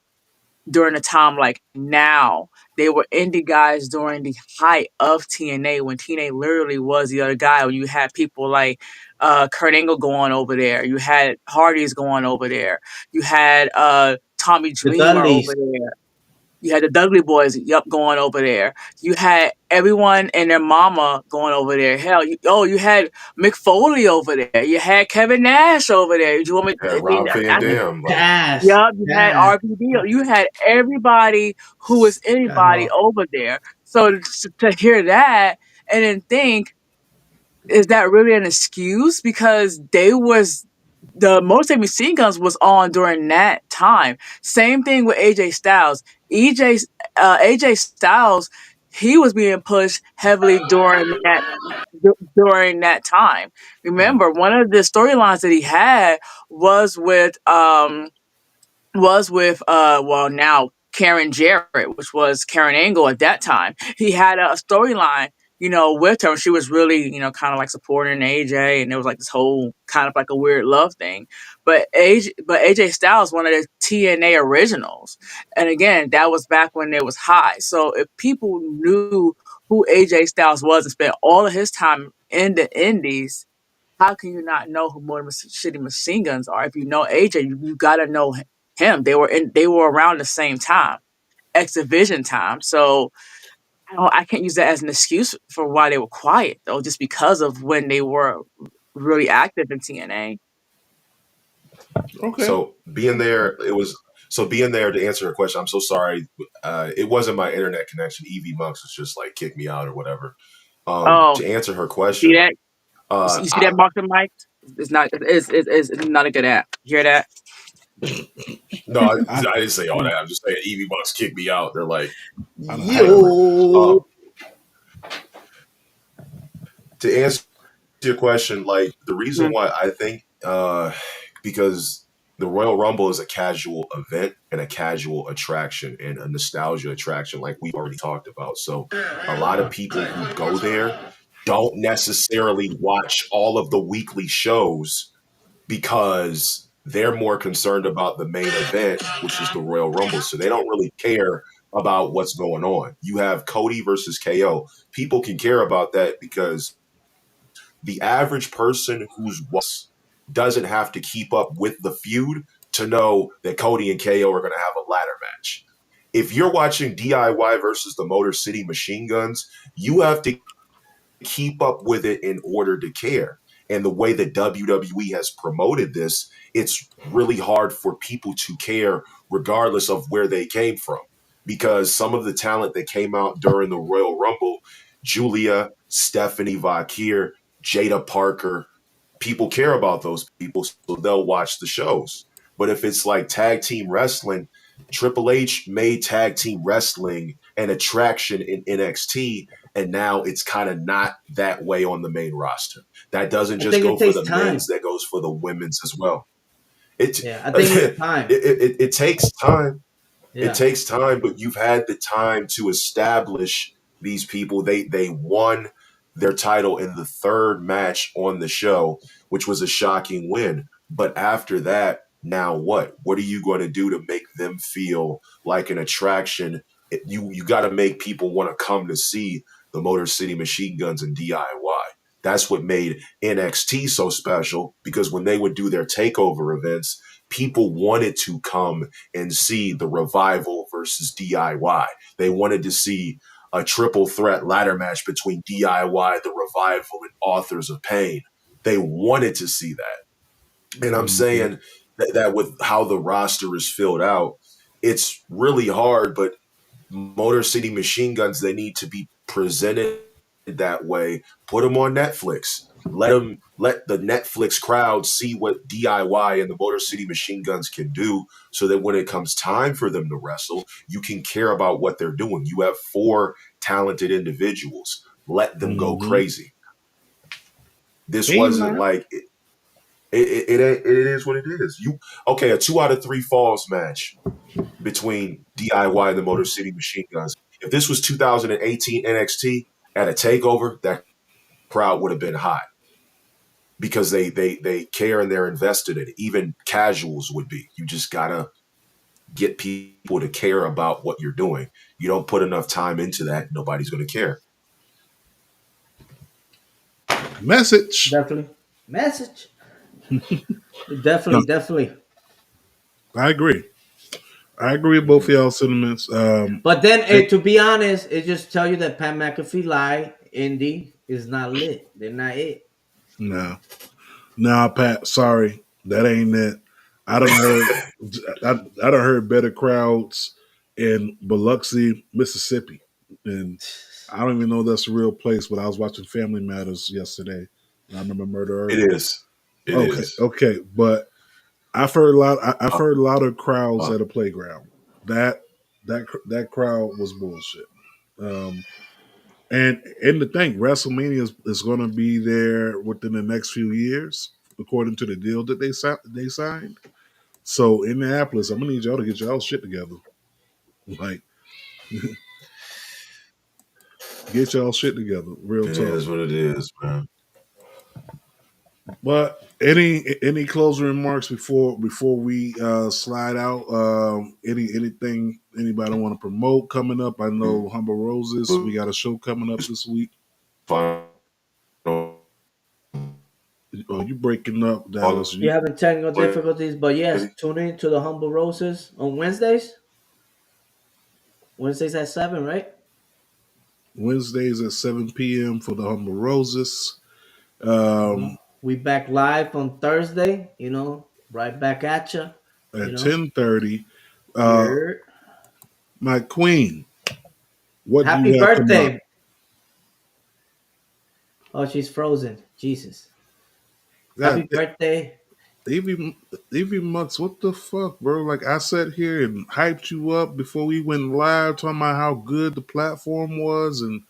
during a time like now. They were indie guys during the height of TNA when TNA literally was the other guy. When you had people like Kurt Angle going over there, you had Hardys going over there, you had Tommy The Dreamer over Dudleys. there. You had the Dudley Boys, going over there. You had everyone and their mama going over there. Hell, you had Mick Foley over there. You had Kevin Nash over there. Do you want me? Yeah, I mean, Rob Van Dam. Like, Cass. yeah, you had Cass. RPD. You had everybody who was Got anybody off. over there. So to hear that and then think, is that really an excuse? Because they was the most machine guns was on during that time. Same thing with AJ Styles. AJ Styles, he was being pushed heavily during that time. Remember, one of the storylines that he had was with well, now Karen Jarrett, which was Karen Angle at that time. He had a storyline, with her. She was really, kind of like supporting AJ, and there was like this whole kind of like a weird love thing. But AJ Styles, one of the TNA originals, and again, that was back when it was high. So if people knew who AJ Styles was and spent all of his time in the Indies, how can you not know who Motor City Machine Guns are? If you know AJ, you gotta know him. They were around the same time, X Division time. So I can't use that as an excuse for why they were quiet though, just because of when they were really active in TNA. Okay. So being there to answer your question. I'm so sorry. It wasn't my internet connection. Evie Monks was just like kick me out or whatever. Oh, To answer her see question, that? You see that I, Mark and Mike? It's not a good app. You hear that? no, I I didn't say all that. I'm just saying Evie Monks kicked me out. They're like whatever. Yo. Um, to answer your question, like the reason Mhm. why I think because the Royal Rumble is a casual event and a casual attraction and a nostalgia attraction, like we already talked about. So a lot of people who go there don't necessarily watch all of the weekly shows because they're more concerned about the main event, which is the Royal Rumble. So they don't really care about what's going on. You have Cody versus KO. People can care about that because the average person who's doesn't have to keep up with the feud to know that Cody and KO are going to have a ladder match. If you're watching DIY versus the Motor City Machine Guns, you have to keep up with it in order to care. And the way that WWE has promoted this, it's really hard for people to care regardless of where they came from. Because some of the talent that came out during the Royal Rumble, Julia, Stephanie Vakir, Jada Parker, people care about those people, so they'll watch the shows. But if it's like tag team wrestling, Triple H made tag team wrestling an attraction in NXT, and now it's kind of not that way on the main roster. That doesn't I just think go it for takes the men's, time. that goes for the women's as well. It Yeah, I think it's time. it takes time. It Yeah. takes time, but you've had the time to establish these people. They won their title in the third match on the show, which was a shocking win. But after that, now what? What are you going to do to make them feel like an attraction? You got to make people want to come to see the Motor City Machine Guns and DIY. That's what made NXT so special because when they would do their takeover events, people wanted to come and see the Revival versus DIY. They wanted to see a triple threat ladder match between DIY, the Revival, and Authors of Pain. They wanted to see that. And I'm Mhm. saying that with how the roster is filled out, it's really hard, but Motor City Machine Guns, they need to be presented that way. Put them on Netflix. Let the Netflix crowd see what DIY and the Motor City Machine Guns can do so that when it comes time for them to wrestle, you can care about what they're doing. You have four talented individuals. Let them go Mhm. crazy. This wasn't Amen. like it is what it is. A 2 out of 3 falls match between DIY and the Motor City Machine Guns. If this was 2018 NXT at a takeover, that crowd would have been hot because they care and they're invested in it. Even casuals would be. You just gotta get people to care about what you're doing. You don't put enough time into that, nobody's gonna care. Message. Definitely. Message. No, Definitely. I agree. I agree with both of y'all sentiments. But then, Hey, to be honest, it just tell you that Pat McAfee lied. Indy is not lit. They're not it. no, nah, Pat. Sorry, that ain't it. I don't heard. I don't heard better crowds in Biloxi, Mississippi, and I don't even know that's a real place. But I was watching Family Matters yesterday, and I remember Murder It Earl. is. It Okay, is. okay, but I've heard a lot. I've Uh, heard a lot of crowds uh, at a playground. That crowd was bullshit. Um, and the thing, WrestleMania is going to be there within the next few years, according to the deal that they signed. So Indianapolis, I'm gonna need y'all to get y'all shit together. Like, Get y'all shit together. Real It talk. is what it is, man. But any closing remarks before we slide out? Anything anybody want to promote coming up? I know Humble Roses. We got a show coming up this week. Final Oh, you breaking up, Dallas? You having technical play. difficulties, but yes, tune in to the Humble Roses on Wednesdays. Wednesdays at 7, right? Wednesdays at 7 p.m. for the Humble Roses. We back live on Thursday. Right back at you. At 10:30. You're My queen, what do happy you have coming up? birthday. Oh, she's frozen. Jesus. Happy God, birthday. Evie Mux, what the fuck, bro? Like I sat here and hyped you up before we went live, talking about how good the platform was, and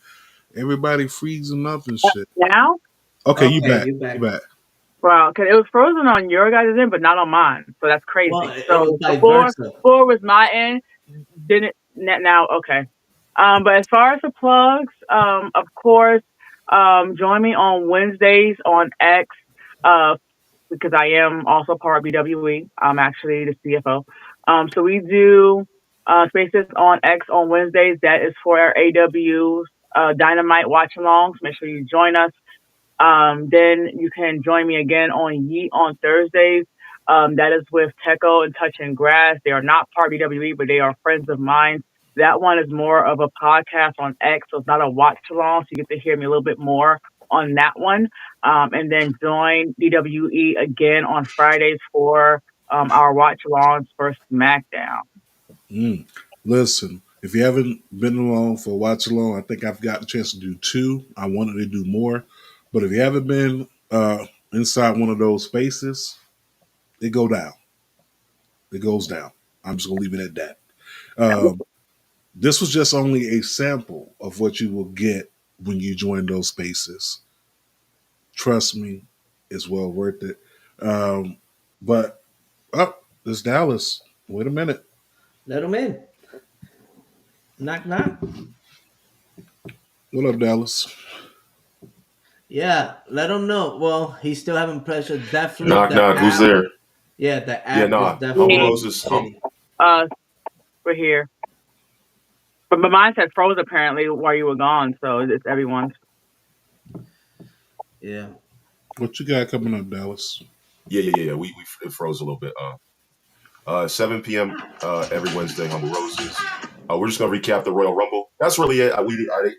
everybody freezing up and shit. Now? Okay, you Okay, back? you You back. back? Well, because it was frozen on your guys' end, but not on mine. So that's Well, crazy. it was So vice versa. before was my end, didn't now? Okay. But as far as the plugs, of course, join me on Wednesdays on X, because I am also part of BWE. I'm actually the CFO. So we do spaces on X on Wednesdays. That is for our AWs, Dynamite watch alongs. Make sure you join us. Then you can join me again on Yeet on Thursdays. That is with Techo and Touch and Grass. They are not part of BWE, but they are friends of mine. That one is more of a podcast on X, so it's not a watch along, so you get to hear me a little bit more on that one. And then join BWE again on Fridays for our watch alongs for SmackDown. Mm. Listen, if you haven't been along for watch along, I think I've got a chance to do 2. I wanted to do more, but if you haven't been inside one of those spaces, it go down. It goes down. I'm just gonna leave it at that. This was just only a sample of what you will get when you join those spaces. Trust me, it's well worth it. But it's Dallas. Wait a minute. Let them in. Knock, knock. What up, Dallas? Yeah, let them know. Well, he's still having pressure. Definitely Knock the knock. Who's app. there? Yeah, the Yeah, app is nah. Humble definitely Roses. shitty. We're here. But mine said froze apparently while you were gone, so it's everyone's. Yeah. What you got coming up, Dallas? Yeah. We it froze a little bit. 7 p.m. Every Wednesday, Humble Roses. We're just gonna recap the Royal Rumble. That's really it. I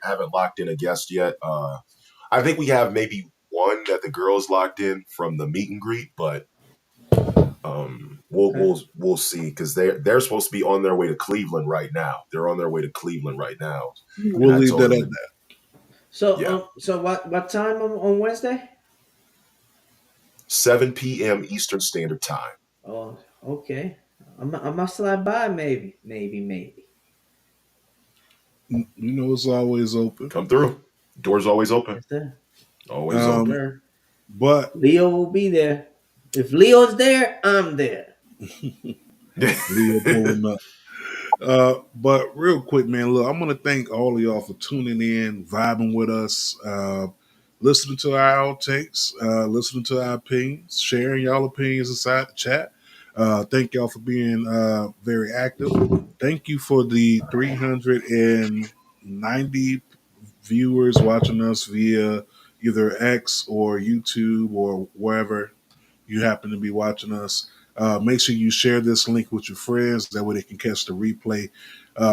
haven't locked in a guest yet. I think we have maybe one that the girls locked in from the meet and greet, but we'll see because they're supposed to be on their way to Cleveland right now. They're on their way to Cleveland right now. We'll leave that at that. So Yeah. So what time on Wednesday? 7 p.m. Eastern Standard Time. Oh, okay. I must slide by maybe. You know, it's always open. Come through. Doors always open. Yes, sir. Always Yes, open. sir. But Leo will be there. If Leo's there, I'm there. Leo pulling up. But real quick, man, look, I'm gonna thank all of y'all for tuning in, vibing with us, listening to our outtakes, listening to our opinions, sharing y'all opinions inside the chat. Thank y'all for being very active. Thank you for the 390 viewers watching us via either X or YouTube or wherever you happen to be watching us. Make sure you share this link with your friends. That way they can catch the replay.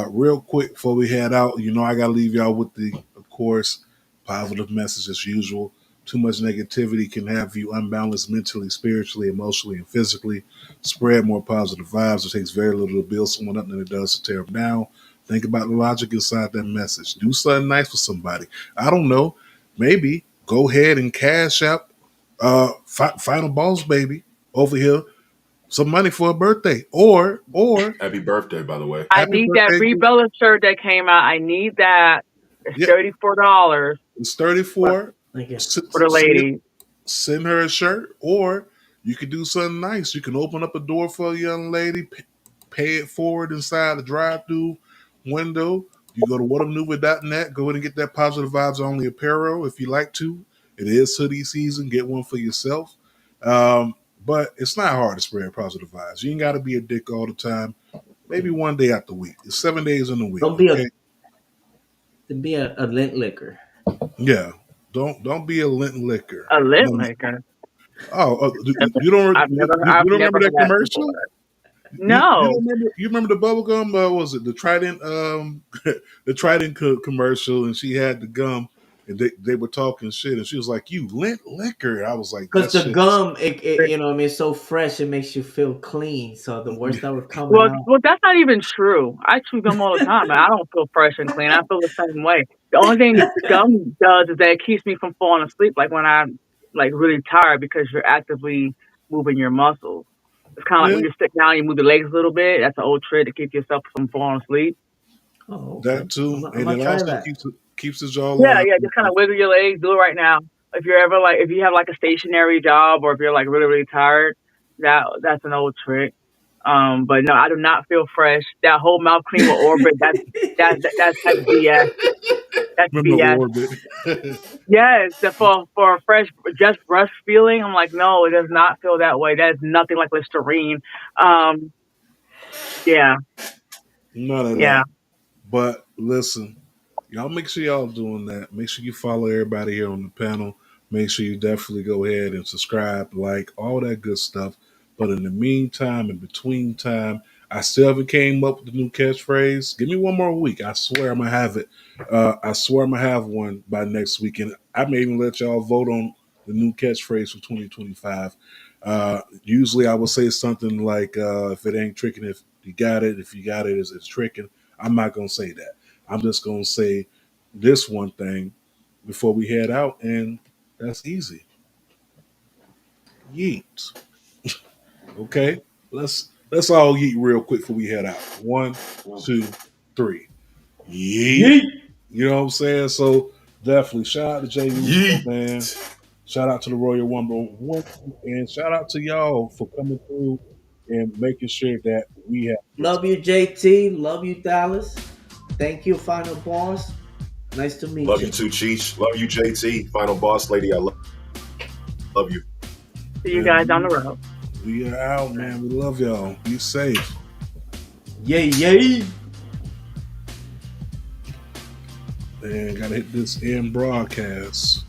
Real quick before we head out, you know I got to leave y'all with the, of course, positive message as usual. Too much negativity can have you unbalanced mentally, spiritually, emotionally, and physically. Spread more positive vibes. It takes very little to build someone up than it does to tear them down. Think about the logic inside that message. Do something nice for somebody. I don't know. Maybe go ahead and cash out Final Boss Baby over here some money for a birthday, or Happy birthday, by the way. I happy need that birthday. Brie Bella shirt that came out. I need that. It's Yeah, $34 it's 34. Thank you. for the lady. Send her a shirt, or you could do something nice. You can open up a door for a young lady, pay it forward inside the drive-through window, You go to whatamaneuver.net, go ahead and get that positive vibes only apparel if you like to. It is hoodie season. Get one for yourself. But it's not hard to spread positive vibes. You ain't got to be a dick all the time. Maybe one day out the week. It's 7 days in the week. Don't be Okay. a lint licker. Yeah. Don't be a lint liquor. A lint No. maker. Oh, you don't I've you don't never remember that heard that before. commercial? You No. don't remember? You remember the bubblegum? What was it the Trident? The Trident commercial, and she had the gum, and they were talking shit, and she was like, "You lint liquor." I was like, Because "That the shit." gum, it you know, what I mean, it's so fresh, it makes you feel clean. So the words that were coming Well, out. that's not even true. I chew gum all the time, and I don't feel fresh and clean. I feel the same way. The only thing gum does is that it keeps me from falling asleep, like when I'm like really tired because you're actively moving your muscles. It's kind of like Yeah, when you sit down, you move your legs a little bit. That's an old trick to keep yourself from falling asleep. Oh, okay. that too, I'm and gonna it try also that. keeps his Yeah, jawline. yeah, just kind of wiggle your legs. Do it right now. If you're ever like, if you have like a stationary job, or if you're like really really tired, that's an old trick. But no, I do not feel fresh. That whole mouth clean with Orbit, that's BS. That's Remember BS. Orbit? Yes, for a fresh just brush feeling, I'm like, no, it does not feel that way. That is nothing like Listerine. Um, yeah, None of yeah. that. But listen, y'all make sure y'all doing that. Make sure you follow everybody here on the panel. Make sure you definitely go ahead and subscribe, like all that good stuff. But in the meantime, in between time, I still haven't came up with the new catchphrase. Give me one more week. I swear I'm gonna have it. I swear I'm gonna have one by next week, and I may even let y'all vote on the new catchphrase for 2025. Usually, I will say something like, "If it ain't tricking, if you got it. If you got it, it's tricking." I'm not gonna say that. I'm just gonna say this one thing before we head out, and that's easy. Yeet. Okay, let's all yeet real quick before we head out. One, two, three. Yeet. Yeet. You know what I'm saying? So definitely shout out to Jay Uso, man. Yeet. Shout out to the Royal Rumble, and shout out to y'all for coming through and making sure that we have a good Love time. you, JT. Love you, Dallas. Thank you, Final Boss. Nice to meet Love you. you too, Cheech. Love you, JT. Final boss lady. I love you. See you guys down the And road. we are out, man. We love y'all. Be safe. Yay, yay. And gotta hit this end broadcast.